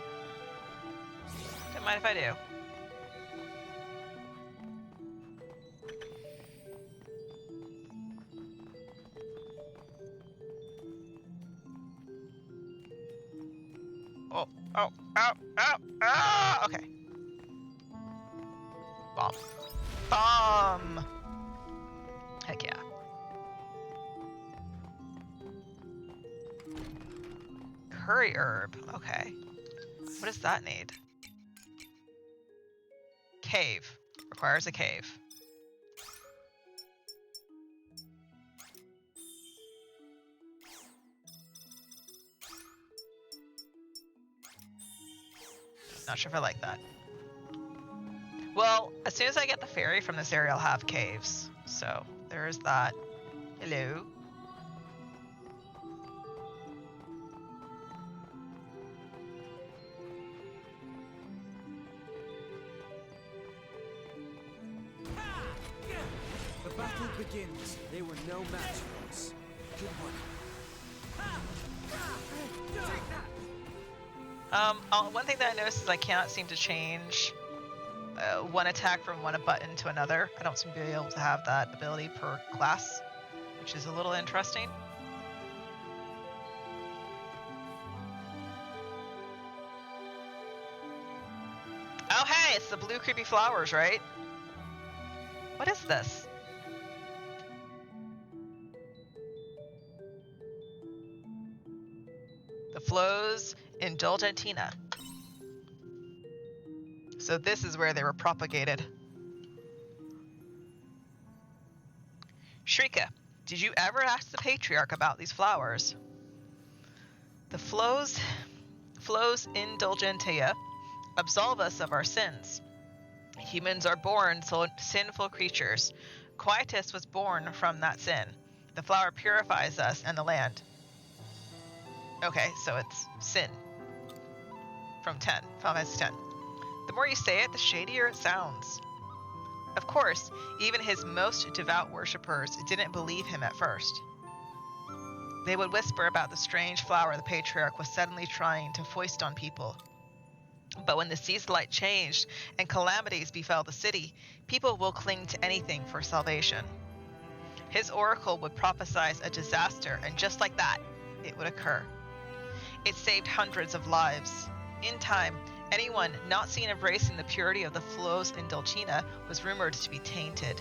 Don't mind if I do. Oh, oh, oh, oh, oh, okay. Bomb. Bomb! Heck yeah. Curry herb, okay. What does that need? Cave. Requires a cave. Not sure if I like that. Well, as soon as I get the ferry from this area, I'll have caves. So, there is that. Hello. The battle begins. They were no match for us. Good one. One thing that I noticed is I cannot seem to change one attack from one button to another. I don't seem to be able to have that ability per class, which is a little interesting. Oh hey, it's the blue creepy flowers, right? What is this? The flows indulgentina. So this is where they were propagated. Shrika, did you ever ask the patriarch about these flowers? The flows indulgentia absolve us of our sins. Humans are born sinful creatures. Quietus was born from that sin. The flower purifies us and the land. Okay, so it's sin. From 10. Final Fantasy 10. The more you say it, the shadier it sounds. Of course, even his most devout worshippers didn't believe him at first. They would whisper about the strange flower the patriarch was suddenly trying to foist on people. But when the sea's light changed and calamities befell the city, people will cling to anything for salvation. His oracle would prophesy a disaster, and just like that, it would occur. It saved hundreds of lives. In time, anyone not seen embracing the purity of the flows indulgina was rumored to be tainted.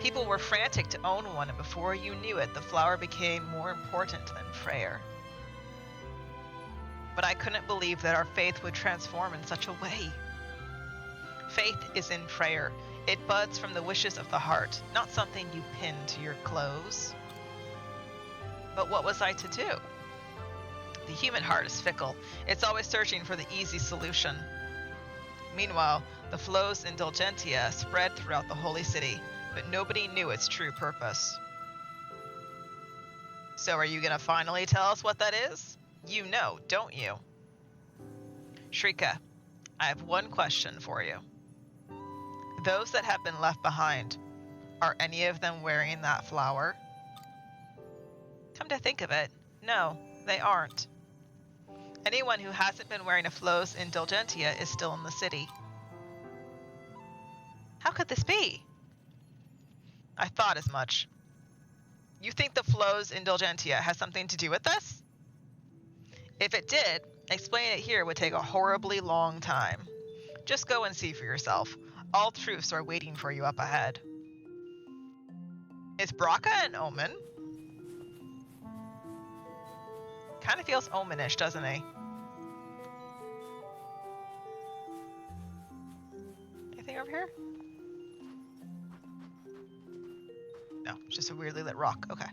People were frantic to own one, and before you knew it, the flower became more important than prayer. But I couldn't believe that our faith would transform in such a way. Faith is in prayer. It buds from the wishes of the heart, not something you pin to your clothes. But what was I to do? The human heart is fickle. It's always searching for the easy solution. Meanwhile, the flows indulgentia spread throughout the holy city, but nobody knew its true purpose. So are you going to finally tell us what that is? You know, don't you? Shrika, I have one question for you. Those that have been left behind, are any of them wearing that flower? Come to think of it, no, they aren't. Anyone who hasn't been wearing a flows indulgentia is still in the city. How could this be? I thought as much. You think the flows indulgentia has something to do with this? If it did, explaining it here would take a horribly long time. Just go and see for yourself. All truths are waiting for you up ahead. Is Braca an omen? Kind of feels omenish, doesn't he? Anything over here? No, it's just a weirdly lit rock. Okay.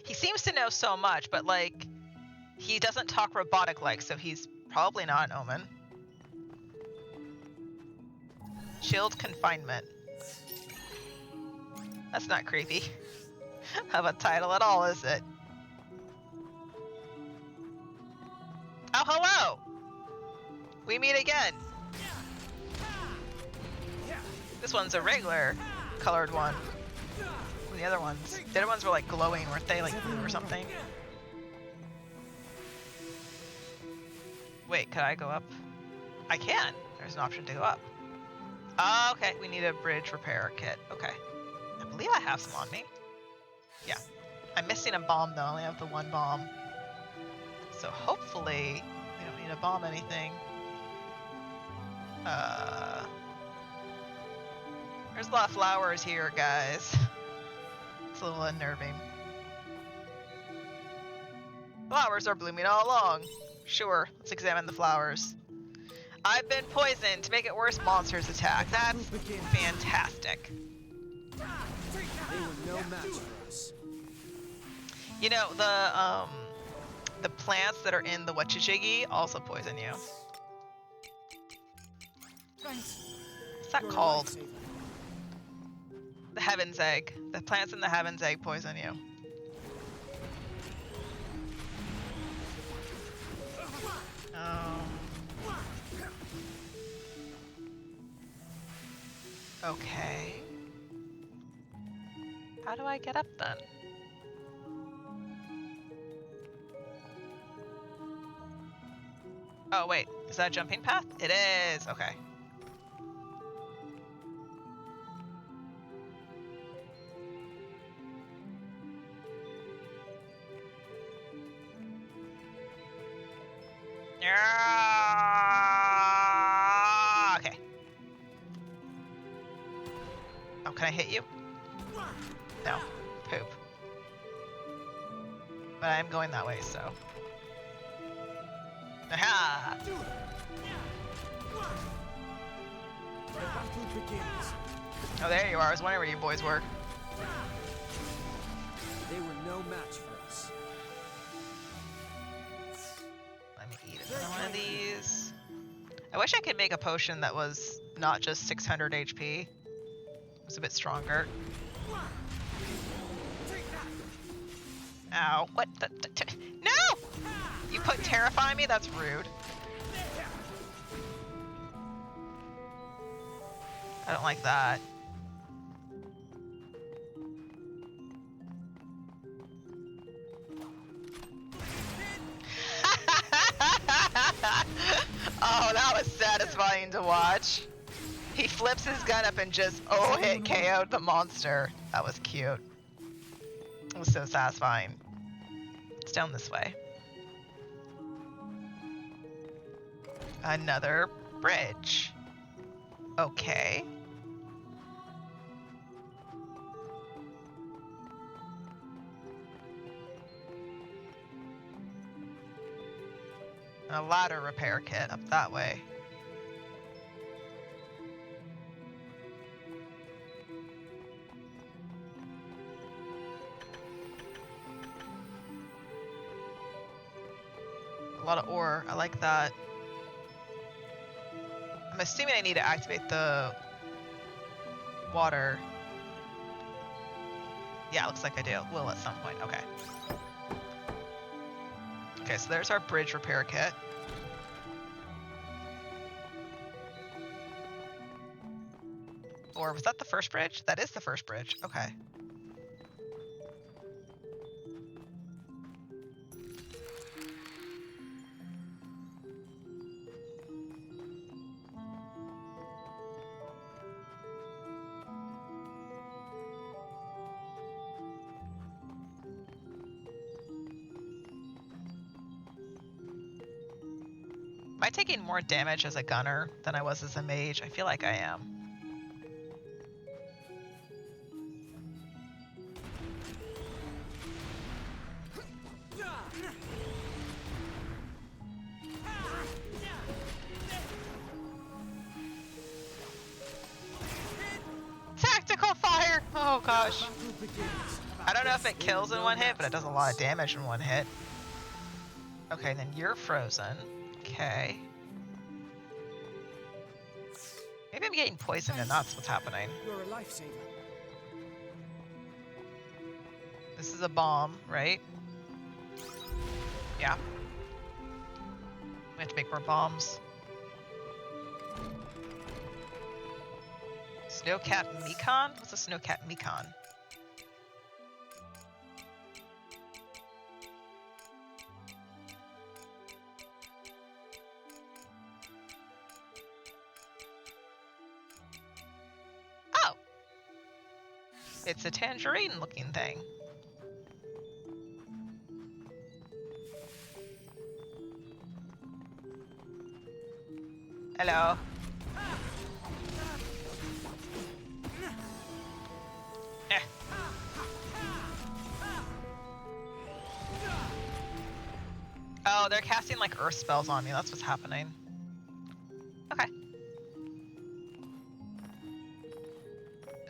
He seems to know so much, but like, he doesn't talk robotic-like, so he's probably not an omen. Chilled confinement. That's not creepy of a title at all, is it? Oh, hello! We meet again. This one's a regular colored one. The other ones were like glowing, weren't they? Like blue or something. Wait, could I go up? I can. There's an option to go up. Oh, okay, we need a bridge repair kit. Okay. I believe I have some on me. Yeah. I'm missing a bomb though. I only have the one bomb. So hopefully we don't need to bomb anything. There's a lot of flowers here, guys. It's a little unnerving. Flowers are blooming all along. Sure, let's examine the flowers. I've been poisoned. To make it worse, monsters attack. That's fantastic. They were no match for us. You know, the plants that are in the whatchajiggy also poison you. What's that called? The Heaven's Egg. The plants in the Heaven's Egg poison you. Okay. How do I get up then? Oh wait, is that a jumping path? It is, okay. Okay. Oh, can I hit you? No. Poop. But I'm going that way, so. Aha! The battle begins. Oh, there you are. I was wondering where you boys were. They were no match for us. Let me eat another one of these. I wish I could make a potion that was not just 600 HP. It was a bit stronger. Ow. What the? No! You put terrify me? That's rude. I don't like that. Oh, that was satisfying to watch. He flips his gun up and just, hit KO'd the monster. That was cute. It was so satisfying. It's down this way. Another bridge. Okay. A ladder repair kit up that way. A lot of ore. I like that. I'm assuming I need to activate the water. Yeah, looks like I do. Will at some point. Okay. Okay, so there's our bridge repair kit. Or was that the first bridge? That is the first bridge. Okay. Am I taking more damage as a gunner than I was as a mage? I feel like I am. Oh gosh. Battle begins. I don't know if it kills in one hit, but it does a lot of damage in one hit. Okay, then you're frozen. Okay. Maybe I'm getting poisoned and that's what's happening. You're a lifesaver. This is a bomb, right? Yeah. We have to make more bombs. Snowcat Mekon? What's a Snowcat Mekon? Oh! It's a tangerine looking thing. Hello. Eh. Oh, they're casting like earth spells on me. That's what's happening. Okay.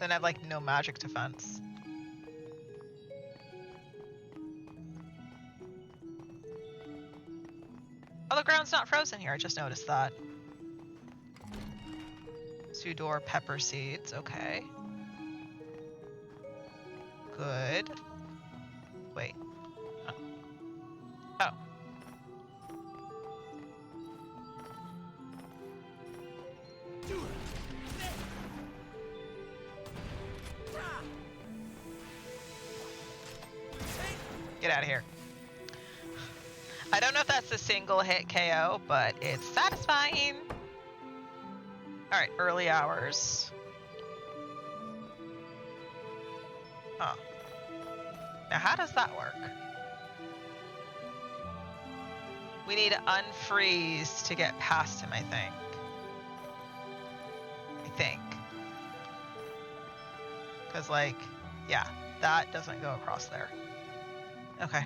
Then I have like no magic defense. Oh, the ground's not frozen here. I just noticed that. Sudor pepper seeds. Okay. Good. Wait. Oh. Oh. Get out of here. I don't know if that's a single hit KO, but it's satisfying. Alright, early hours. Huh. Now how does that work? We need to unfreeze to get past him, I think. Because, like, yeah, that doesn't go across there. Okay.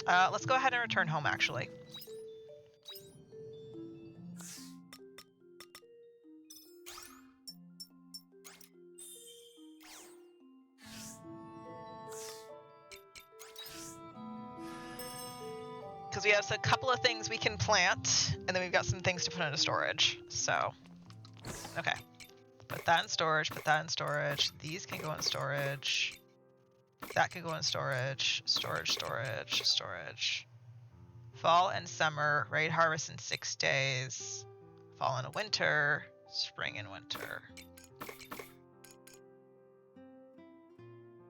Let's go ahead and return home, actually. Because we have a couple of things we can plant, and then we've got some things to put into storage. So, okay. Put that in storage, put that in storage. These can go in storage. That can go in storage. Storage. Fall and summer, raid harvest in 6 days. Fall and winter, spring and winter.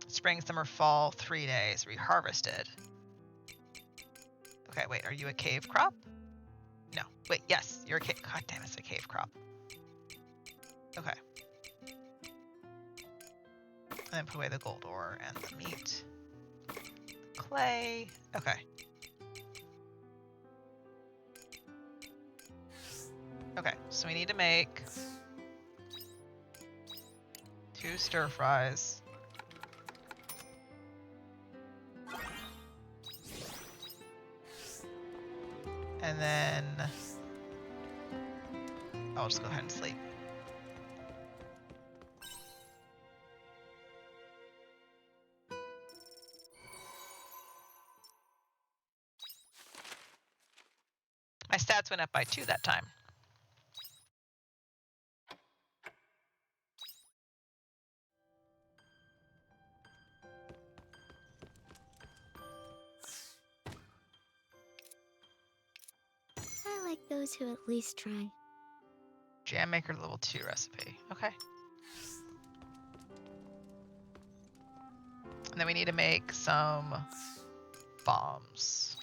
Spring, summer, fall, 3 days, reharvested. Okay, wait, are you a cave crop? No, wait, yes, you're a cave, god damn, it's a cave crop. Okay. And then put away the gold ore and the meat. Clay, okay. Okay, so we need to make 2 stir fries. And then I'll just go ahead and sleep. My stats went up by 2 that time. I like those who at least try. Jam maker level 2 recipe. Okay. And then we need to make some bombs.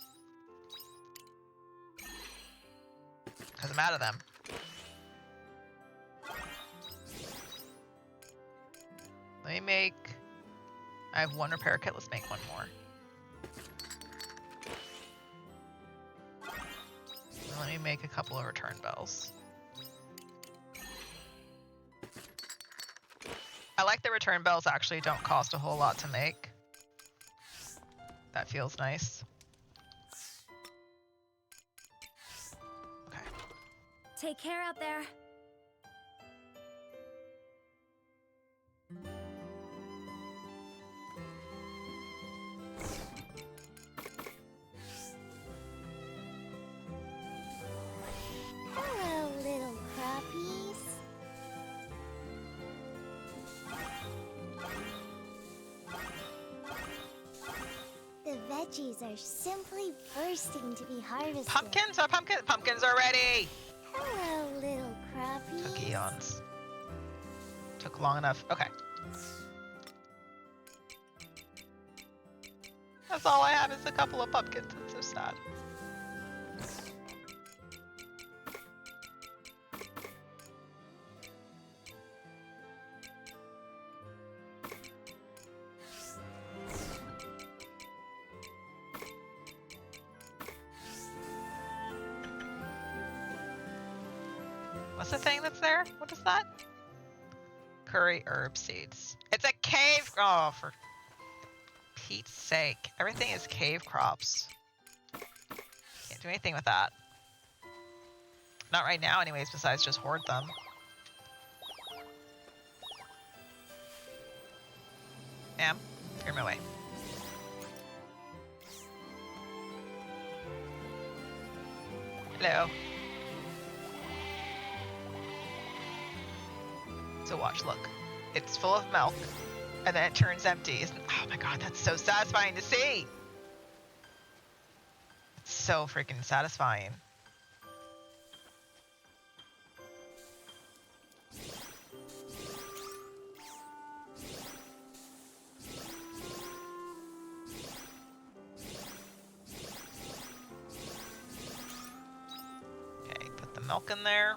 Because I'm out of them. Let me make... I have 1 repair kit. Let's make 1 more. And let me make a couple of return bells. I like the return bells actually don't cost a whole lot to make. That feels nice. Okay. Take care out there. veggies are simply bursting to be harvested. Pumpkins? Pumpkins are ready! Hello, little crappies. Took eons. Took long enough. Okay. That's all I have is a couple of pumpkins. It's so sad. What's the thing that's there? What is that? Curry herb seeds. It's a cave. Oh, for Pete's sake. Everything is cave crops. Can't do anything with that. Not right now anyways, besides just hoard them. Ma'am, clear my way. Hello. So watch, look. It's full of milk, and then it turns empty. Oh my god, that's so satisfying to see! It's so freaking satisfying. Okay, put the milk in there.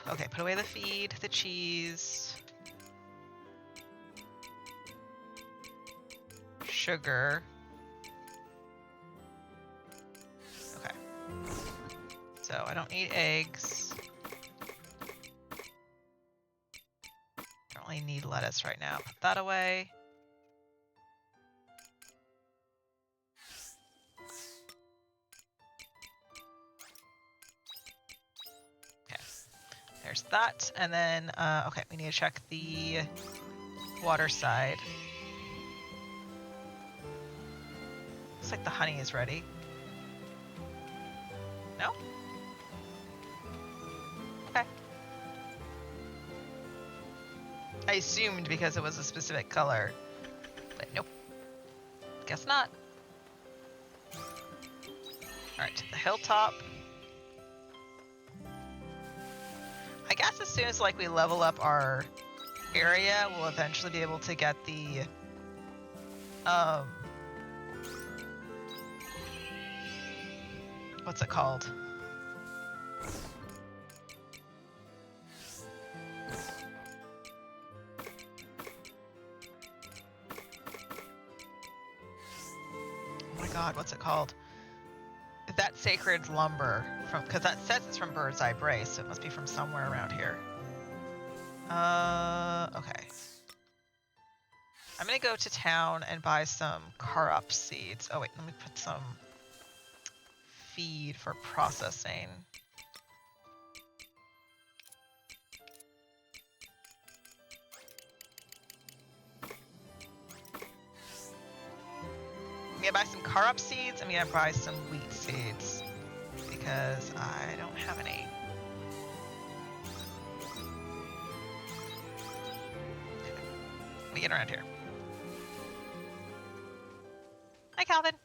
Okay, put away the feed, the cheese, sugar. Okay. So I don't need eggs. Don't really need lettuce right now. Put that away. There's that, and then, okay, we need to check the water side. Looks like the honey is ready. No? Okay. I assumed because it was a specific color, but nope. Guess not. Alright, to the hilltop. I guess as soon as like we level up our area, we'll eventually be able to get the what's it called? Oh my god, what's it called? That sacred lumber from, because that says it's from Bird's Eye Brace, so it must be from somewhere around here. Okay. I'm gonna go to town and buy some carob seeds. Oh wait, let me put some feed for processing. I'm gonna buy some carob seeds. I'm gonna buy some wheat seeds because I don't have any. Okay. Let me get around here. Hi, Calvin.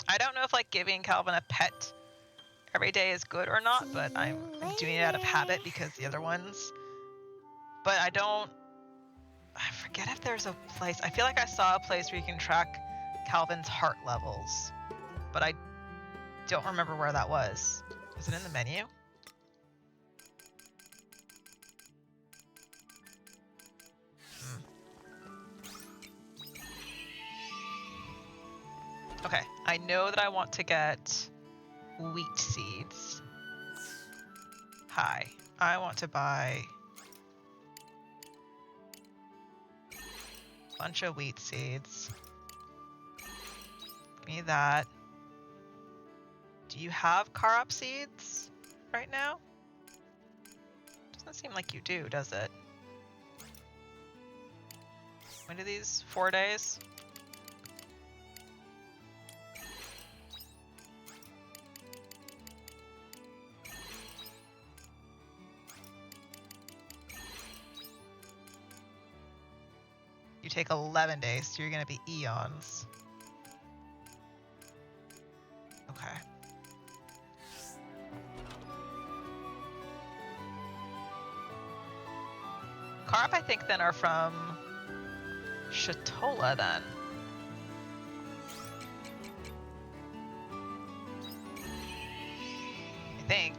I don't know if like giving Calvin a pet every day is good or not, but I'm doing it out of habit because the other ones. But I forget if there's a place. I feel like I saw a place where you can track Calvin's heart levels, but I don't remember where that was. Is it in the menu? Okay, I know that I want to get wheat seeds. Hi, I want to buy a bunch of wheat seeds. Give me that. Do you have carob seeds right now? Doesn't seem like you do, does it? When do these? 4 days? take 11 days, so you're gonna be eons. Okay. Carp, I think, then are from Shatola, then. I think.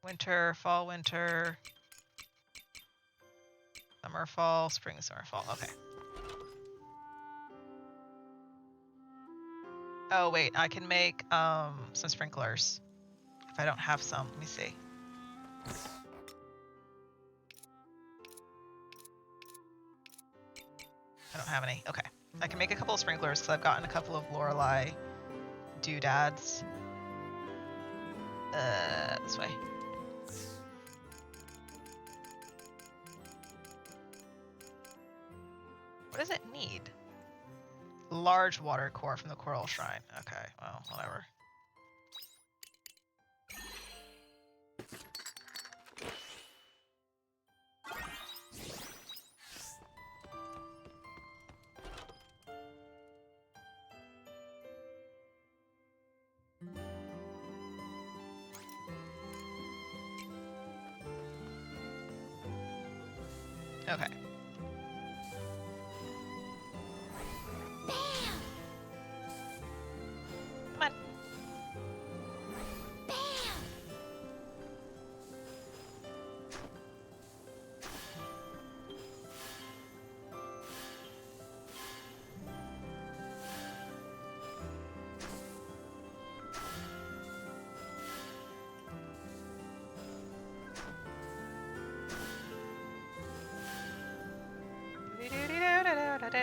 Winter, fall, winter. Summer, fall, spring, summer, fall. Okay. Oh, wait. I can make some sprinklers. If I don't have some. Let me see. I don't have any. Okay. I can make a couple of sprinklers because I've gotten a couple of Lorelei doodads. This way. What does it need? Large water core from the Coral Shrine. Okay, well, whatever. Okay. Come on. Do-do-do-do-do-do-do.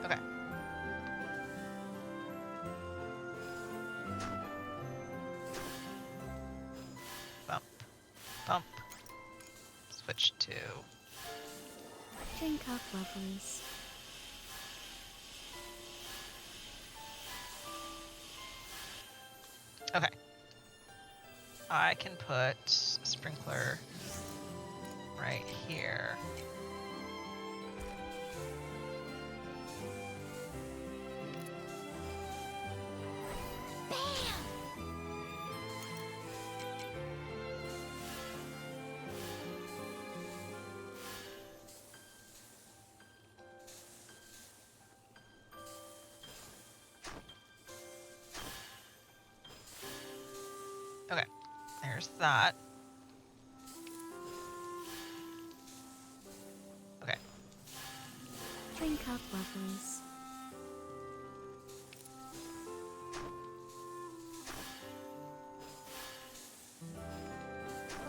Okay. Bump. Bump. Switch to... Drink up, lovelies. Okay. I can put a sprinkler right here. Okay, there's that. Okay. Drink up, lovelies.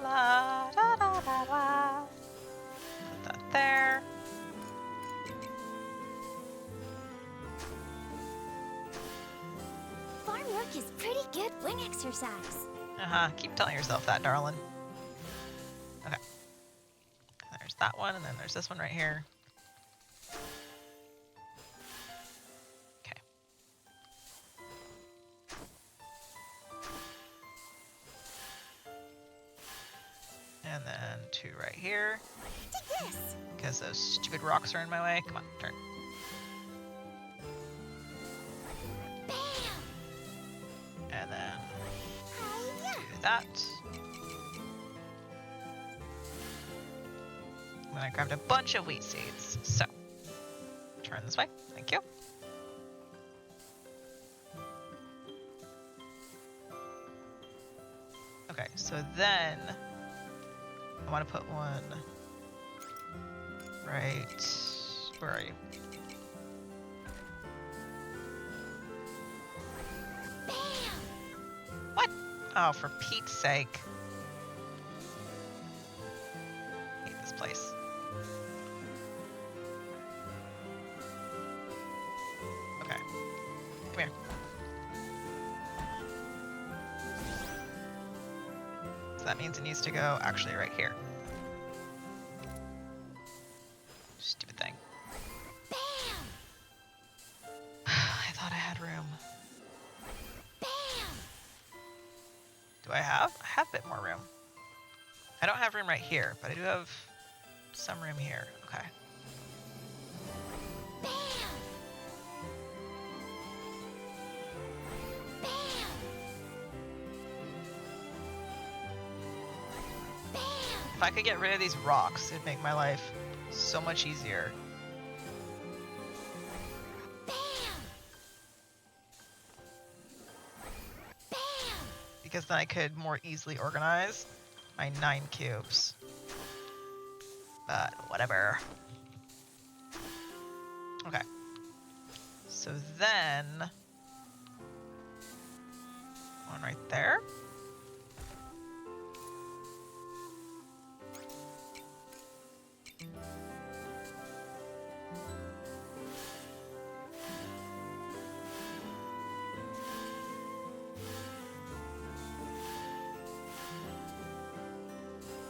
La da da da la. Put that there. Farm work is pretty good wing exercise. Uh-huh. Keep telling yourself that, darling. Okay. There's that one, and then there's this one right here. Okay. And then two right here. Take this. Because those stupid rocks are in my way. Come on, turn. Bam! And then Hi-ya! do that. And then I grabbed a bunch of wheat seeds. So, turn this way. Thank you. Okay, so then I want to put one right. Where are you? Bam! What? Oh, for Pete's sake. I hate this place. Okay. Come here. So that means it needs to go actually right here. Stupid Do I have? I have a bit more room. I don't have room right here, but I do have some room here. Okay. Bam! Bam! Bam! If I could get rid of these rocks, it'd make my life so much easier. Bam! Bam! Because then I could more easily organize my 9 cubes. But whatever. Okay. So then... one right there.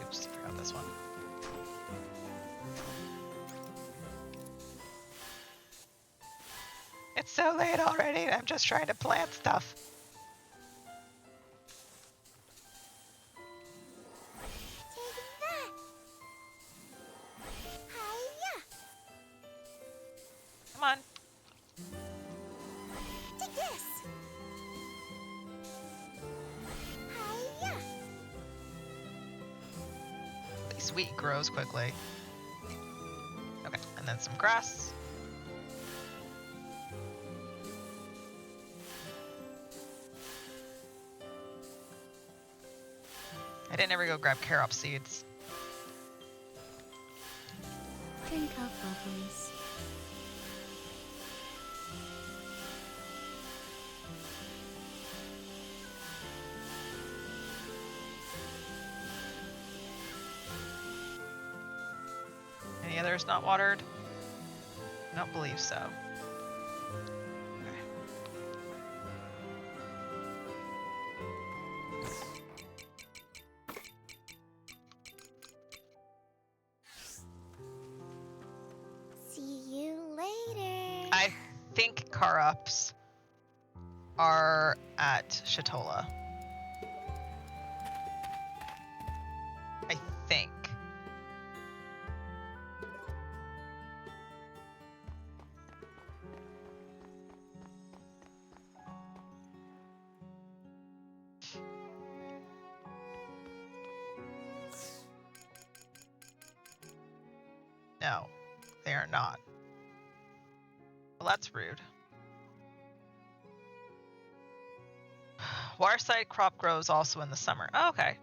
Oops, forgot this one. It's so late already and I'm just trying to plant stuff. Take that! Hiya! Come on. Take this! Hiya! At least wheat grows quickly. Okay, and then some grass. I didn't ever go grab carob seeds. Drink up, lovelies. Any others not watered? I don't believe so. See you later. I think Karups are at Shatola. I think. No, they are not. Well, that's rude. Waterside crop grows also in the summer. Oh, okay.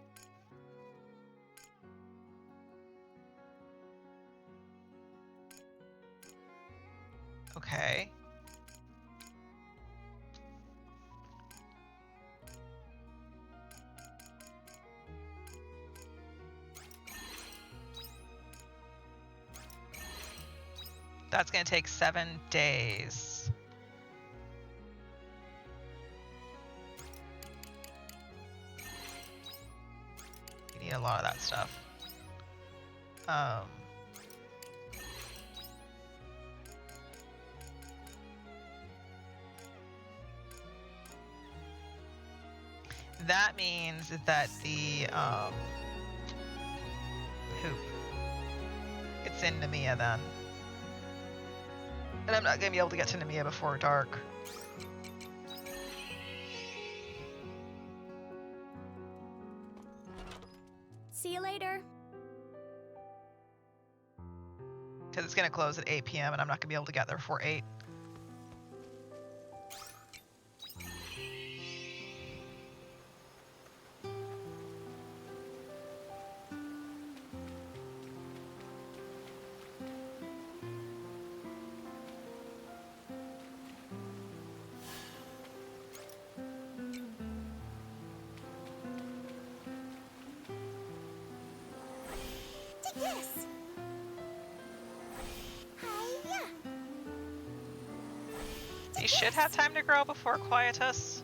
Okay. That's going to take 7 days. You need a lot of that stuff. That means that the poop, it's in Nemea then. And I'm not going to be able to get to Nemea before dark. See you later. Because it's going to close at 8 p.m. and I'm not going to be able to get there before 8. Take this. Hiya. These should have time to grow before Quietus.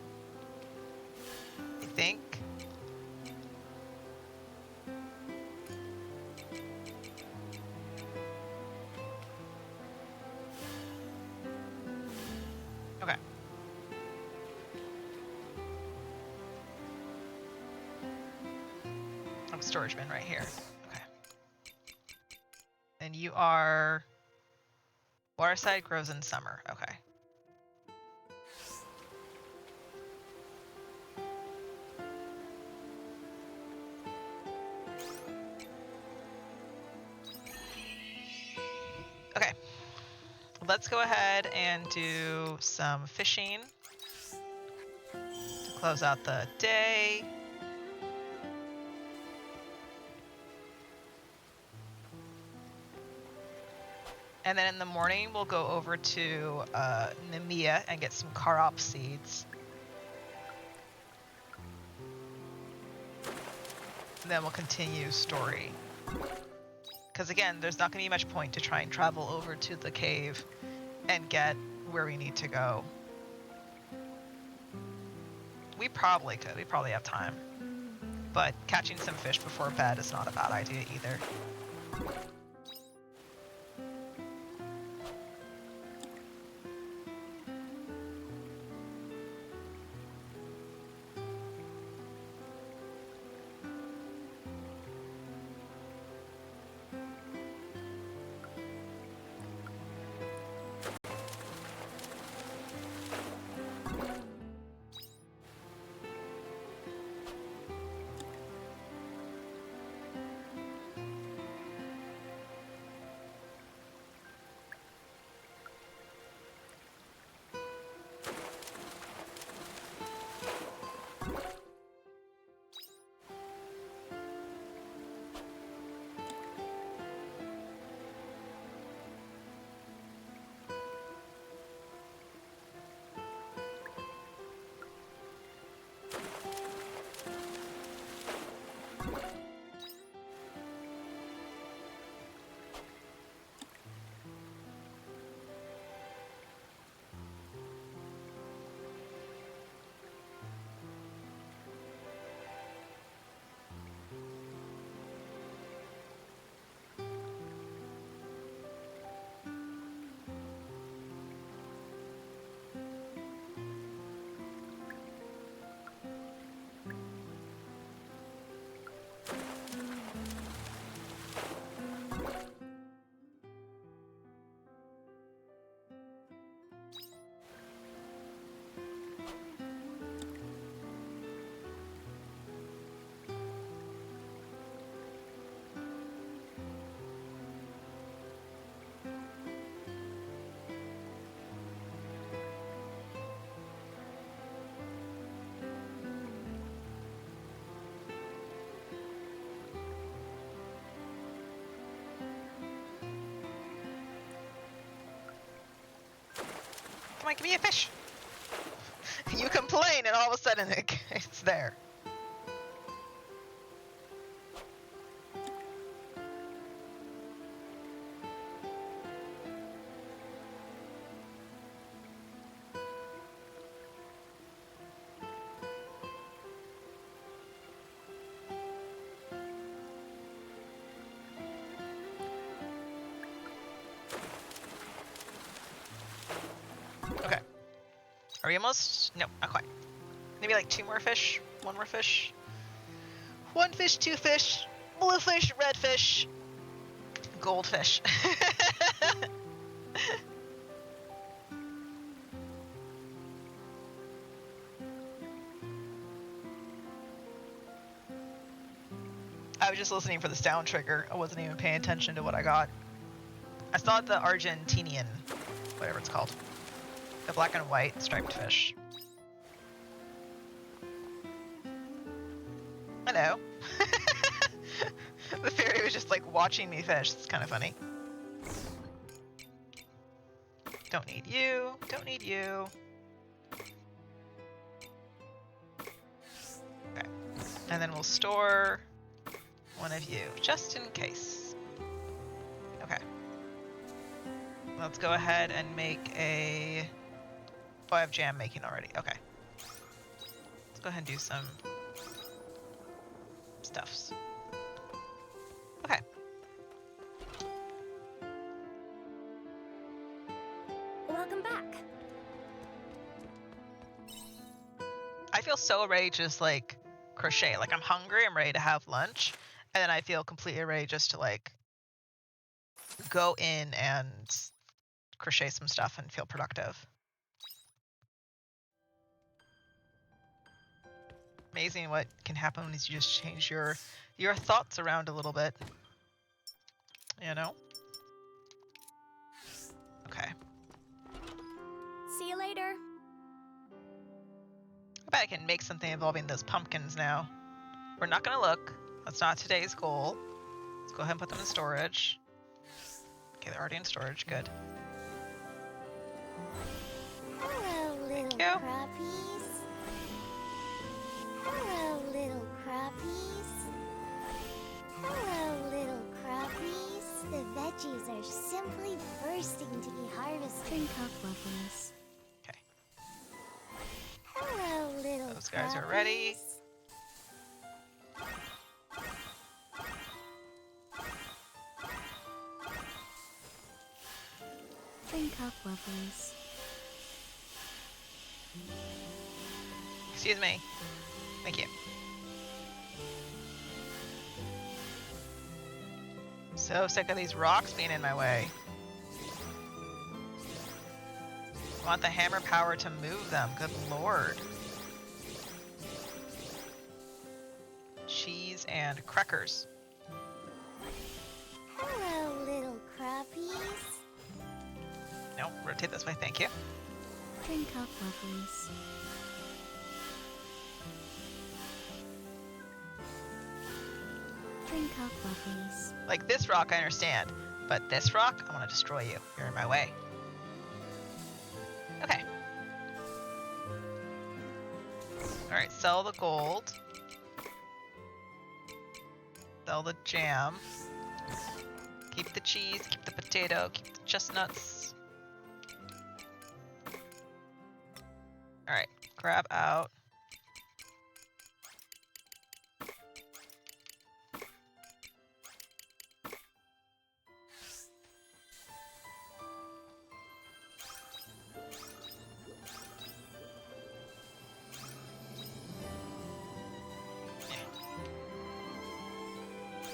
I think. Okay. storage bin right here. Okay. And you are... Waterside grows in summer. Okay. Okay. Let's go ahead and do some fishing to close out the day. And then in the morning, we'll go over to Nemea and get some Karop seeds. And then we'll continue story. Because again, there's not going to be much point to try and travel over to the cave and get where we need to go. We probably could. We probably have time. But catching some fish before bed is not a bad idea either. Come on, give me a fish. You complain and all of a sudden it's there. Okay. Are we almost? No, not quite. Maybe like 2 more fish, 1 more fish. 1 fish, 2 fish, blue fish, red fish, goldfish. I was just listening for the sound trigger. I wasn't even paying attention to what I got. I saw the Argentinian, whatever it's called. The black and white striped fish. Hello. The fairy was just like watching me fish. It's kind of funny. Don't need you. Don't need you. Okay. And then we'll store 1 of you, just in case. Okay. Let's go ahead and make a... Oh, I have jam making already. Okay. Let's go ahead and do some stuffs. Okay. Welcome back. I feel so ready to just like crochet. Like I'm hungry, I'm ready to have lunch. And then I feel completely ready just to like go in and crochet some stuff and feel productive. Amazing what can happen when you just change your thoughts around a little bit. You know? Okay. See you later. I bet I can make something involving those pumpkins now. We're not gonna look. That's not today's goal. Let's go ahead and put them in storage. Okay, they're already in storage. Good. Hello, little you. crappies. Hello, little crappies. Hello, little crappies. The veggies are simply bursting to be harvested. Drink up, lovelies. Okay. Hello, little Those guys are ready. crappies. Drink up, lovelies. Excuse me. Thank you. So sick of these rocks being in my way. I want the hammer power to move them. Good lord. Cheese and crackers. Hello, little crappies. No, rotate this way. Thank you. Drink up, lovelies. Drink up, lovelies. Like this rock, I understand. But this rock, I want to destroy you. You're in my way. Okay. Alright, sell the gold. Sell the jam. Keep the cheese, keep the potato, keep the chestnuts. Alright, grab out.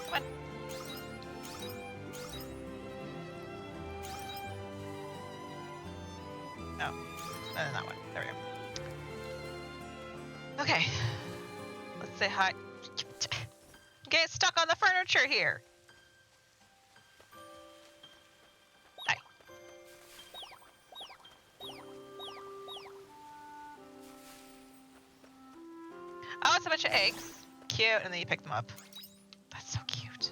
Come on. No, that one. There we go. Okay. Let's say hi. I'm getting stuck on the furniture here. Hi. Oh, it's a bunch of eggs. Cute, and then you pick them up. That's so cute.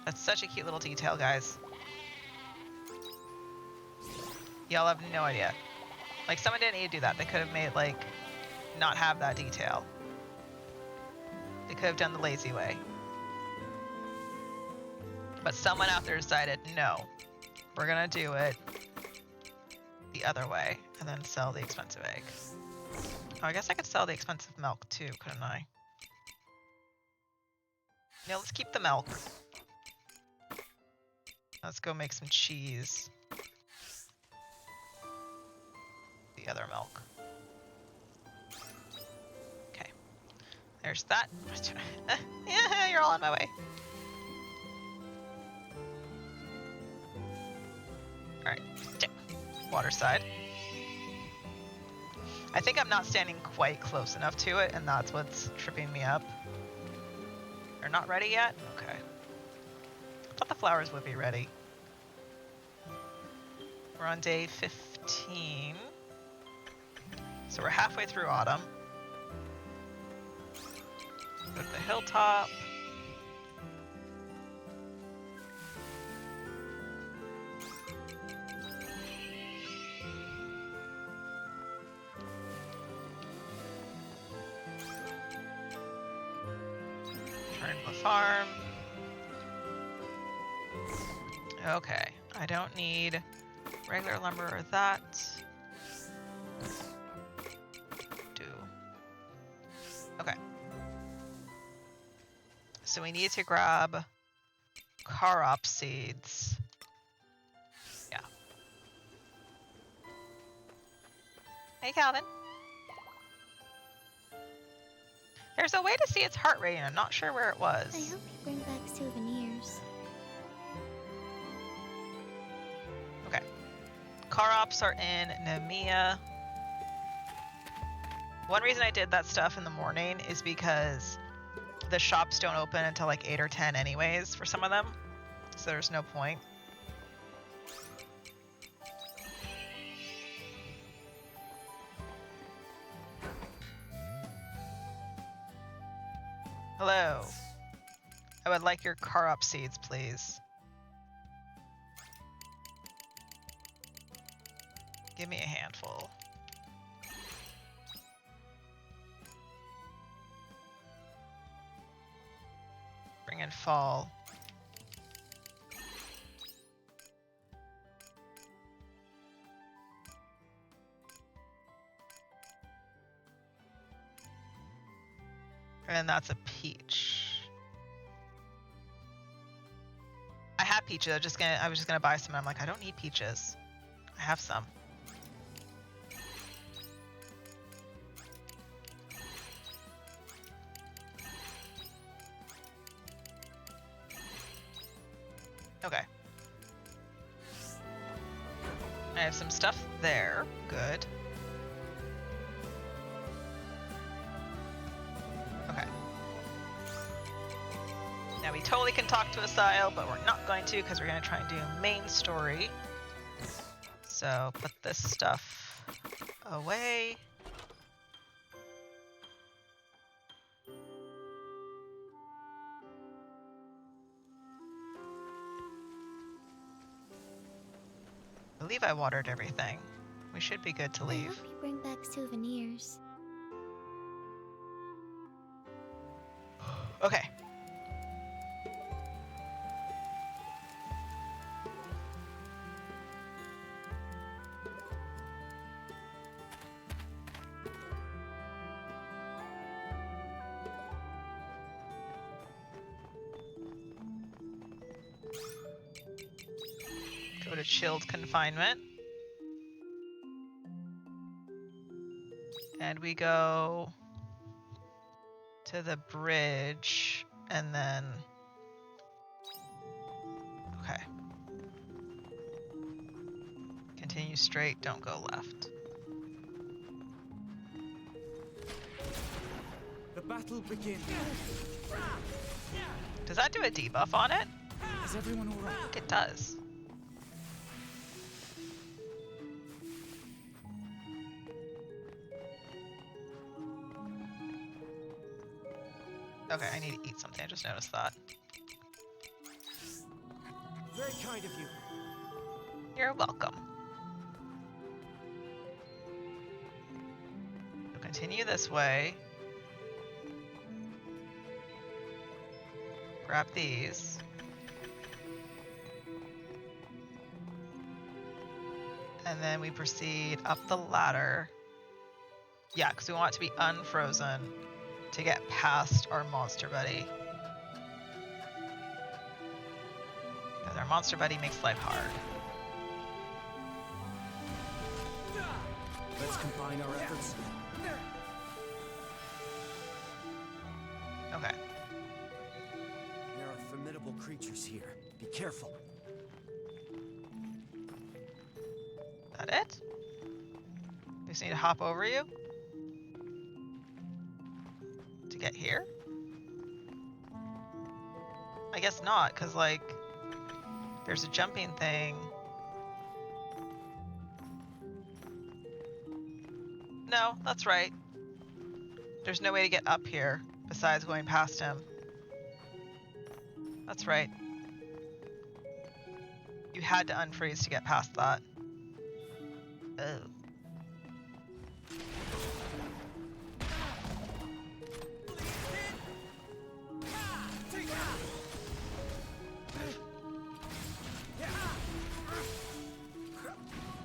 That's such a cute little detail, guys. Y'all have no idea. Like, someone didn't need to do that. They could have made, like, not have that detail. They could have done the lazy way. But someone out there decided, no, we're gonna do it the other way and then sell the expensive egg. Oh, I guess I could sell the expensive milk too, couldn't I? Yeah, let's keep the milk. Let's go make some cheese. The other milk. Okay. There's that. Yeah, you're all on my way. Alright. Water side. I think I'm not standing quite close enough to it, and that's what's tripping me up. They're not ready yet? Okay. I thought the flowers would be ready. We're on day 15. So we're halfway through autumn. Go to the hilltop. Turn to the farm. Okay, I don't need regular lumber or that. Do. Okay. So we need to grab carob seeds. Yeah. Hey, Calvin. There's a way to see its heart rate, and I'm not sure where it was. I hope you bring back souvenirs. Okay. Car ops are in Nemea. One reason I did that stuff in the morning is because the shops don't open until like 8 or 10 anyways for some of them. So there's no point. Hello. I would like your car op seeds, please. Give me a handful. Bring in fall. And that's a peach. I have peaches. I was just gonna buy some. I'm like, I don't need peaches. I have some. Okay. I have some stuff there. Good. Okay. Now we totally can talk to Asile, but we're not going to because we're going to try and do main story. So put this stuff away. I believe I watered everything. We should be good to I leave. hope you bring back souvenirs. Okay. Go to chilled confinement. And we go to the bridge and then okay. Continue straight, don't go left. The battle begins. Does that do a debuff on it? Is everyone all I right? think it does. Okay, I need to eat something. I just noticed that. Very kind of you. You're welcome. We'll continue this way. Grab these. And then we proceed up the ladder. Yeah, because we want it to be unfrozen to get past our monster buddy. Because our monster buddy makes life hard. Let's combine our efforts. Okay. There are formidable creatures here. Be careful. That it? We just need to hop over you? To get here? I guess not, because, like, there's a jumping thing. No, that's right. There's no way to get up here besides going past him. That's right. You had to unfreeze to get past that. Oh.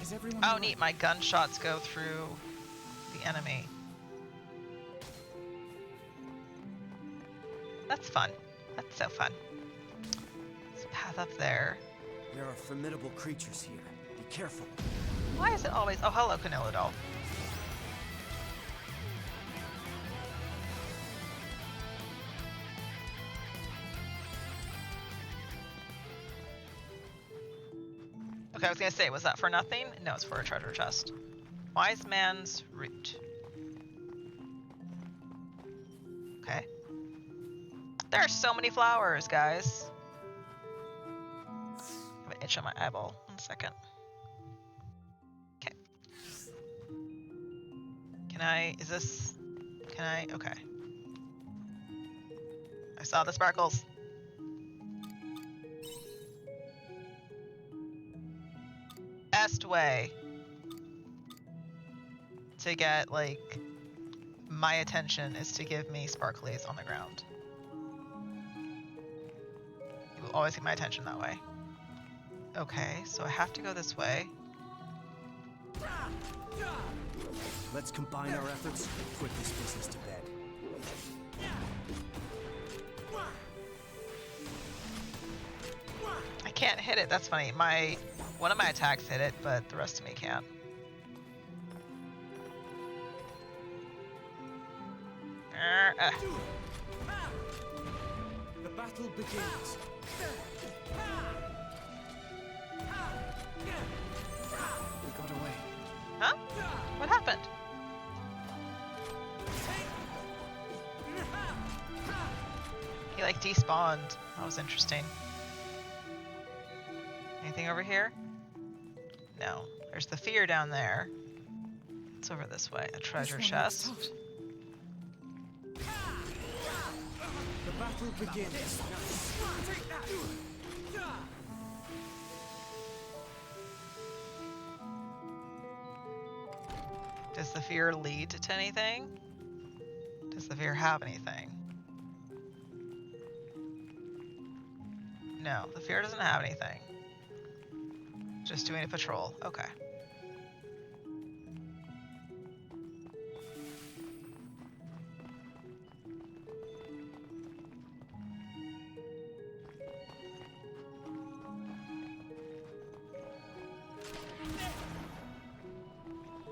Is everyone Oh, all right? neat. My gunshots go through the enemy. That's fun. That's so fun. There's a path up there. There are formidable creatures here. Be careful. Why is it always... Oh, hello, Canilla doll. I was gonna say, was that for nothing? No, it's for a treasure chest. Wise man's root. Okay. There are so many flowers, guys. I have an itch on my eyeball. 1 second. Okay. Can I, is this, can I, okay. I saw the sparkles. Best way to get, like, my attention is to give me sparklies on the ground. You will always get my attention that way. Okay, so I have to go this way. Let's combine our efforts and put this business to bed. I can't hit it. That's funny. One of my attacks hit it, but the rest of me can't. The battle begins. We got away. Huh? What happened? He like despawned. That was interesting. Anything over here? No. There's the fear down there. It's over this way. A treasure chest. The battle begins. Does the fear lead to anything? Does the fear have anything? No, the fear doesn't have anything. Just doing a patrol. Okay.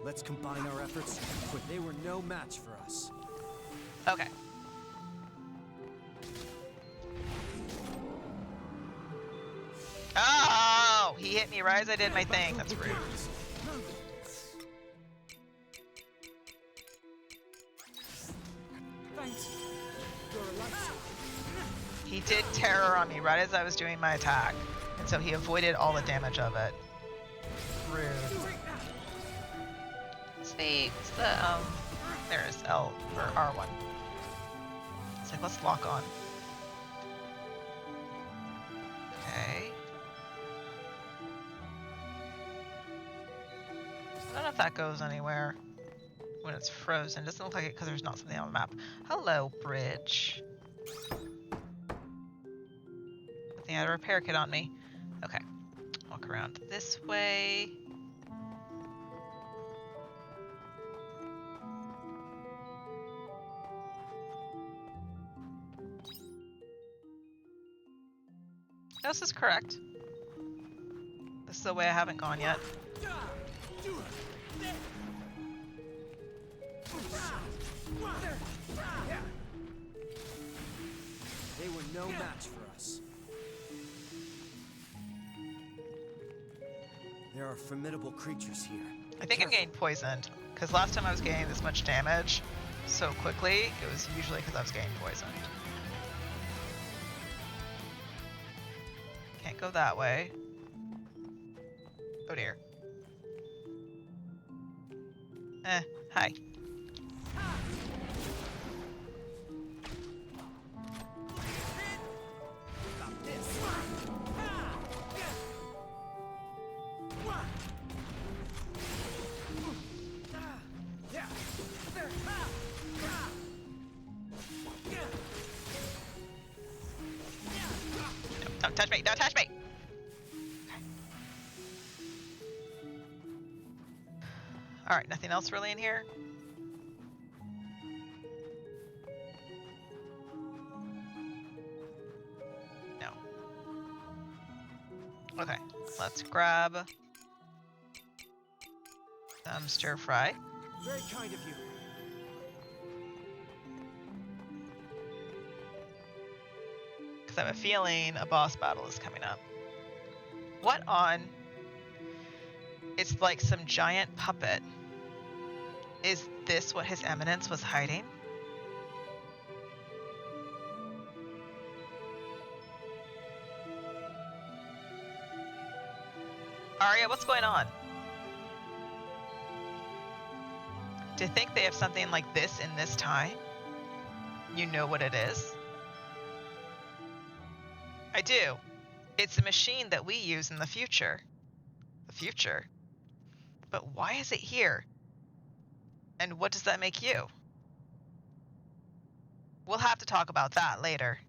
Let's combine our efforts, but they were no match for us. Okay. Oh, he hit me right as I did my thing. That's rude. Thanks. You're a lifesaver. He did terror on me right as I was doing my attack, and so he avoided all the damage of it. Rude. Sweet. What's the there's L or R1. It's like, let's lock on. Okay. I don't know if that goes anywhere when it's frozen. It doesn't look like it because there's not something on the map. Hello, bridge. I think I had a repair kit on me. Okay. Walk around this way. No, this is correct. This is the way I haven't gone yet. They were no match for us. There are formidable creatures here. I think I'm getting poisoned, because last time I was getting this much damage so quickly, it was usually because I was getting poisoned. Can't go that way. Oh dear. Hi. Don't touch me! Don't touch me! Okay. Alright, nothing else really in here? No. Okay, let's grab some stir fry. Very kind of you. Because I have a feeling a boss battle is coming up. What on? It's like some giant puppet. Is this what His Eminence was hiding? Arya, what's going on? To think they have something like this in this time? You know what it is? I do. It's a machine that we use in the future. The future? But why is it here? And what does that make you? We'll have to talk about that later.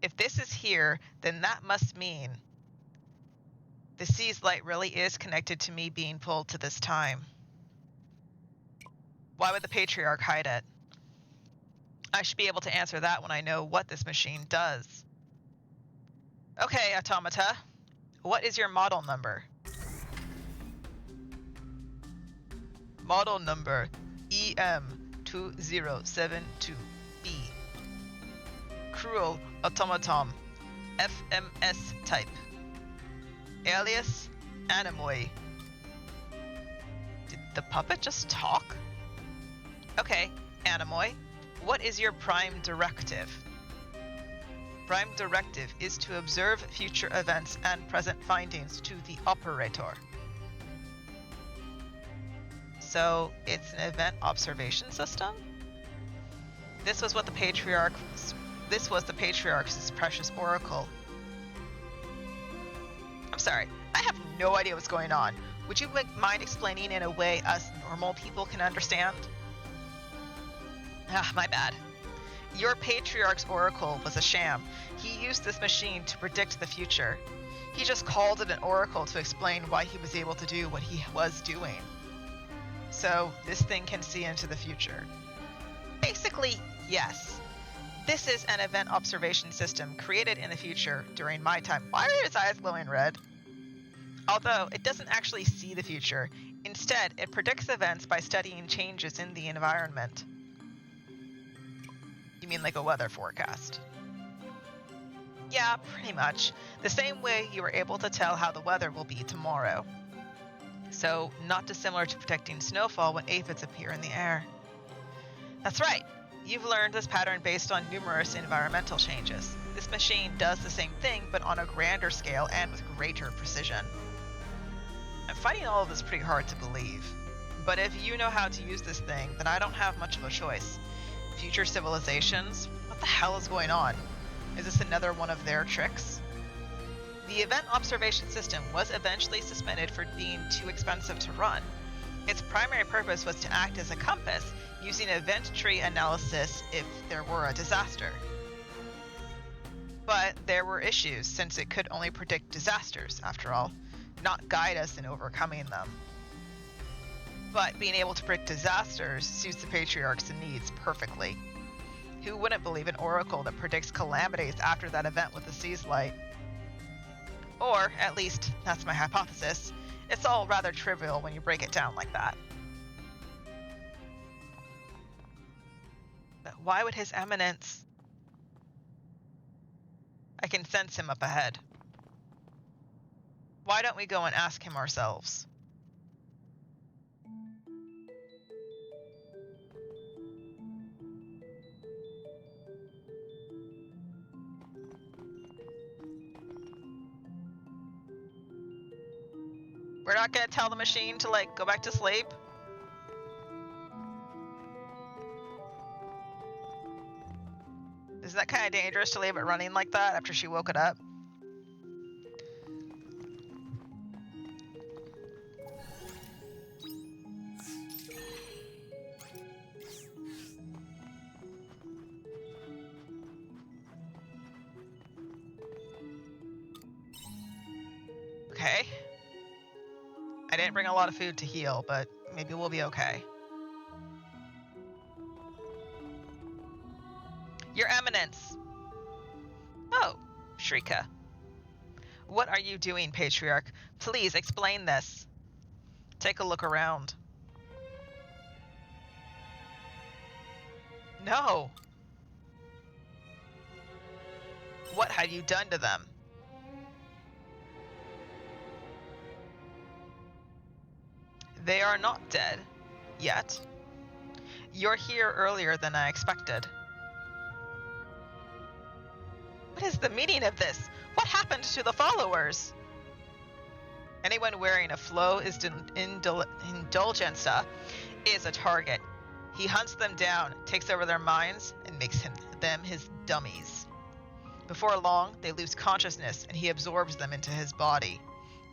If this is here, then that must mean the Sea's light really is connected to me being pulled to this time. Why would the Patriarch hide it? I should be able to answer that when I know what this machine does. Okay, Automata. What is your model number? Model number EM2072B. Cruel Automaton. FMS type. Alias Animoy. Did the puppet just talk? Okay, Animoy. What is your prime directive? Prime directive is to observe future events and present findings to the operator. So it's an event observation system? This was the Patriarch's precious oracle. I'm sorry, I have no idea what's going on. Would you mind explaining in a way us normal people can understand? Ah, my bad. Your Patriarch's oracle was a sham. He used this machine to predict the future. He just called it an oracle to explain why he was able to do what he was doing. So, this thing can see into the future. Basically, yes. This is an event observation system created in the future during my time. Why are his eyes glowing red? Although, it doesn't actually see the future. Instead, it predicts events by studying changes in the environment. You mean like a weather forecast? Yeah, pretty much. The same way you were able to tell how the weather will be tomorrow. So, not dissimilar to predicting snowfall when aphids appear in the air. That's right. You've learned this pattern based on numerous environmental changes. This machine does the same thing, but on a grander scale and with greater precision. I'm finding all of this pretty hard to believe. But if you know how to use this thing, then I don't have much of a choice. Future civilizations? What the hell is going on? Is this another one of their tricks? The event observation system was eventually suspended for being too expensive to run. Its primary purpose was to act as a compass, using event tree analysis if there were a disaster. But there were issues, since it could only predict disasters, after all, not guide us in overcoming them. But being able to predict disasters suits the Patriarch's needs perfectly. Who wouldn't believe an oracle that predicts calamities after that event with the Sea's light? Or, at least, that's my hypothesis, it's all rather trivial when you break it down like that. But why would His Eminence... I can sense him up ahead. Why don't we go and ask him ourselves? We're not gonna tell the machine to, go back to sleep? Isn't that kind of dangerous to leave it running like that after she woke it up? Okay. I didn't bring a lot of food to heal, but maybe we'll be okay. Your Eminence! Oh, Shrika. What are you doing, Patriarch? Please explain this. Take a look around. No! What have you done to them? They are not dead. Yet. You're here earlier than I expected. What is the meaning of this? What happened to the followers? Anyone wearing a flow is indulgenza is a target. He hunts them down, takes over their minds, and makes them his dummies. Before long, they lose consciousness and he absorbs them into his body.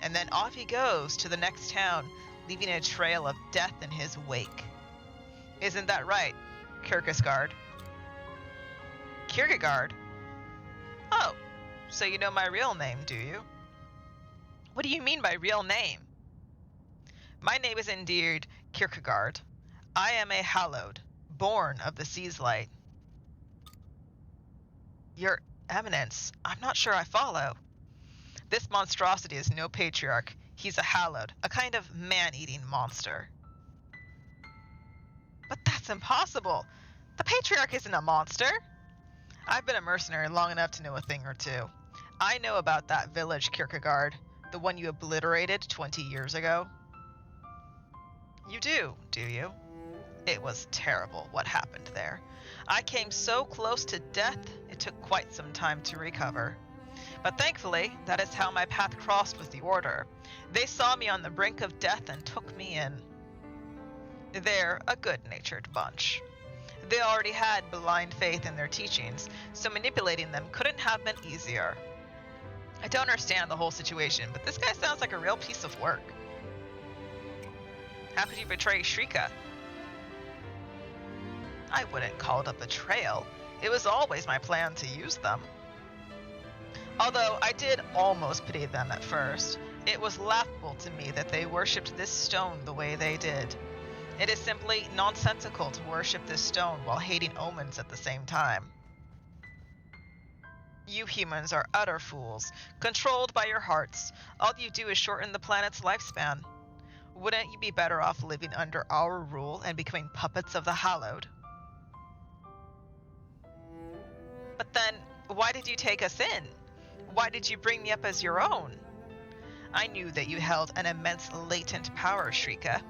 And then off he goes to the next town, leaving a trail of death in his wake. Isn't that right, Kierkegaard? Kierkegaard? Oh, so you know my real name, do you? What do you mean by real name? My name is indeed Kierkegaard. I am a hallowed, born of the sea's light. Your Eminence, I'm not sure I follow. This monstrosity is no patriarch. He's a hallowed, a kind of man-eating monster. But that's impossible. The patriarch isn't a monster. I've been a mercenary long enough to know a thing or two. I know about that village, Kierkegaard, the one you obliterated 20 years ago. You do you? It was terrible what happened there. I came so close to death, it took quite some time to recover. But thankfully, that is how my path crossed with the Order. They saw me on the brink of death and took me in. They're a good-natured bunch. They already had blind faith in their teachings, so manipulating them couldn't have been easier. I don't understand the whole situation, but this guy sounds like a real piece of work. How could you betray Shrika? I wouldn't call it a betrayal. It was always my plan to use them. Although I did almost pity them at first, it was laughable to me that they worshipped this stone the way they did. It is simply nonsensical to worship this stone while hating omens at the same time. You humans are utter fools, controlled by your hearts. All you do is shorten the planet's lifespan. Wouldn't you be better off living under our rule and becoming puppets of the Hallowed? But then, why did you take us in? Why did you bring me up as your own? I knew that you held an immense latent power, Shrika.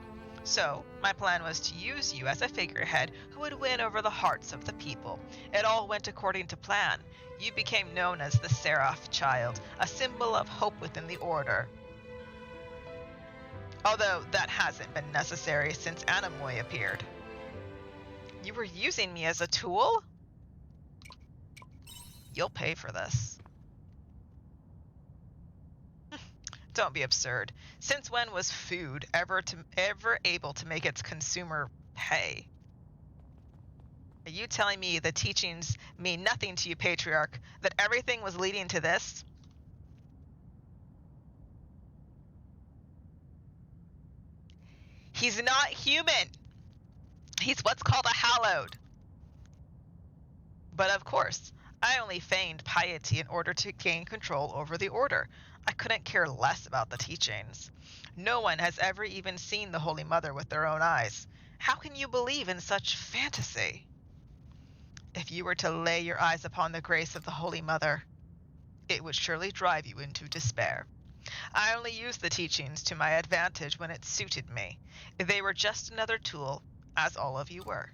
So, my plan was to use you as a figurehead who would win over the hearts of the people. It all went according to plan. You became known as the Seraph Child, a symbol of hope within the Order. Although that hasn't been necessary since Anemoy appeared. You were using me as a tool? You'll pay for this. Don't be absurd. Since when was food ever able to make its consumer pay? Are you telling me the teachings mean nothing to you, Patriarch, that everything was leading to this? He's not human. He's what's called a hallowed. But of course, I only feigned piety in order to gain control over the Order. I couldn't care less about the teachings. No one has ever even seen the Holy Mother with their own eyes. How can you believe in such fantasy? If you were to lay your eyes upon the grace of the Holy Mother, it would surely drive you into despair. I only used the teachings to my advantage when it suited me. They were just another tool, as all of you were.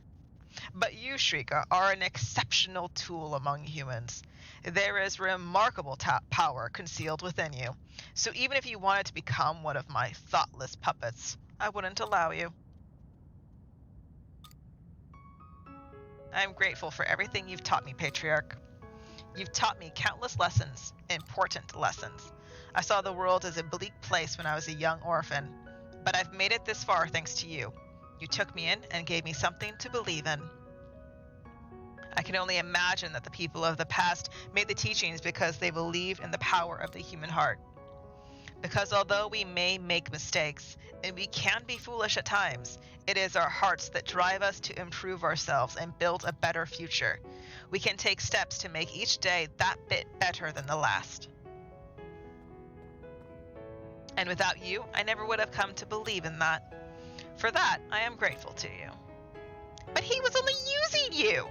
But you, Shrika, are an exceptional tool among humans. There is remarkable power concealed within you. So even if you wanted to become one of my thoughtless puppets, I wouldn't allow you. I am grateful for everything you've taught me, Patriarch. You've taught me countless lessons, important lessons. I saw the world as a bleak place when I was a young orphan, but I've made it this far thanks to you. You took me in and gave me something to believe in. I can only imagine that the people of the past made the teachings because they believed in the power of the human heart. Because although we may make mistakes, and we can be foolish at times, it is our hearts that drive us to improve ourselves and build a better future. We can take steps to make each day that bit better than the last. And without you, I never would have come to believe in that. For that, I am grateful to you. But he was only using you!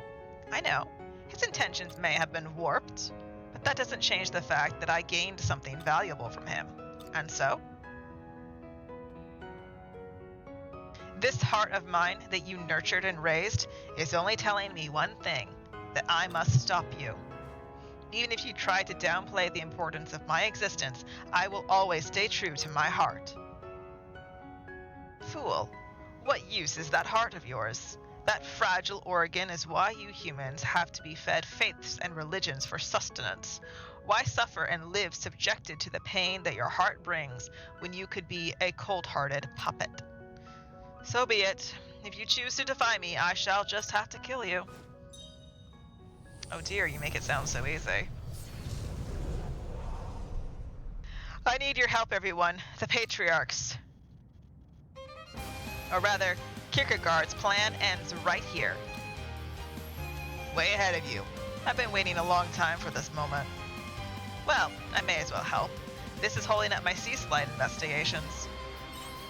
I know, his intentions may have been warped, but that doesn't change the fact that I gained something valuable from him. And so? This heart of mine that you nurtured and raised is only telling me one thing, that I must stop you. Even if you try to downplay the importance of my existence, I will always stay true to my heart. Fool, what use is that heart of yours? That fragile organ is why you humans have to be fed faiths and religions for sustenance. Why suffer and live subjected to the pain that your heart brings when you could be a cold-hearted puppet? So be it. If you choose to defy me, I shall just have to kill you. Oh dear, you make it sound so easy. I need your help, everyone. The patriarchs. Or rather, Kierkegaard's plan ends right here. Way ahead of you. I've been waiting a long time for this moment. Well, I may as well help. This is holding up my sea slide investigations.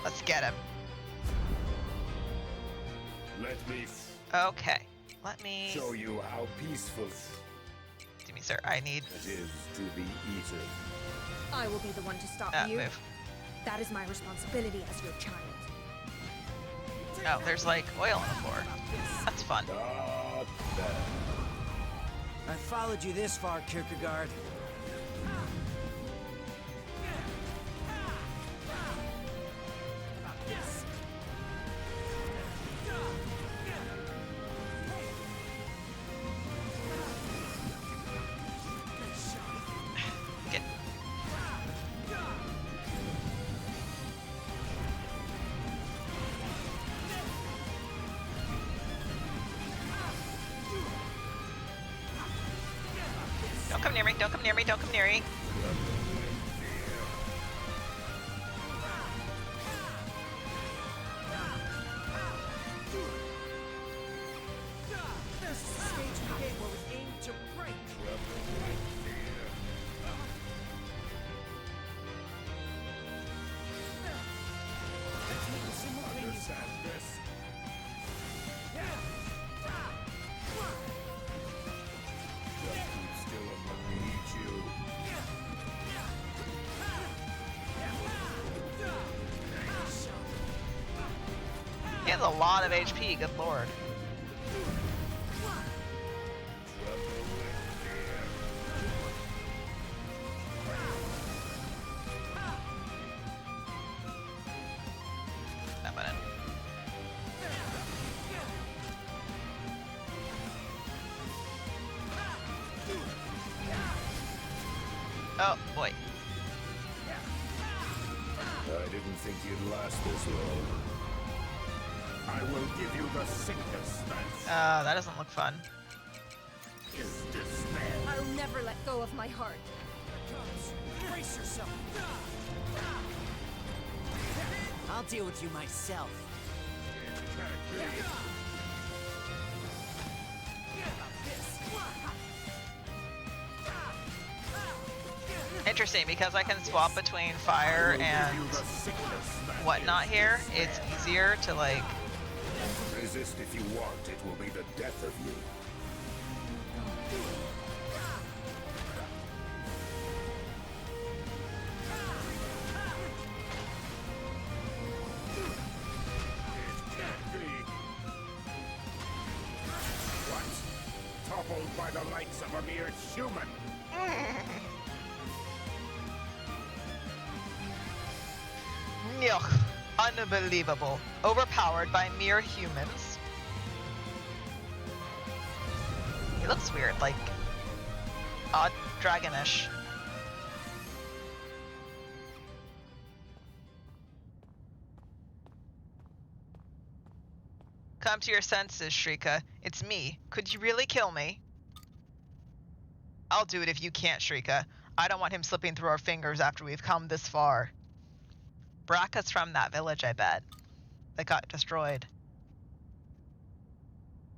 Let's get him. Let me Okay, let me... show you how peaceful Do me, sir. I need... it is to be eaten. I will be the one to stop you. Move. That is my responsibility as your child. Oh, there's like oil on the floor. That's fun. Not bad. I followed you this far, Kierkegaard. Get... Don't come near me, don't come near me, don't come near me. This is the stage of the game where we aim to break. Let's make a simultaneous. Understand this? Just keep still and let me eat you. He has a lot of HP, good lord. That button. Oh, boy. I didn't think you'd last this long. I will give you the sickness That doesn't look fun. that is despair. I'll never let go of my heart. Brace yourself. I'll deal with you myself. Interesting, because I can swap between fire and whatnot here, it's easier to like... Resist if you want, it will be the death of you. It can't be. What? Toppled by the likes of a mere human. Nyuch. Unbelievable. Overpowered by mere humans. He looks weird, like... odd dragonish. Come to your senses, Shrika. It's me. Could you really kill me? I'll do it if you can't, Shrika. I don't want him slipping through our fingers after we've come this far. Bracca's from that village, I bet. That got destroyed.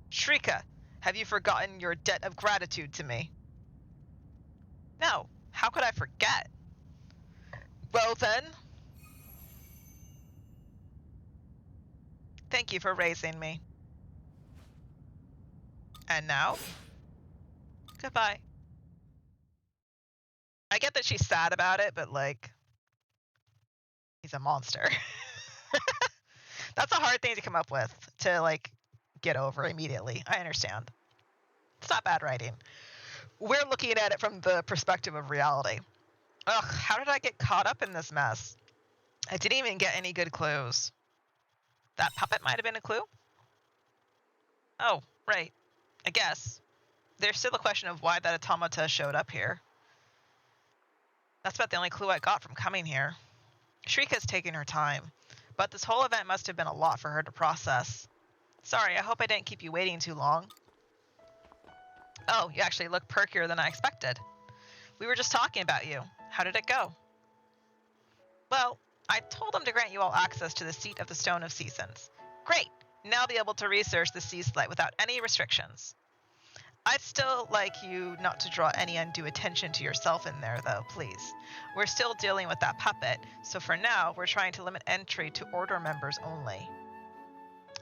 Shrika, have you forgotten your debt of gratitude to me? No, how could I forget? Well then. Thank you for raising me. And now? Goodbye. I get that she's sad about it, but like... he's a monster. That's a hard thing to come up with to, like, get over immediately. I understand. It's not bad writing. We're looking at it from the perspective of reality. Ugh, how did I get caught up in this mess? I didn't even get any good clues. That puppet might have been a clue? Oh, right. I guess. There's still a question of why that automata showed up here. That's about the only clue I got from coming here. Shrika's taking her time, but this whole event must have been a lot for her to process. Sorry, I hope I didn't keep you waiting too long. Oh, you actually look perkier than I expected. We were just talking about you. How did it go? Well, I told them to grant you all access to the seat of the Stone of Seasons. Great! Now I'll be able to research the sea slide without any restrictions. I'd still like you not to draw any undue attention to yourself in there, though, please. We're still dealing with that puppet, so for now, we're trying to limit entry to Order members only.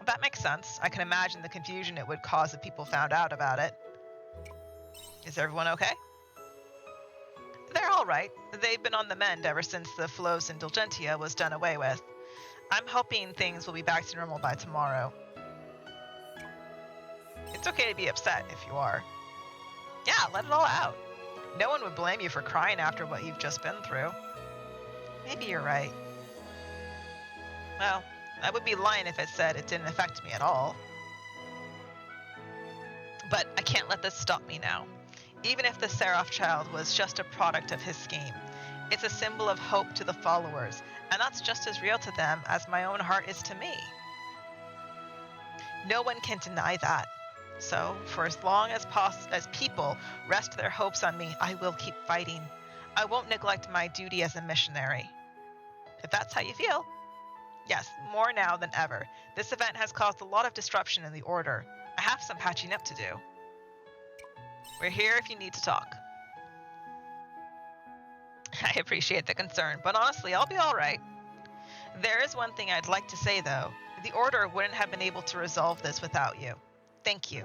That makes sense. I can imagine the confusion it would cause if people found out about it. Is everyone okay? They're all right. They've been on the mend ever since the Flos Indulgentia was done away with. I'm hoping things will be back to normal by tomorrow. It's okay to be upset if you are. Yeah, let it all out. No one would blame you for crying after what you've just been through. Maybe you're right. Well, I would be lying if it said it didn't affect me at all. But I can't let this stop me now. Even if the Seraph child was just a product of his scheme, it's a symbol of hope to the followers, and that's just as real to them as my own heart is to me. No one can deny that. So, for as long as people rest their hopes on me, I will keep fighting. I won't neglect my duty as a missionary. If that's how you feel. Yes, more now than ever. This event has caused a lot of disruption in the Order. I have some patching up to do. We're here if you need to talk. I appreciate the concern, but honestly, I'll be all right. There is one thing I'd like to say, though. The Order wouldn't have been able to resolve this without you. Thank you.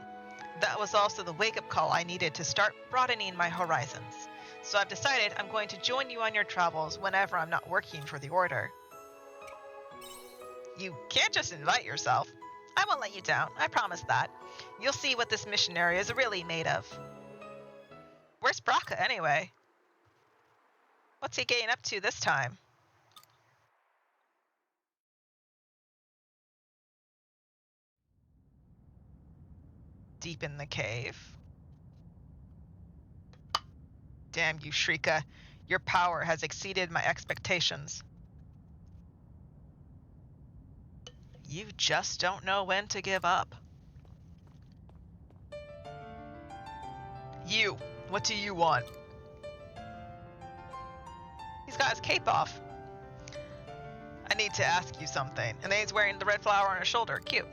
That was also the wake-up call I needed to start broadening my horizons. So I've decided I'm going to join you on your travels whenever I'm not working for the Order. You can't just invite yourself. I won't let you down, I promise that. You'll see what this missionary is really made of. Where's Braca, anyway? What's he getting up to this time? Deep in the cave. Damn you, Shrika. Your power has exceeded my expectations. You just don't know when to give up. You, what do you want? He's got his cape off. I need to ask you something. And then he's wearing the red flower on his shoulder. Cute.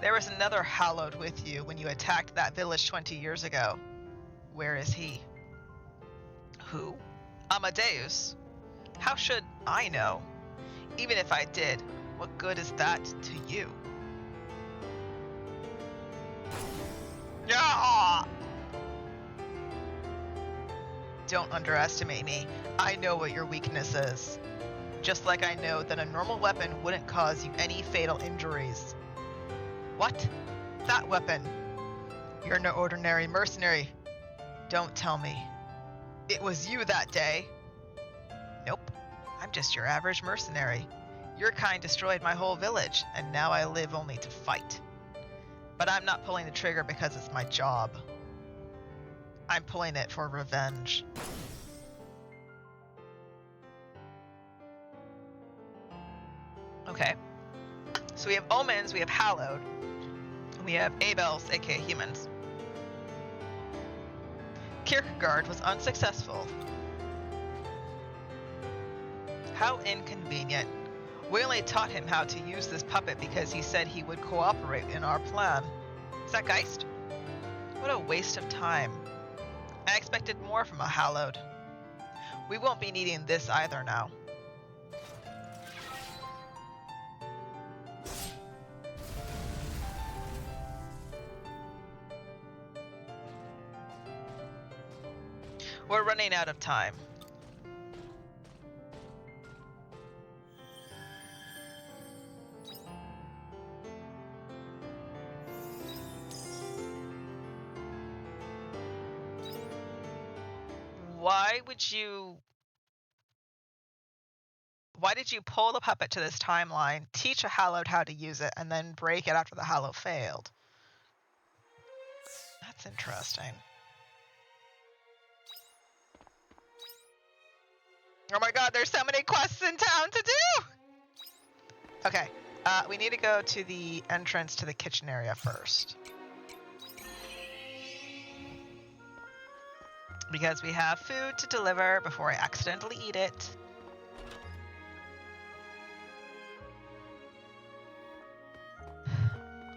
There was another hallowed with you when you attacked that village 20 years ago. Where is he? Who? Amadeus. How should I know? Even if I did, what good is that to you? Yeah! Don't underestimate me. I know what your weakness is. Just like I know that a normal weapon wouldn't cause you any fatal injuries. What? That weapon? You're no ordinary mercenary. Don't tell me. It was you that day. Nope. I'm just your average mercenary. Your kind destroyed my whole village, and now I live only to fight. But I'm not pulling the trigger because it's my job. I'm pulling it for revenge. Okay. So we have omens, we have hallowed, and we have Abels, aka humans. Kierkegaard was unsuccessful. How inconvenient. We only taught him how to use this puppet because he said he would cooperate in our plan. Is that Geist? What a waste of time. I expected more from a hallowed. We won't be needing this either now. We're running out of time. why did you pull the puppet to this timeline, teach a hallowed how to use it, and then break it after the hallow failed? That's interesting. Oh my god, there's so many quests in town to do! Okay, we need to go to the entrance to the kitchen area first. Because we have food to deliver before I accidentally eat it.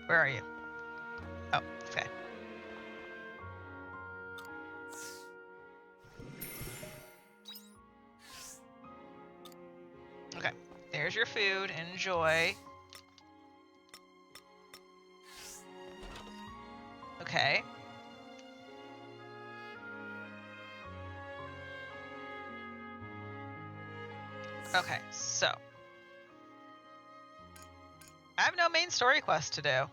Where are you? Oh, okay. Okay, there's your food. Enjoy. Okay. Okay, so I have no main story quest to do.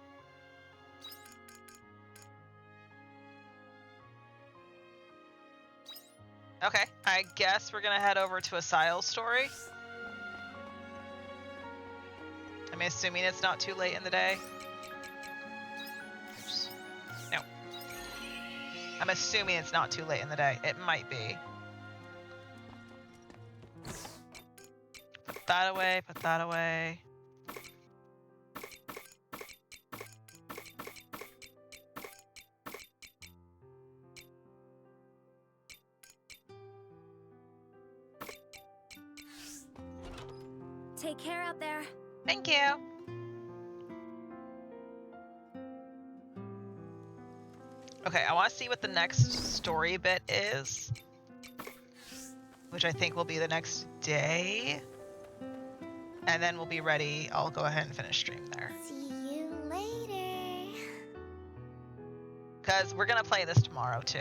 Okay, I guess we're gonna head over to Asile's story. I'm assuming it's not too late in the day. Oops. No. I'm assuming it's not too late in the day. It might be. Put that away, put that away. Take care out there. Thank you. Okay, I want to see what the next story bit is, which I think will be the next day. And then we'll be ready. I'll go ahead and finish stream there. See you later. Because we're going to play this tomorrow, too.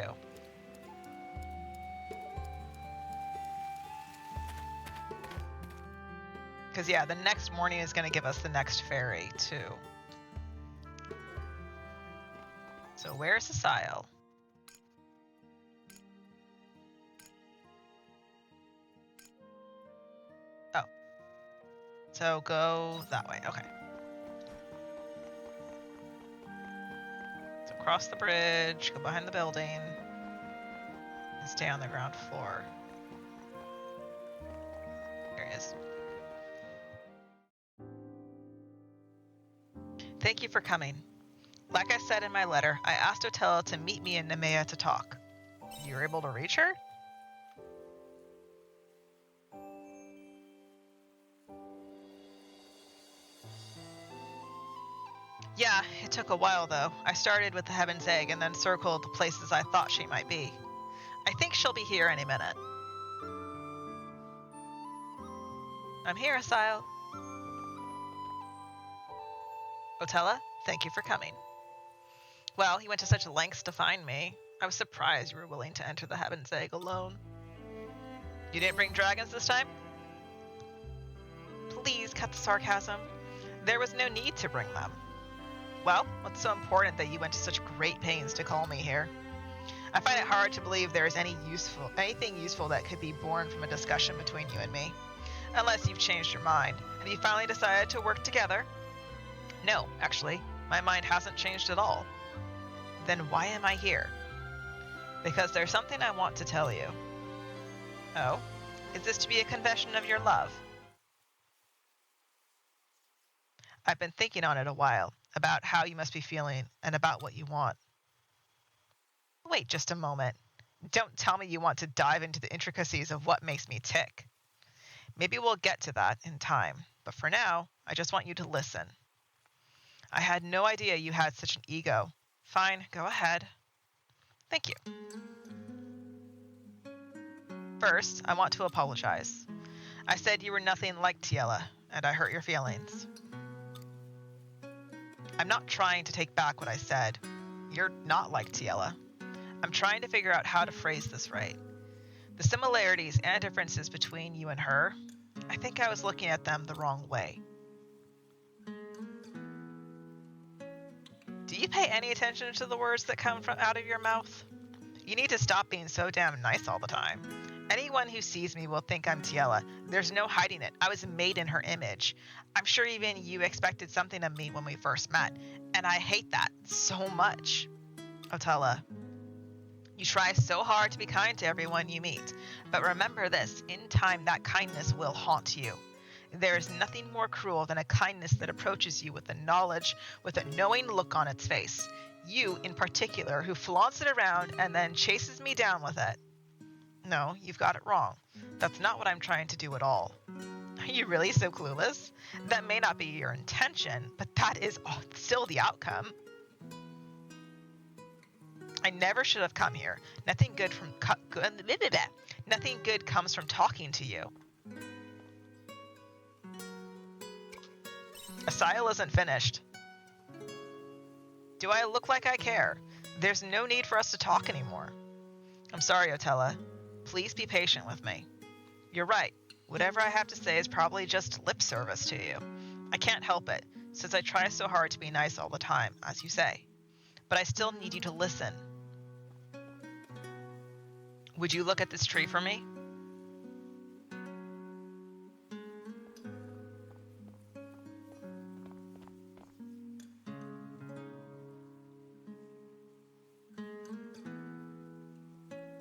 Because, yeah, the next morning is going to give us the next ferry, too. So where's Asile? Oh. So go that way. Okay. So cross the bridge, go behind the building, and stay on the ground floor. There it is. Thank you for coming. Like I said in my letter, I asked Otella to meet me in Nemea to talk. You were able to reach her? Yeah, it took a while though. I started with the Heaven's Egg and then circled the places I thought she might be. I think she'll be here any minute. I'm here, Asile. Otella, thank you for coming. Well, you went to such lengths to find me. I was surprised you were willing to enter the Heaven's Egg alone. You didn't bring dragons this time? Please cut the sarcasm. There was no need to bring them. Well, what's so important that you went to such great pains to call me here? I find it hard to believe there is anything useful that could be born from a discussion between you and me. Unless you've changed your mind. Have you finally decided to work together? No, actually, my mind hasn't changed at all. Then why am I here? Because there's something I want to tell you. Oh? Is this to be a confession of your love? I've been thinking on it a while, about how you must be feeling and about what you want. Wait just a moment. Don't tell me you want to dive into the intricacies of what makes me tick. Maybe we'll get to that in time, but for now, I just want you to listen. I had no idea you had such an ego. Fine, go ahead. Thank you. First, I want to apologize. I said you were nothing like Tiela, and I hurt your feelings. I'm not trying to take back what I said. You're not like Tiela. I'm trying to figure out how to phrase this right. The similarities and differences between you and her, I think I was looking at them the wrong way. Do you pay any attention to the words that come out of your mouth? You need to stop being so damn nice all the time. Anyone who sees me will think I'm Tiela. There's no hiding it. I was made in her image. I'm sure even you expected something of me when we first met, and I hate that so much. Otella, you try so hard to be kind to everyone you meet, but remember this, in time that kindness will haunt you. There is nothing more cruel than a kindness that approaches you with a knowing look on its face. You, in particular, who flaunts it around and then chases me down with it. No, you've got it wrong. That's not what I'm trying to do at all. Are you really so clueless? That may not be your intention, but that is still the outcome. I never should have come here. Nothing good comes from talking to you. Asile isn't finished. Do I look like I care? There's no need for us to talk anymore. I'm sorry, Otella. Please be patient with me. You're right. Whatever I have to say is probably just lip service to you. I can't help it, since I try so hard to be nice all the time, as you say. But I still need you to listen. Would you look at this tree for me?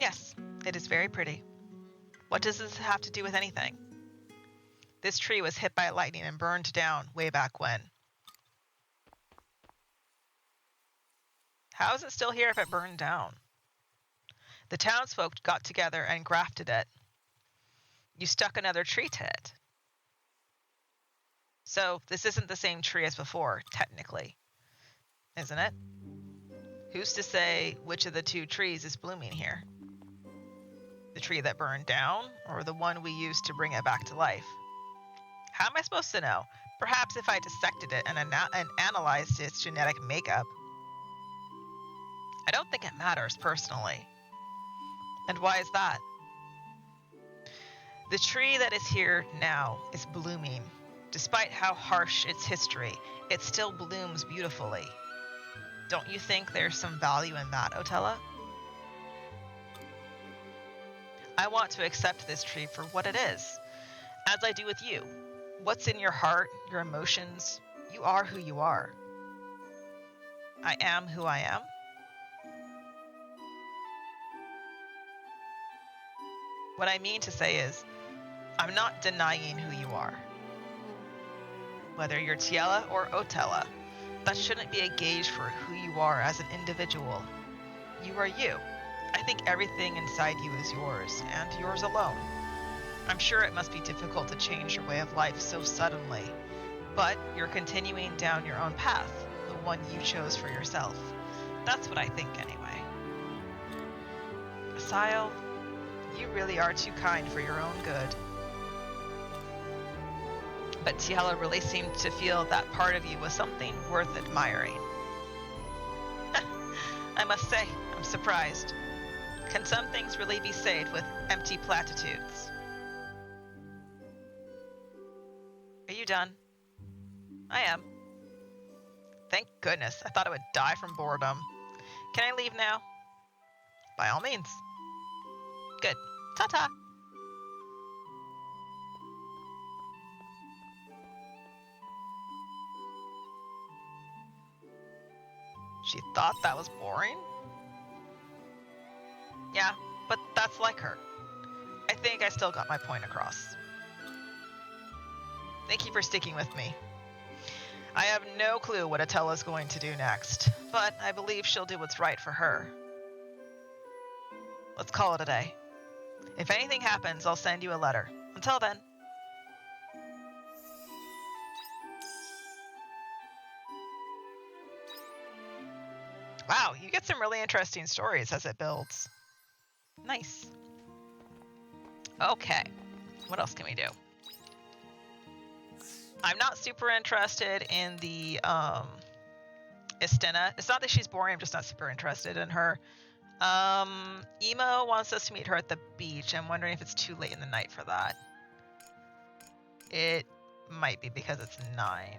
Yes, it is very pretty. What does this have to do with anything? This tree was hit by lightning and burned down way back when. How is it still here if it burned down? The townsfolk got together and grafted it. You stuck another tree to it. So this isn't the same tree as before, technically. Isn't it? Who's to say which of the two trees is blooming here? The tree that burned down, or the one we used to bring it back to life? How am I supposed to know? Perhaps if I dissected it and analyzed its genetic makeup. I don't think it matters, personally. And why is that? The tree that is here now is blooming. Despite how harsh its history, it still blooms beautifully. Don't you think there's some value in that, Otella? I want to accept this tree for what it is, as I do with you. What's in your heart, your emotions? You are who you are. I am who I am. What I mean to say is, I'm not denying who you are. Whether you're Tiela or Otella, that shouldn't be a gauge for who you are as an individual. You are you. I think everything inside you is yours, and yours alone. I'm sure it must be difficult to change your way of life so suddenly, but you're continuing down your own path, the one you chose for yourself. That's what I think anyway. Asile, you really are too kind for your own good. But Tiela really seemed to feel that part of you was something worth admiring. I must say, I'm surprised. Can some things really be said with empty platitudes? Are you done? I am. Thank goodness. I thought I would die from boredom. Can I leave now? By all means. Good. Ta-ta. She thought that was boring? Yeah, but that's like her. I think I still got my point across. Thank you for sticking with me. I have no clue what Atella's going to do next, but I believe she'll do what's right for her. Let's call it a day. If anything happens, I'll send you a letter. Until then. Wow, you get some really interesting stories as it builds. Nice. Okay, what else can we do? I'm not super interested in the Istina. It's not that she's boring, I'm just not super interested in her. Emo wants us to meet her at the beach. I'm wondering if it's too late in the night for that. It might be because it's 9.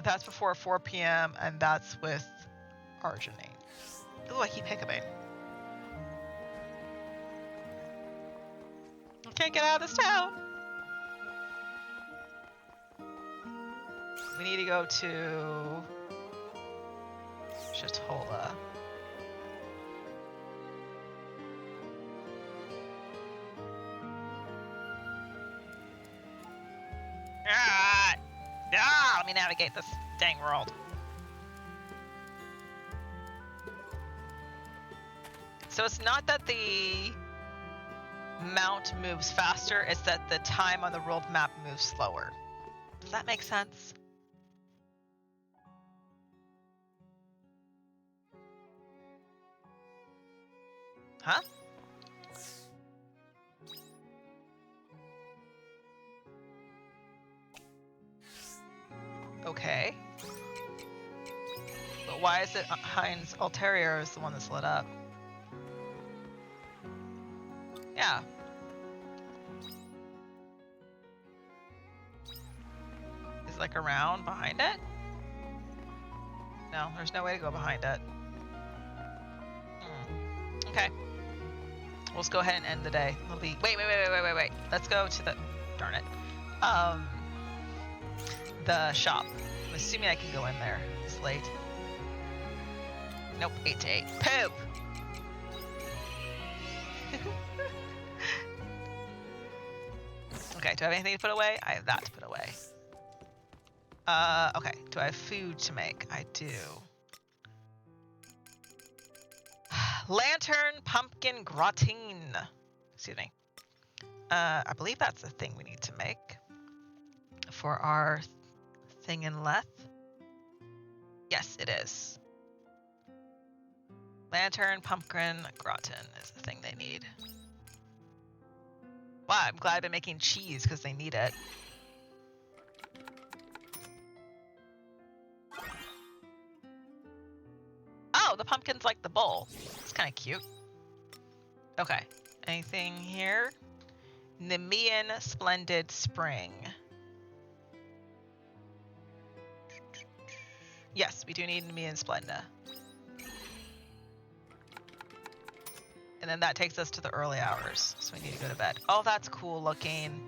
That's before 4 p.m. and that's with Arginine. Ooh, I keep hiccuping. Can't get out of this town. We need to go to Shatola. Let me navigate this dang world. So it's not that the mount moves faster, it's that the time on the world map moves slower. Does that make sense? Huh? Okay. But why is it Heinz Altair is the one that's lit up? Yeah. Is it like around behind it? No, there's no way to go behind it. Okay. We'll just go ahead and end the day. It'll be wait. Let's go to the darn it. The shop. I'm assuming I can go in there. It's late. Nope, 8 to 8. Poop! Okay, do I have anything to put away? I have that to put away. Okay, do I have food to make? I do. Lantern pumpkin gratin. Excuse me. I believe that's the thing we need to make for our thing in Leth. Yes, it is. Lantern pumpkin gratin is the thing they need. Wow, I'm glad I've been making cheese because they need it. Oh, the pumpkin's like the bowl. It's kind of cute. Okay. Anything here? Nemean Splendid Spring. Yes, we do need Nemean Splenda. And then that takes us to the early hours, so we need to go to bed. Oh, that's cool looking.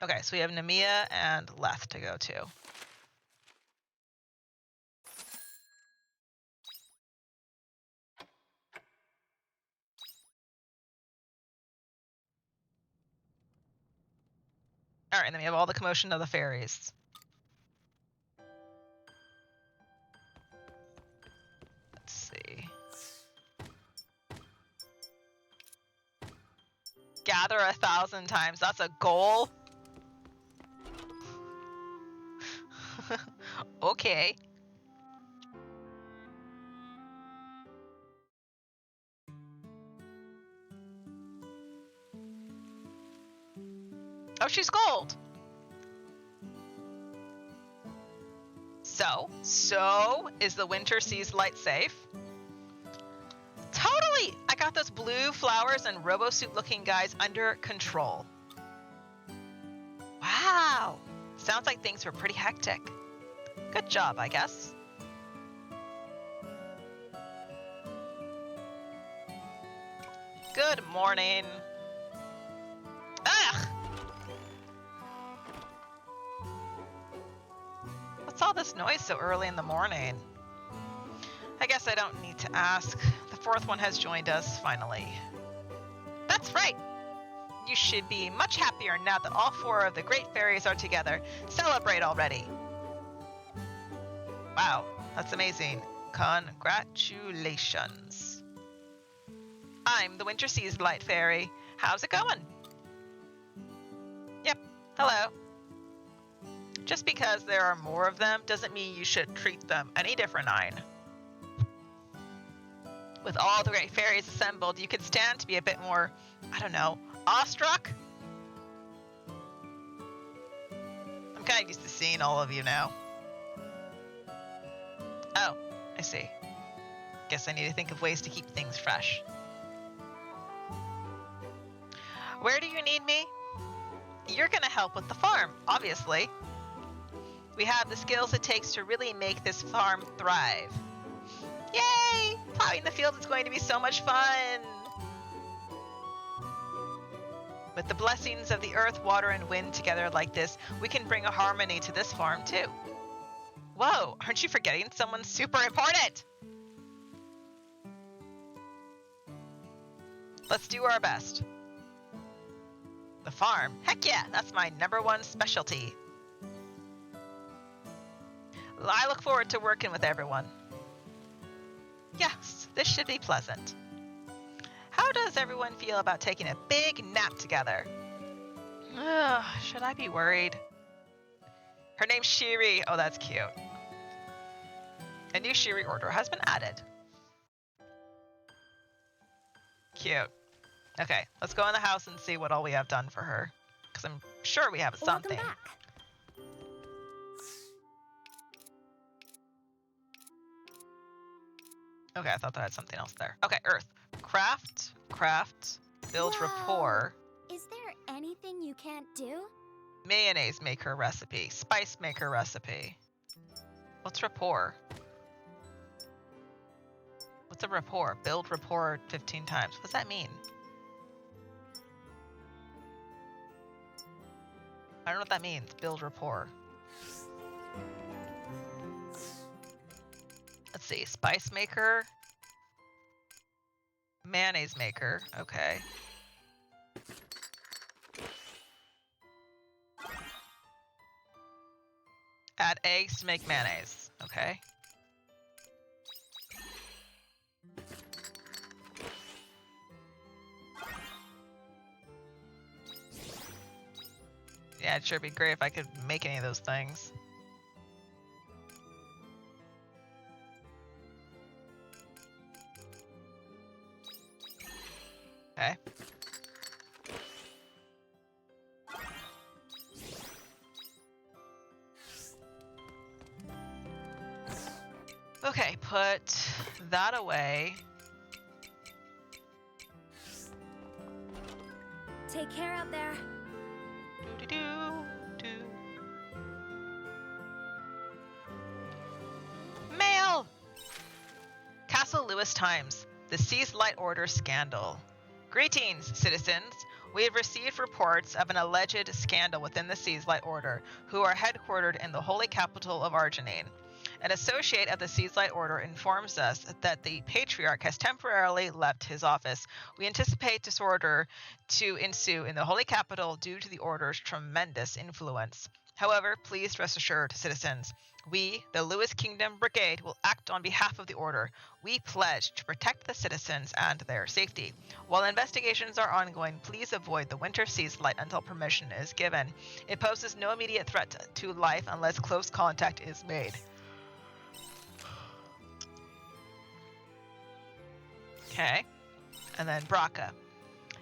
Okay, so we have Nemea and Leth to go to. All right, and then we have all the commotion of the fairies. Let's see. Gather 1,000 times. That's a goal. Okay. Oh, she's gold. So is the Winter Seas light safe? Totally! I got those blue flowers and robosuit looking guys under control. Wow! Sounds like things were pretty hectic. Good job, I guess. Good morning. Ugh! What's all this noise so early in the morning? I guess I don't need to ask. The fourth one has joined us, finally. That's right! You should be much happier now that all four of the great fairies are together. Celebrate already! Wow, that's amazing. Congratulations. I'm the Winter Seas Light Fairy. How's it going? Yep, hello. Just because there are more of them doesn't mean you should treat them any different, Nine. With all the great fairies assembled, you could stand to be a bit more, I don't know, awestruck? I'm kind of used to seeing all of you now. Oh, I see. Guess I need to think of ways to keep things fresh. Where do you need me? You're gonna help with the farm, obviously. We have the skills it takes to really make this farm thrive. Yay! Plowing the field is going to be so much fun! With the blessings of the earth, water, and wind together like this, we can bring a harmony to this farm too. Whoa, aren't you forgetting someone super important? Let's do our best. The farm? Heck yeah, that's my #1 specialty. I look forward to working with everyone. Yes, this should be pleasant. How does everyone feel about taking a big nap together? Ugh, should I be worried? Her name's Shiri. Oh, that's cute. A new Shiri order has been added. Cute. Okay, let's go in the house and see what all we have done for her. Because I'm sure we have something. Welcome back. Okay, I thought that had something else there. Okay, Earth. Craft, build Whoa. rapport. Is there anything you can't do? Mayonnaise maker recipe. Spice maker recipe. What's rapport? What's a rapport? Build rapport 15 times. What does that mean? I don't know what that means. Build rapport. Let's see. Spice maker. Mayonnaise maker. Okay. Add eggs to make mayonnaise. Okay. Yeah, it'd sure be great if I could make any of those things. Okay. Okay, put that away. Take care out there. Do-do-do-do. Mail! Castle Lewis Times. The Seized Light Order Scandal. Greetings, citizens. We have received reports of an alleged scandal within the Seized Light Order, who are headquartered in the holy capital of Arginine. An associate of the Seized Light Order informs us that the Patriarch has temporarily left his office. We anticipate disorder to ensue in the holy capital due to the Order's tremendous influence. However, please rest assured, citizens, we, the Lewis Kingdom Brigade, will act on behalf of the Order. We pledge to protect the citizens and their safety. While investigations are ongoing, please avoid the Winter Seized Light until permission is given. It poses no immediate threat to life unless close contact is made. Okay, and then Braca.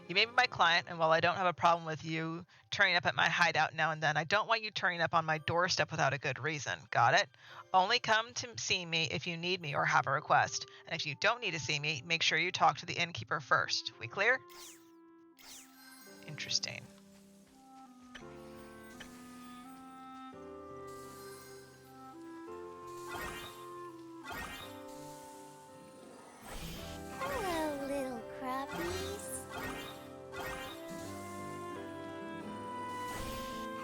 You may be my client, and while I don't have a problem with you turning up at my hideout now and then, I don't want you turning up on my doorstep without a good reason. Got it? Only come to see me if you need me or have a request. And if you don't need to see me, make sure you talk to the innkeeper first. We clear? Interesting. Hello, little crappies.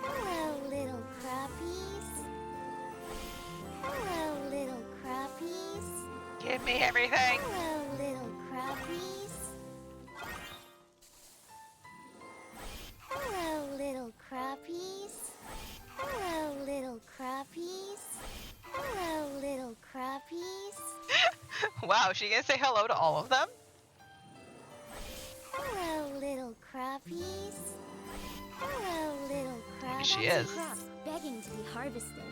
Hello, little crappies. Hello, little crappies. Give me everything. Hello, little crappies. Hello, little crappies. Hello, little crappies. Hello, little crappies. Wow, she gonna say hello to all of them? Hello, little crappies. Hello, little crappies. She is. Crap begging to be harvested.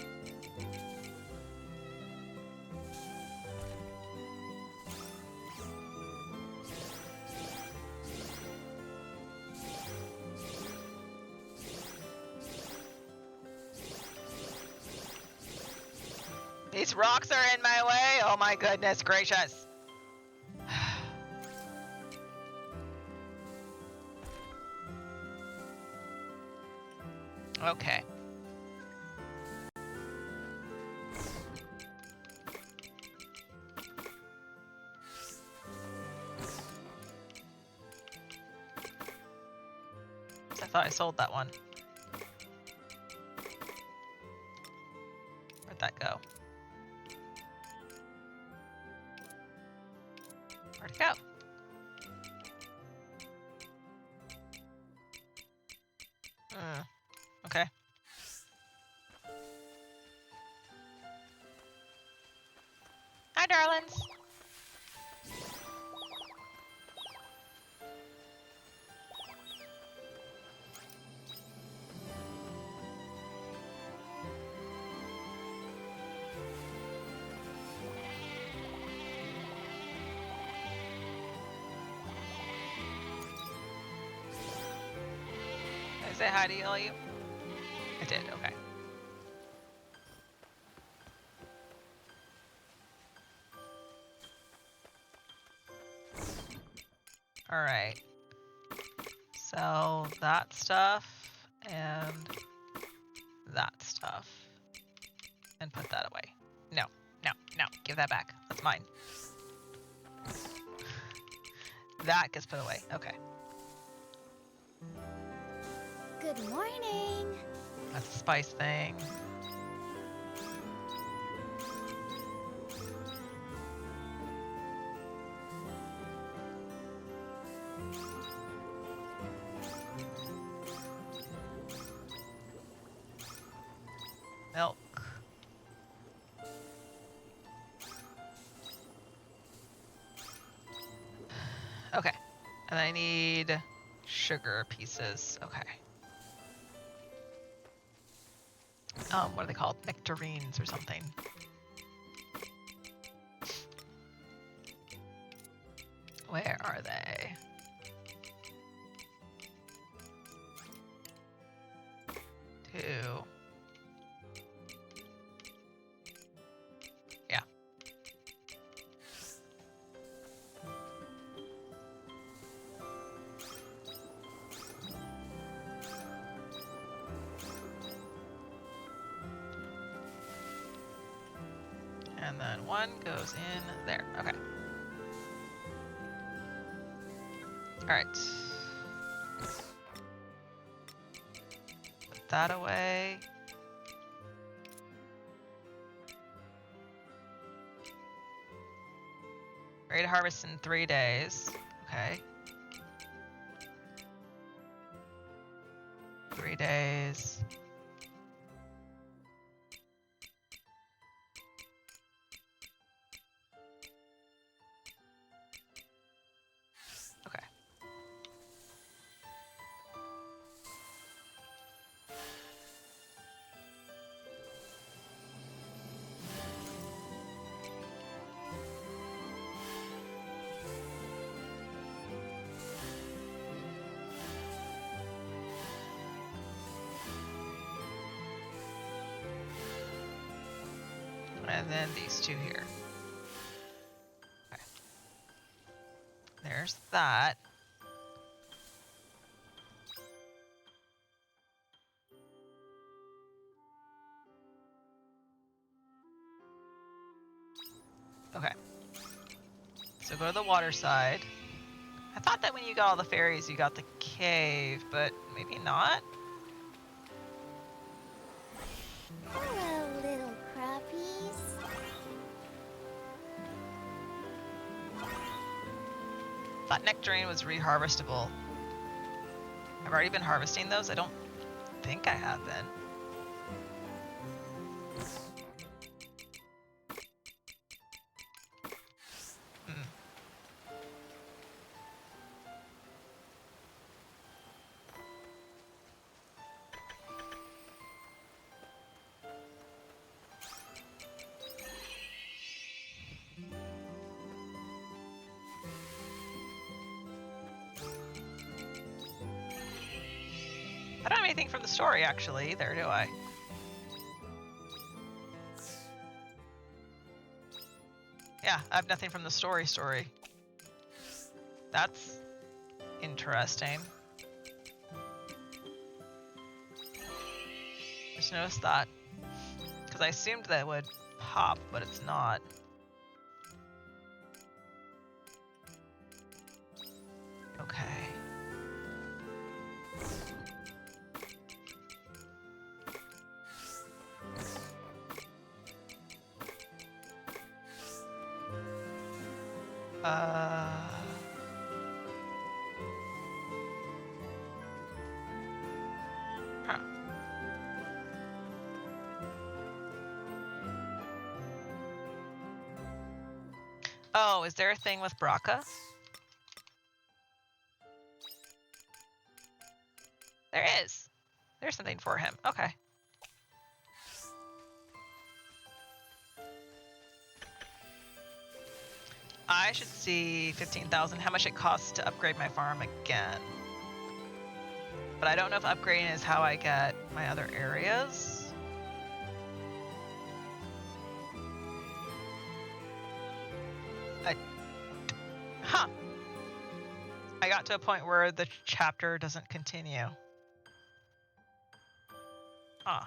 These rocks are in my way. Oh my goodness gracious. Okay. thought I sold that one. Where'd that go? Where'd it go? Okay. Hi, darlings. Did I say hi to all you? I did, okay. Alright. Sell that stuff and that stuff. And put that away. No, no, no. Give that back. That's mine. That gets put away. Okay. Good morning. That's a spice thing. Milk. Okay. And I need sugar pieces. Okay. What are they called? Nectarines or something. Where are they? Two. Yeah. And then one goes in there. Okay. All right. Put that away. Ready to harvest in 3 days. Okay. 3 days. Okay. And then these two here. Okay. There's that. Okay. So go to the water side. I thought that when you got all the fairies, you got the cave, but maybe not. Hello, little crappies. Thought nectarine was reharvestable. I've already been harvesting those. I don't think I have been. I don't have anything from the story actually either, do I? Yeah, I have nothing from the story. That's interesting. Just noticed that. Because I assumed that would pop, but it's not. Okay. Huh. Oh, is there a thing with Braca? There is. There's something for him. Okay. I should see 15,000, how much it costs to upgrade my farm again. But I don't know if upgrading is how I get my other areas. Huh. I got to a point where the chapter doesn't continue. Huh.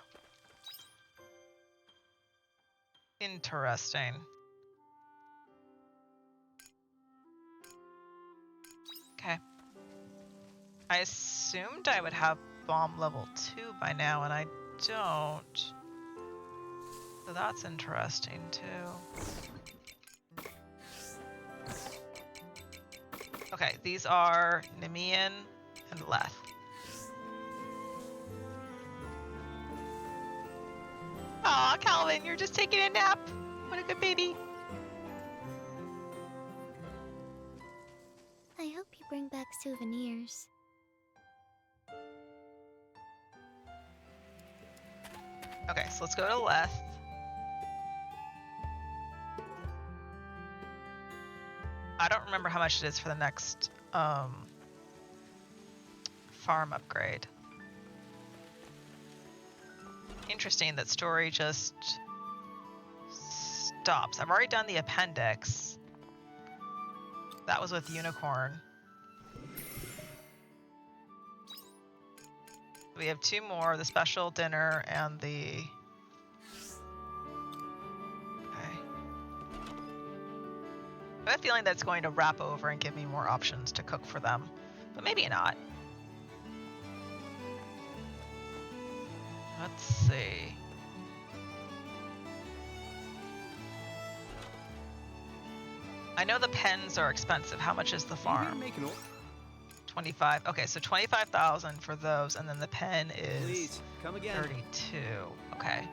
Interesting. Okay. I assumed I would have bomb level 2 by now, and I don't. So that's interesting, too. Okay, these are Nemean and Leth. Aw, Calvin, you're just taking a nap. What a good baby. I hope you bring back souvenirs. Okay, so let's go to Leth. I don't remember how much it is for the next farm upgrade. Interesting that story just stops. I've already done the appendix. That was with Unicorn. We have 2 more, the special dinner and the... Okay. I have a feeling that it's going to wrap over and give me more options to cook for them, but maybe not. Let's see. I know the pens are expensive. How much is the farm? 25. Okay, so 25,000 for those, and then the pen is Please, come again. 32. Okay.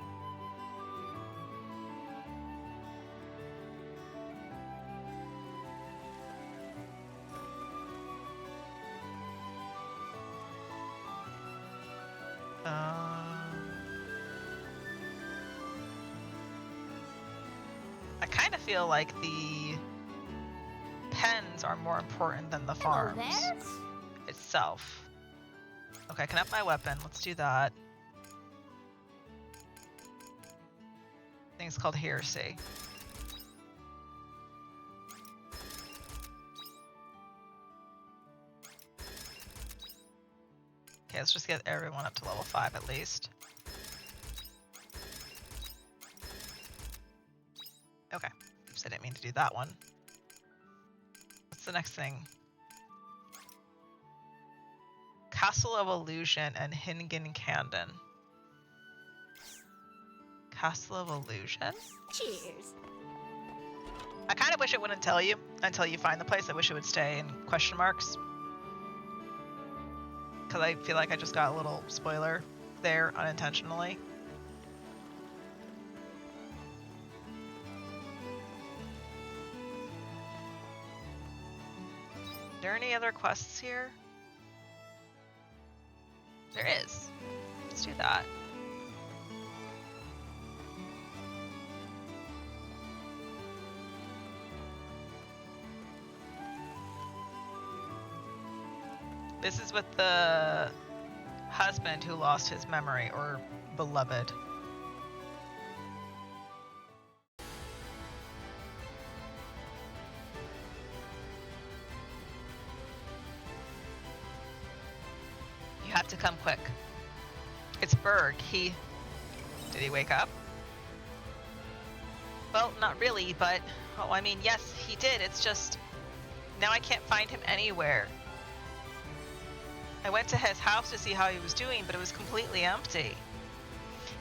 I kind of feel like the pens are more important than the farms itself. Okay, I can up my weapon. Let's do that. Thing's called heresy. Okay, let's just get everyone up to level 5 at least. Okay, oops, I didn't mean to do that one. What's the next thing? Castle of Illusion and Hingen Candon. Castle of Illusion? Cheers. I kind of wish it wouldn't tell you until you find the place. I wish it would stay in question marks. Because I feel like I just got a little spoiler there unintentionally. Are there any other quests here? There is. Let's do that. This is with the husband who lost his memory, or beloved. You have to come quick. It's Berg. Did he wake up? Well, not really, but, oh, I mean, yes, he did. It's just, now I can't find him anywhere. I went to his house to see how he was doing, but it was completely empty.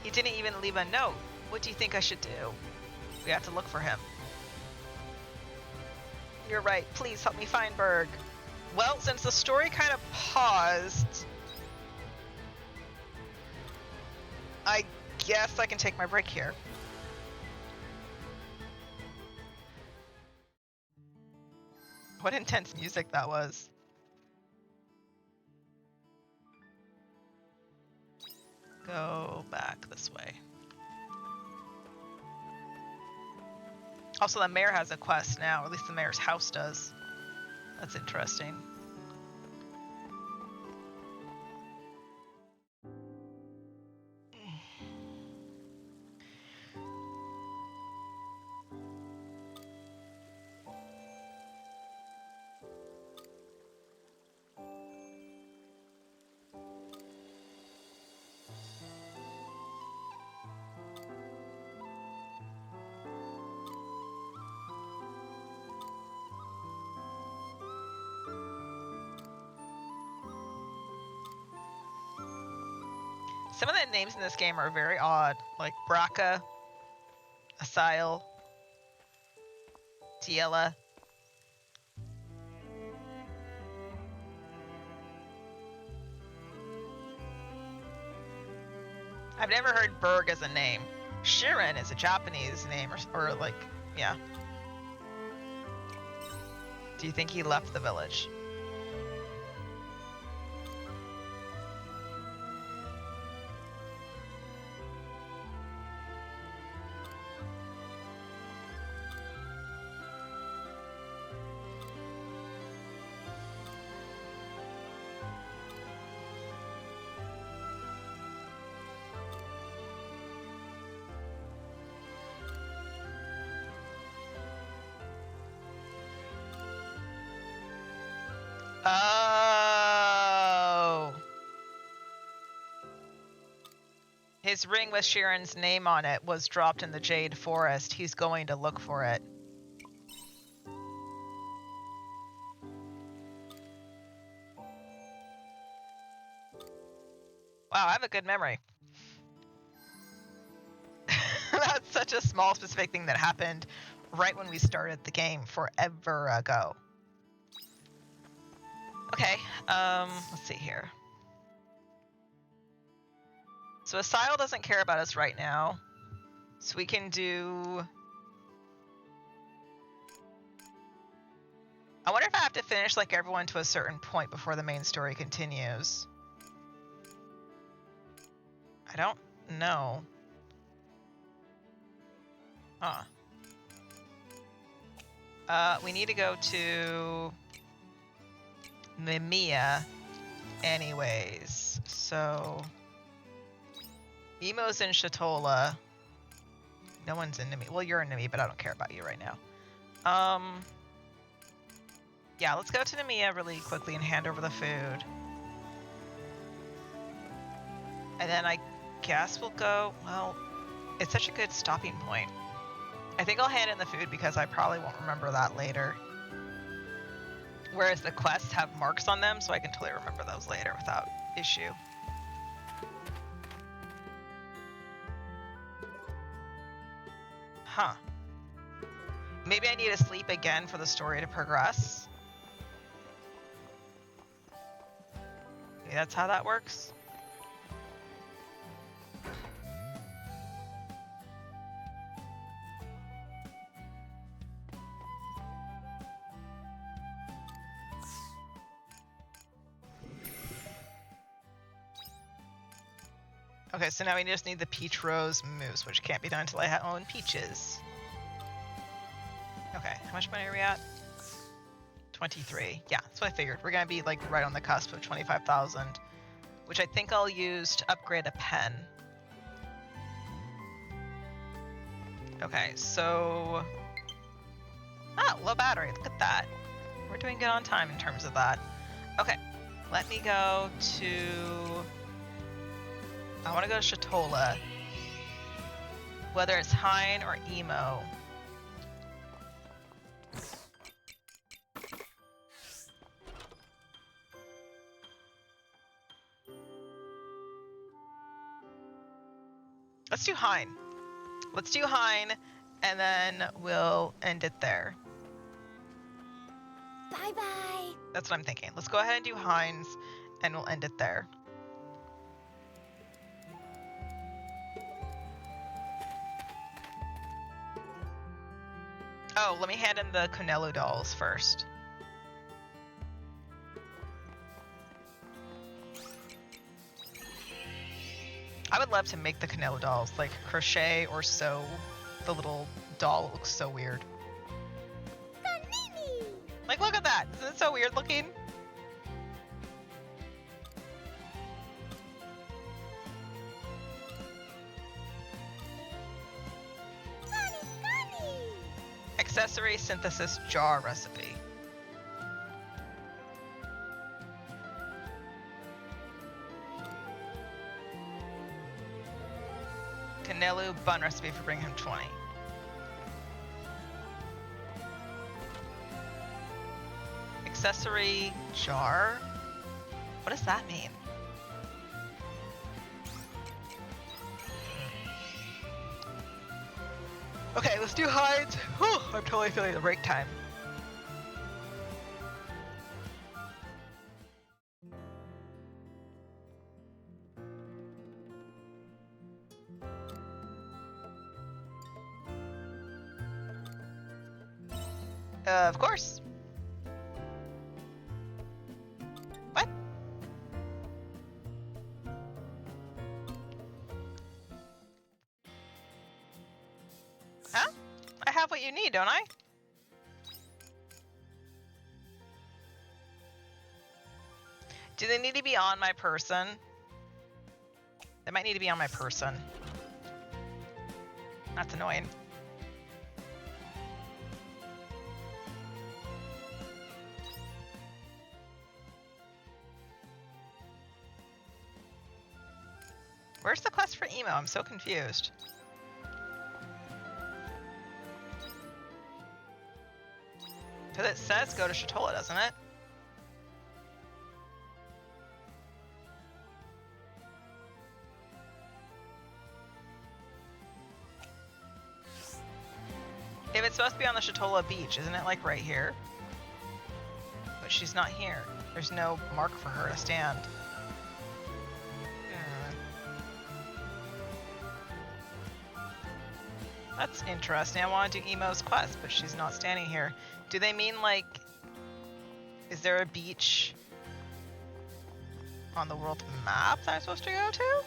He didn't even leave a note. What do you think I should do? We have to look for him. You're right. Please help me find Berg. Well, since the story kind of paused, I guess I can take my break here. What intense music that was. Go back this way. Also, the mayor has a quest now, or at least the mayor's house does. That's interesting. Some of the names in this game are very odd, like Braca, Asile, Tiela. I've never heard Berg as a name. Shiren is a Japanese name, or like, yeah. Do you think he left the village? Oh. His ring with Shiren's name on it was dropped in the Jade Forest. He's going to look for it. Wow, I have a good memory. That's such a small specific thing that happened right when we started the game forever ago. Okay, let's see here. So Asile doesn't care about us right now. So we can do... I wonder if I have to finish like everyone to a certain point before the main story continues. I don't know. Huh. We need to go to Mimiya anyways. So Emo's in Shatola. No one's in Nimi. Well, you're in Nimi, but I don't care about you right now. Yeah, let's go to Nimiya really quickly and hand over the food. And then I guess we'll go, well, it's such a good stopping point. I think I'll hand in the food because I probably won't remember that later. Whereas the quests have marks on them, so I can totally remember those later without issue. Huh. Maybe I need to sleep again for the story to progress. Maybe that's how that works. Okay, so now we just need the Peach Rose Mousse, which can't be done until I own peaches. Okay, how much money are we at? 23. Yeah, that's what I figured. We're gonna be like right on the cusp of 25,000, which I think I'll use to upgrade a pen. Okay, so... Ah, low battery, look at that. We're doing good on time in terms of that. Okay, let me go to... I want to go to Shatola. Whether it's Hein or Emo. Let's do Hein. Let's do Hein, and then we'll end it there. Bye-bye. That's what I'm thinking. Let's go ahead and do Heinz, and we'll end it there. Oh, let me hand in the Canelo dolls first. I would love to make the Canelo dolls, like crochet or sew the little doll. It looks so weird. Panini! Like, look at that. Isn't it so weird looking? Funny! Accessory synthesis jar recipe. Canelu bun recipe for bringing him 20. Accessory jar? What does that mean? Okay, let's do hides. Whew, I'm totally feeling the break time. Of course. What? Huh? I have what you need, don't I? Do they need to be on my person? They might need to be on my person. That's annoying. Where's the quest for emo? I'm so confused. Because it says go to Shatola, doesn't it? If it's supposed to be on the Shatola beach, isn't it like right here? But she's not here. There's no mark for her to stand. That's interesting. I want to do Emo's quest, but she's not standing here. Do they mean like, is there a beach on the world map that I'm supposed to go to?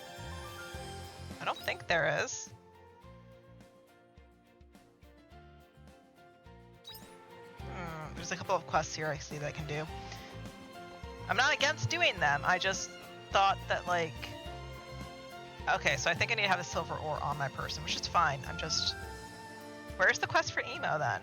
I don't think there is. There's a couple of quests here I see that I can do. I'm not against doing them. I just thought that like, okay, so I think I need to have a silver ore on my person, which is fine. I'm just... Where's the quest for emo, then?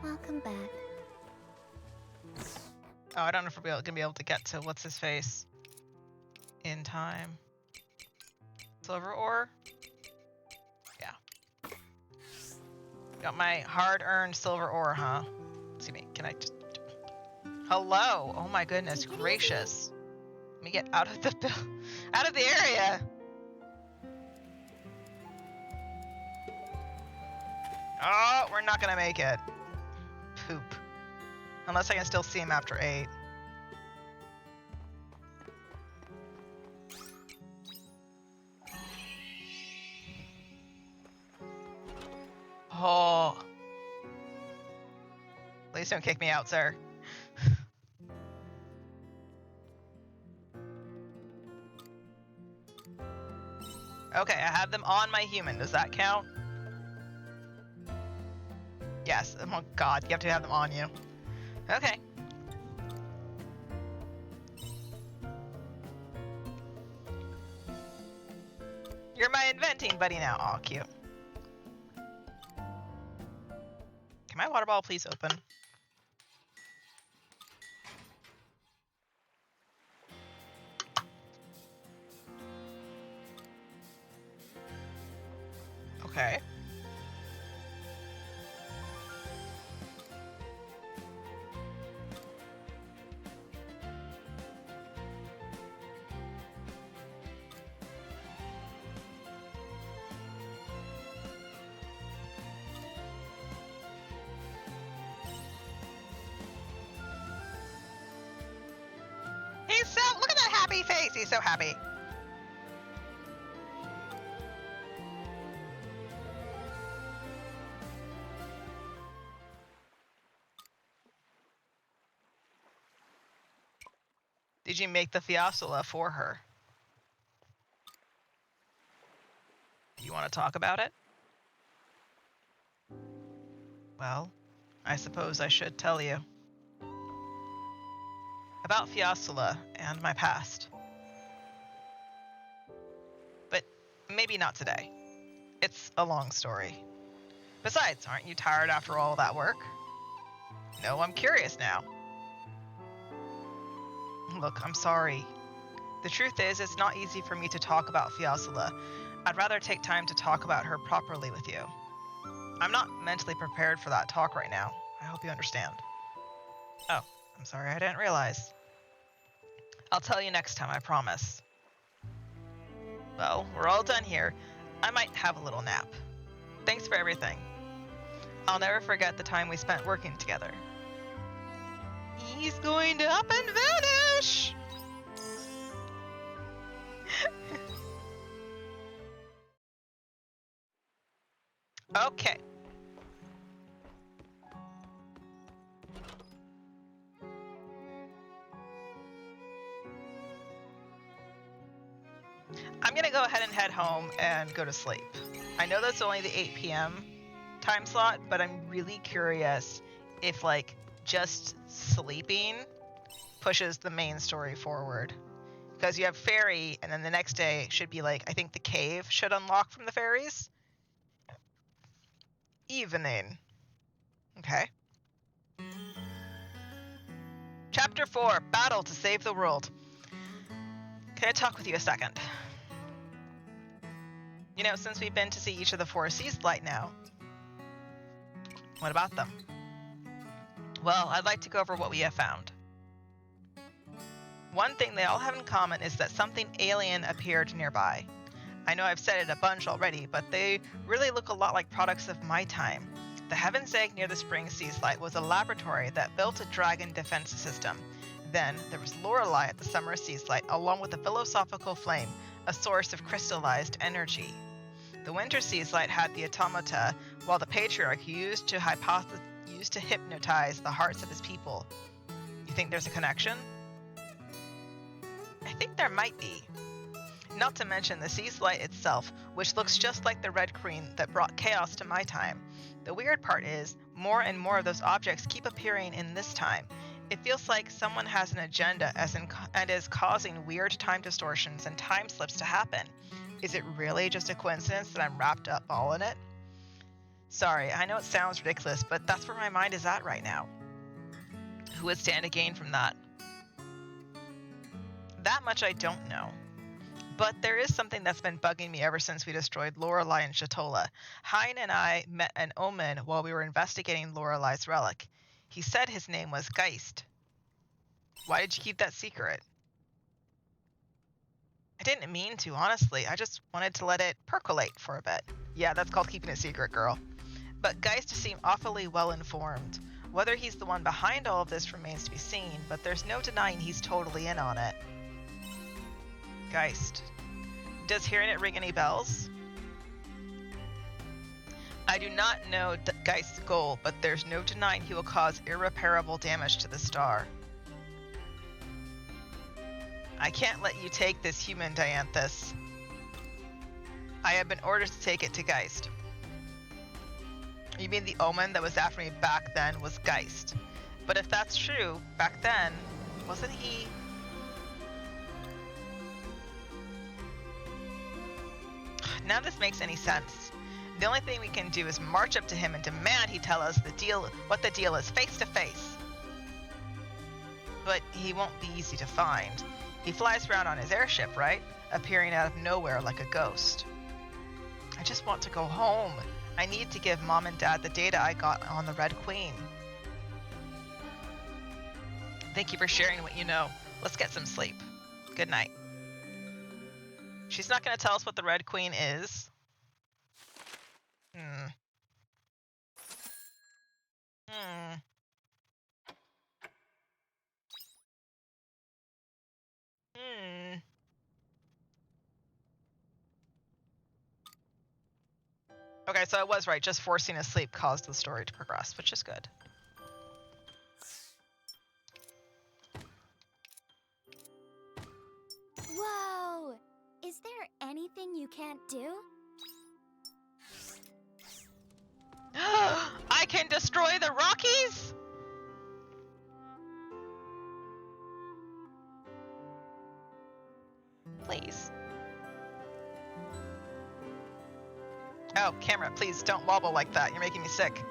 Welcome back. Oh, I don't know if we're gonna be able to get to what's his face in time. Silver ore? Yeah. Got my hard-earned silver ore, huh? Excuse me, can I just... Hello! Oh my goodness gracious. Let me get out of the out of the area! Oh, we're not gonna make it. Poop. Unless I can still see him after 8. Oh. Please don't kick me out, sir. Okay, I have them on my human. Does that count? Yes. Oh god, you have to have them on you. Okay. You're my inventing buddy now. Aw, cute. Can my water bottle please open? Okay. He's so, look at that happy face. He's so happy. Did you make the fiascola for her? You want to talk about it? Well, I suppose I should tell you. About Fiascola and my past. But maybe not today. It's a long story. Besides, aren't you tired after all that work? No, I'm curious now. Look, I'm sorry. The truth is, it's not easy for me to talk about Fiascola. I'd rather take time to talk about her properly with you. I'm not mentally prepared for that talk right now. I hope you understand. Oh, I'm sorry, I didn't realize. I'll tell you next time, I promise. Well, we're all done here. I might have a little nap. Thanks for everything. I'll never forget the time we spent working together. He's going to up and vanish! Okay. I'm gonna go ahead and head home and go to sleep. I know that's only the 8 p.m. time slot, but I'm really curious if, like, just sleeping pushes the main story forward. Because you have fairy, and then the next day should be, like, I think the cave should unlock from the fairies. Evening. Okay. Chapter 4, Battle to Save the World. Can I talk with you a second? You know, since we've been to see each of the 4 Seas Light now. What about them? Well, I'd like to go over what we have found. One thing they all have in common is that something alien appeared nearby. I know I've said it a bunch already, but they really look a lot like products of my time. The Heaven's Egg near the Spring Seas Light was a laboratory that built a dragon defense system. Then there was Lorelei at the Summer Seas Light, along with a philosophical flame, a source of crystallized energy. The Winter Seas Light had the automata, while the Patriarch used to hypnotize the hearts of his people. You think there's a connection? I think there might be. Not to mention the Seas Light itself, which looks just like the Red Queen that brought chaos to my time. The weird part is, more and more of those objects keep appearing in this time. It feels like someone has an agenda and is causing weird time distortions and time slips to happen. Is it really just a coincidence that I'm wrapped up all in it? Sorry, I know it sounds ridiculous, but that's where my mind is at right now. Who would stand to gain from that? That much I don't know. But there is something that's been bugging me ever since we destroyed Lorelei and Shatola. Hein and I met an omen while we were investigating Lorelei's relic. He said his name was Geist. Why did you keep that secret? I didn't mean to, honestly. I just wanted to let it percolate for a bit. Yeah, that's called keeping it secret, girl. But Geist seemed awfully well informed. Whether he's the one behind all of this remains to be seen, but there's no denying he's totally in on it. Geist. Does hearing it ring any bells? I do not know Geist's goal, but there's no denying he will cause irreparable damage to the star. I can't let you take this human, Dianthus. I have been ordered to take it to Geist. You mean the omen that was after me back then was Geist? But if that's true, back then, wasn't he... None of this makes any sense. The only thing we can do is march up to him and demand he tell us what the deal is face to face. But he won't be easy to find. He flies around on his airship, right? Appearing out of nowhere like a ghost. I just want to go home. I need to give Mom and Dad the data I got on the Red Queen. Thank you for sharing what you know. Let's get some sleep. Good night. She's not going to tell us what the Red Queen is. Okay, so I was right. Just forcing his sleep caused the story to progress, which is good. Whoa! Is there anything you can't do? I can destroy the Rockies? Please. Oh, camera, please don't wobble like that. You're making me sick.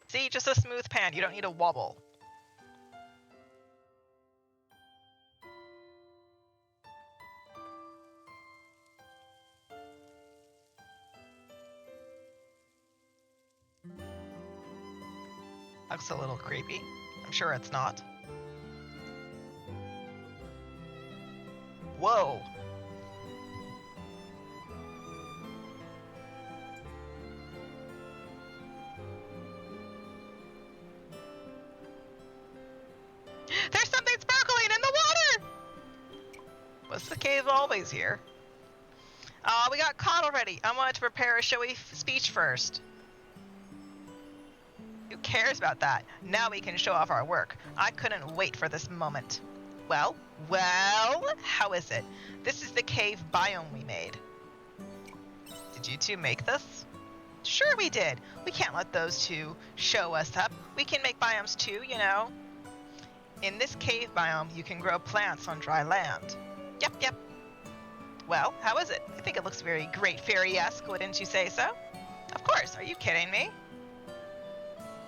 See, just a smooth pan. You don't need a wobble. Looks a little creepy. I'm sure it's not. Whoa. There's something sparkling in the water! Was the cave always here? We got caught already. I wanted to prepare a showy speech first. Who cares about that? Now we can show off our work. I couldn't wait for this moment. Well, how is it? This is the cave biome we made. Did you two make this? Sure we did. We can't let those two show us up. We can make biomes too, you know. In this cave biome, you can grow plants on dry land. Yep. Well, how is it? I think it looks very Great Fairy-esque, wouldn't you say so? Of course, are you kidding me?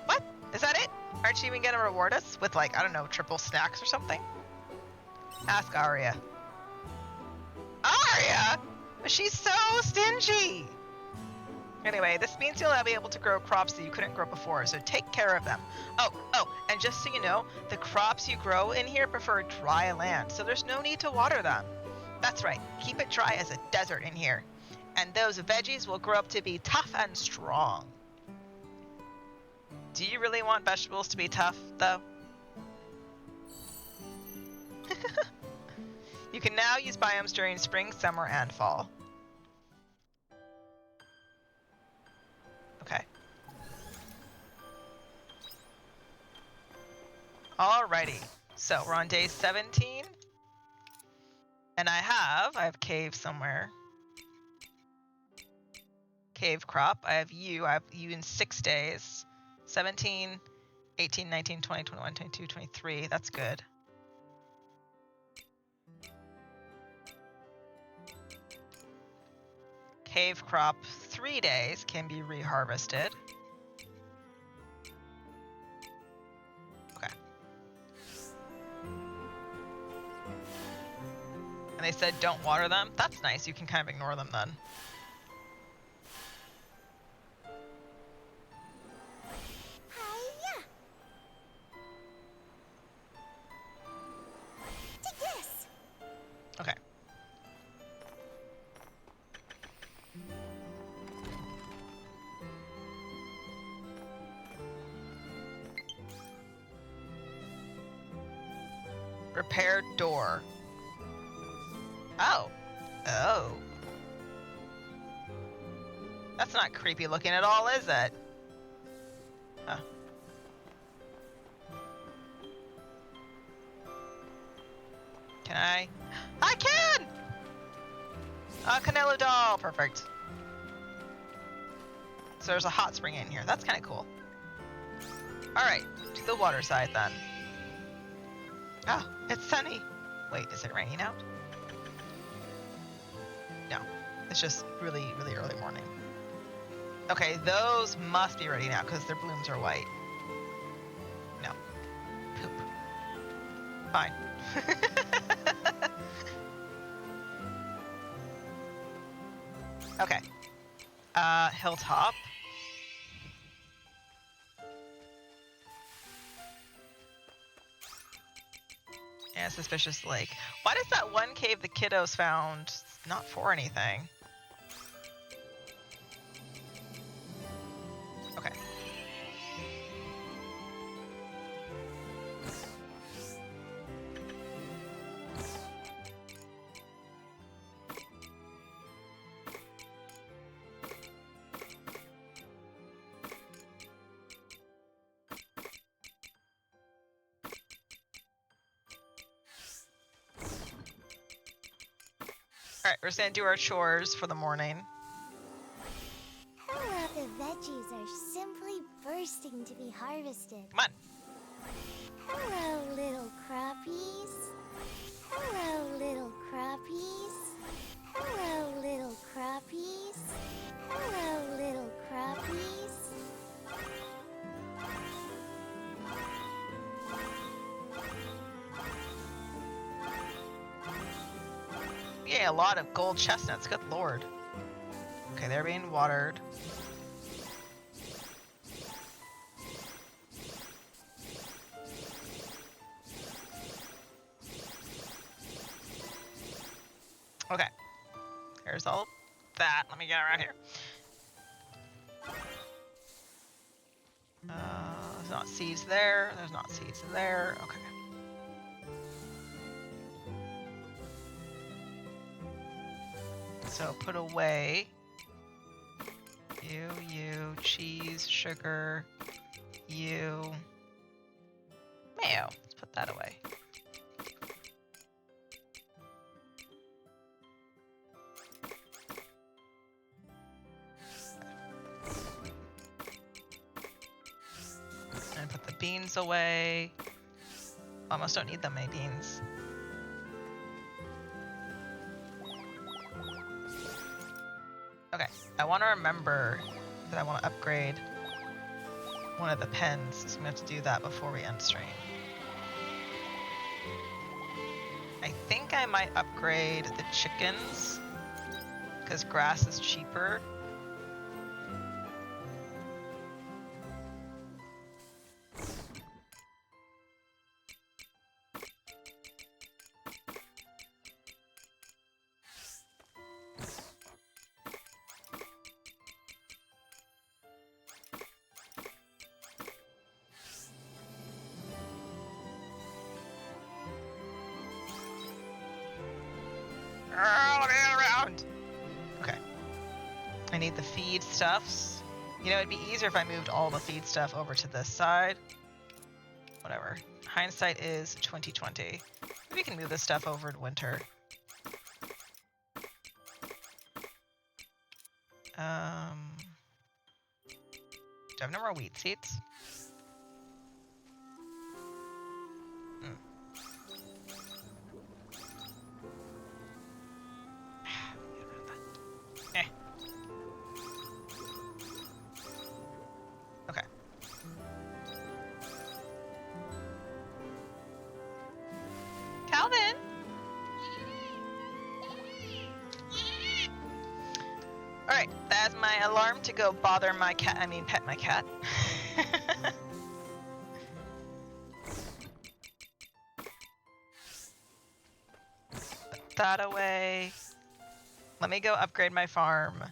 What? Is that it? Aren't you even gonna reward us with, like, I don't know, triple snacks or something? Ask Arya. Arya? But she's so stingy! Anyway, this means you'll now be able to grow crops that you couldn't grow before, so take care of them. Oh, and just so you know, the crops you grow in here prefer dry land, so there's no need to water them. That's right, keep it dry as a desert in here. And those veggies will grow up to be tough and strong. Do you really want vegetables to be tough, though? You can now use biomes during spring, summer, and fall. Okay. Alrighty. So we're on day 17. And I have cave somewhere. Cave crop. I have you in 6 days. 17, 18, 19, 20, 21, 22, 23. That's good. Cave crop, 3 days can be reharvested. Okay. And they said don't water them. That's nice. You can kind of ignore them then. Hiya! Take this! Okay. Repair door. Oh. That's not creepy looking at all, is it? Huh. Can I? I can! Canelo doll, perfect. So there's a hot spring in here. That's kind of cool. Alright, to the water side then. Oh, it's sunny. Wait, is it raining out? No, it's just really, really early morning. Okay, those must be ready now because their blooms are white. No. Poop. Fine. Okay. Hilltop. And Suspicious Lake. Why does that one cave the kiddos found not for anything? Okay. Alright, we're just gonna do our chores for the morning. Hello, the veggies are simply bursting to be harvested. Come on. Hello, little crappies. Hello, little crappies. Hello, little crappies. Hello, little crappies. Yeah, a lot of gold chestnuts. Good lord. Okay, they're being watered. Okay. Here's all that. Let me get around here. There's not seeds there. There's not seeds there. Okay. So put away you, cheese, sugar, you, mayo. Let's put that away. And put the beans away. Almost don't need that many beans. Okay, I want to remember that I want to upgrade one of the pens, so I'm going to have to do that before we end stream. I think I might upgrade the chickens, because grass is cheaper. Around. Okay. I need the feed stuffs. You know, it'd be easier if I moved all the feed stuff over to this side. Whatever. Hindsight is 2020. Maybe we can move this stuff over in winter. Do I have no more wheat seeds? Okay. Calvin! Alright, that's my alarm to go bother my cat, pet my cat. Put that away. Let me go upgrade my farm.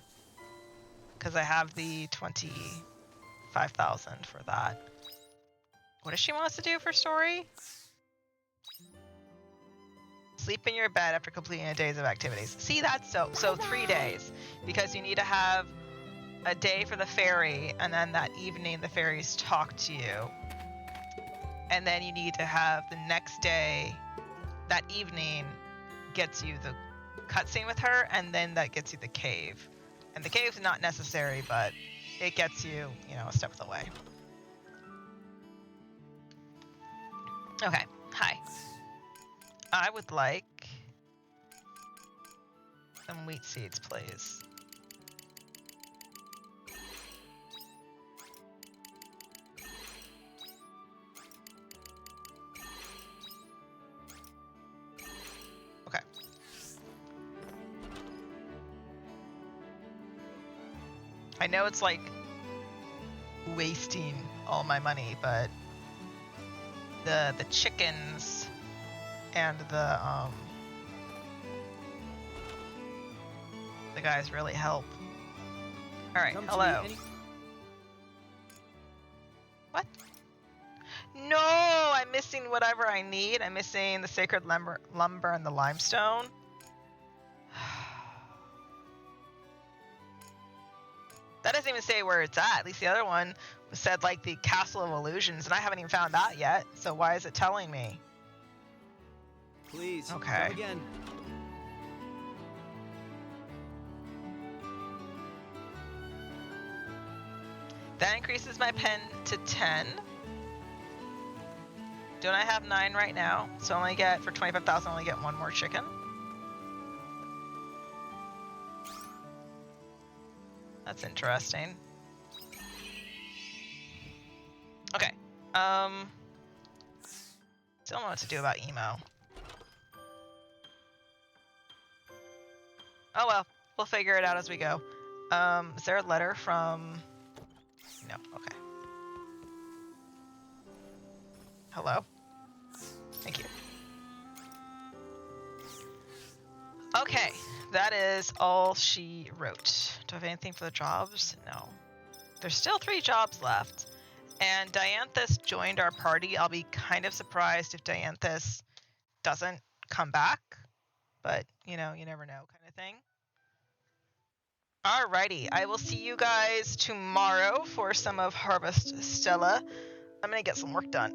Because I have the 25,000 for that. What does she want us to do for story? Sleep in your bed after completing a days of activities. See, that's so 3 days. Because you need to have a day for the fairy, and then that evening the fairies talk to you. And then you need to have the next day, that evening, gets you the cutscene with her, and then that gets you the cave. And the cave's not necessary, but it gets you, you know, a step of the way. Okay, hi. I would like some wheat seeds, please. Okay. I know it's like wasting all my money, but the chickens and the guys really help. All right, Come to hello. me any- What? No, I'm missing whatever I need. I'm missing the sacred lumber and the limestone. That doesn't even say where it's at. At least the other one said like the Castle of Illusions, and I haven't even found that yet. So why is it telling me? Please, Okay. come again. That increases my pen to 10. Don't I have 9 right now? So I only get, for 25,000, I only get 1 more chicken. That's interesting. Okay. Still don't know what to do about emo. Oh well, we'll figure it out as we go. Is there a letter from... No, okay. Hello? Thank you. Okay, that is all she wrote. Do I have anything for the jobs? No. There's still 3 jobs left. And Dianthus joined our party. I'll be kind of surprised if Dianthus doesn't come back. But, you know, you never know kind of thing. Alrighty, I will see you guys tomorrow for some of Harvest Stella. I'm gonna get some work done.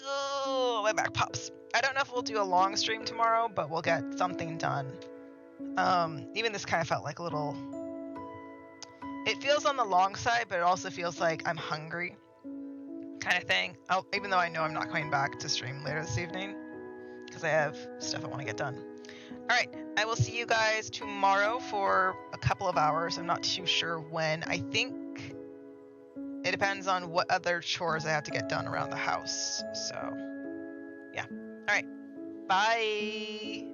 Oh, my back pops. I don't know if we'll do a long stream tomorrow, but we'll get something done. Even this kind of felt like a little... It feels on the long side, but it also feels like I'm hungry kind of thing. Even though I know I'm not coming back to stream later this evening because I have stuff I want to get done. Alright, I will see you guys tomorrow for a couple of hours. I'm not too sure when. I think it depends on what other chores I have to get done around the house. So, yeah. Alright, bye!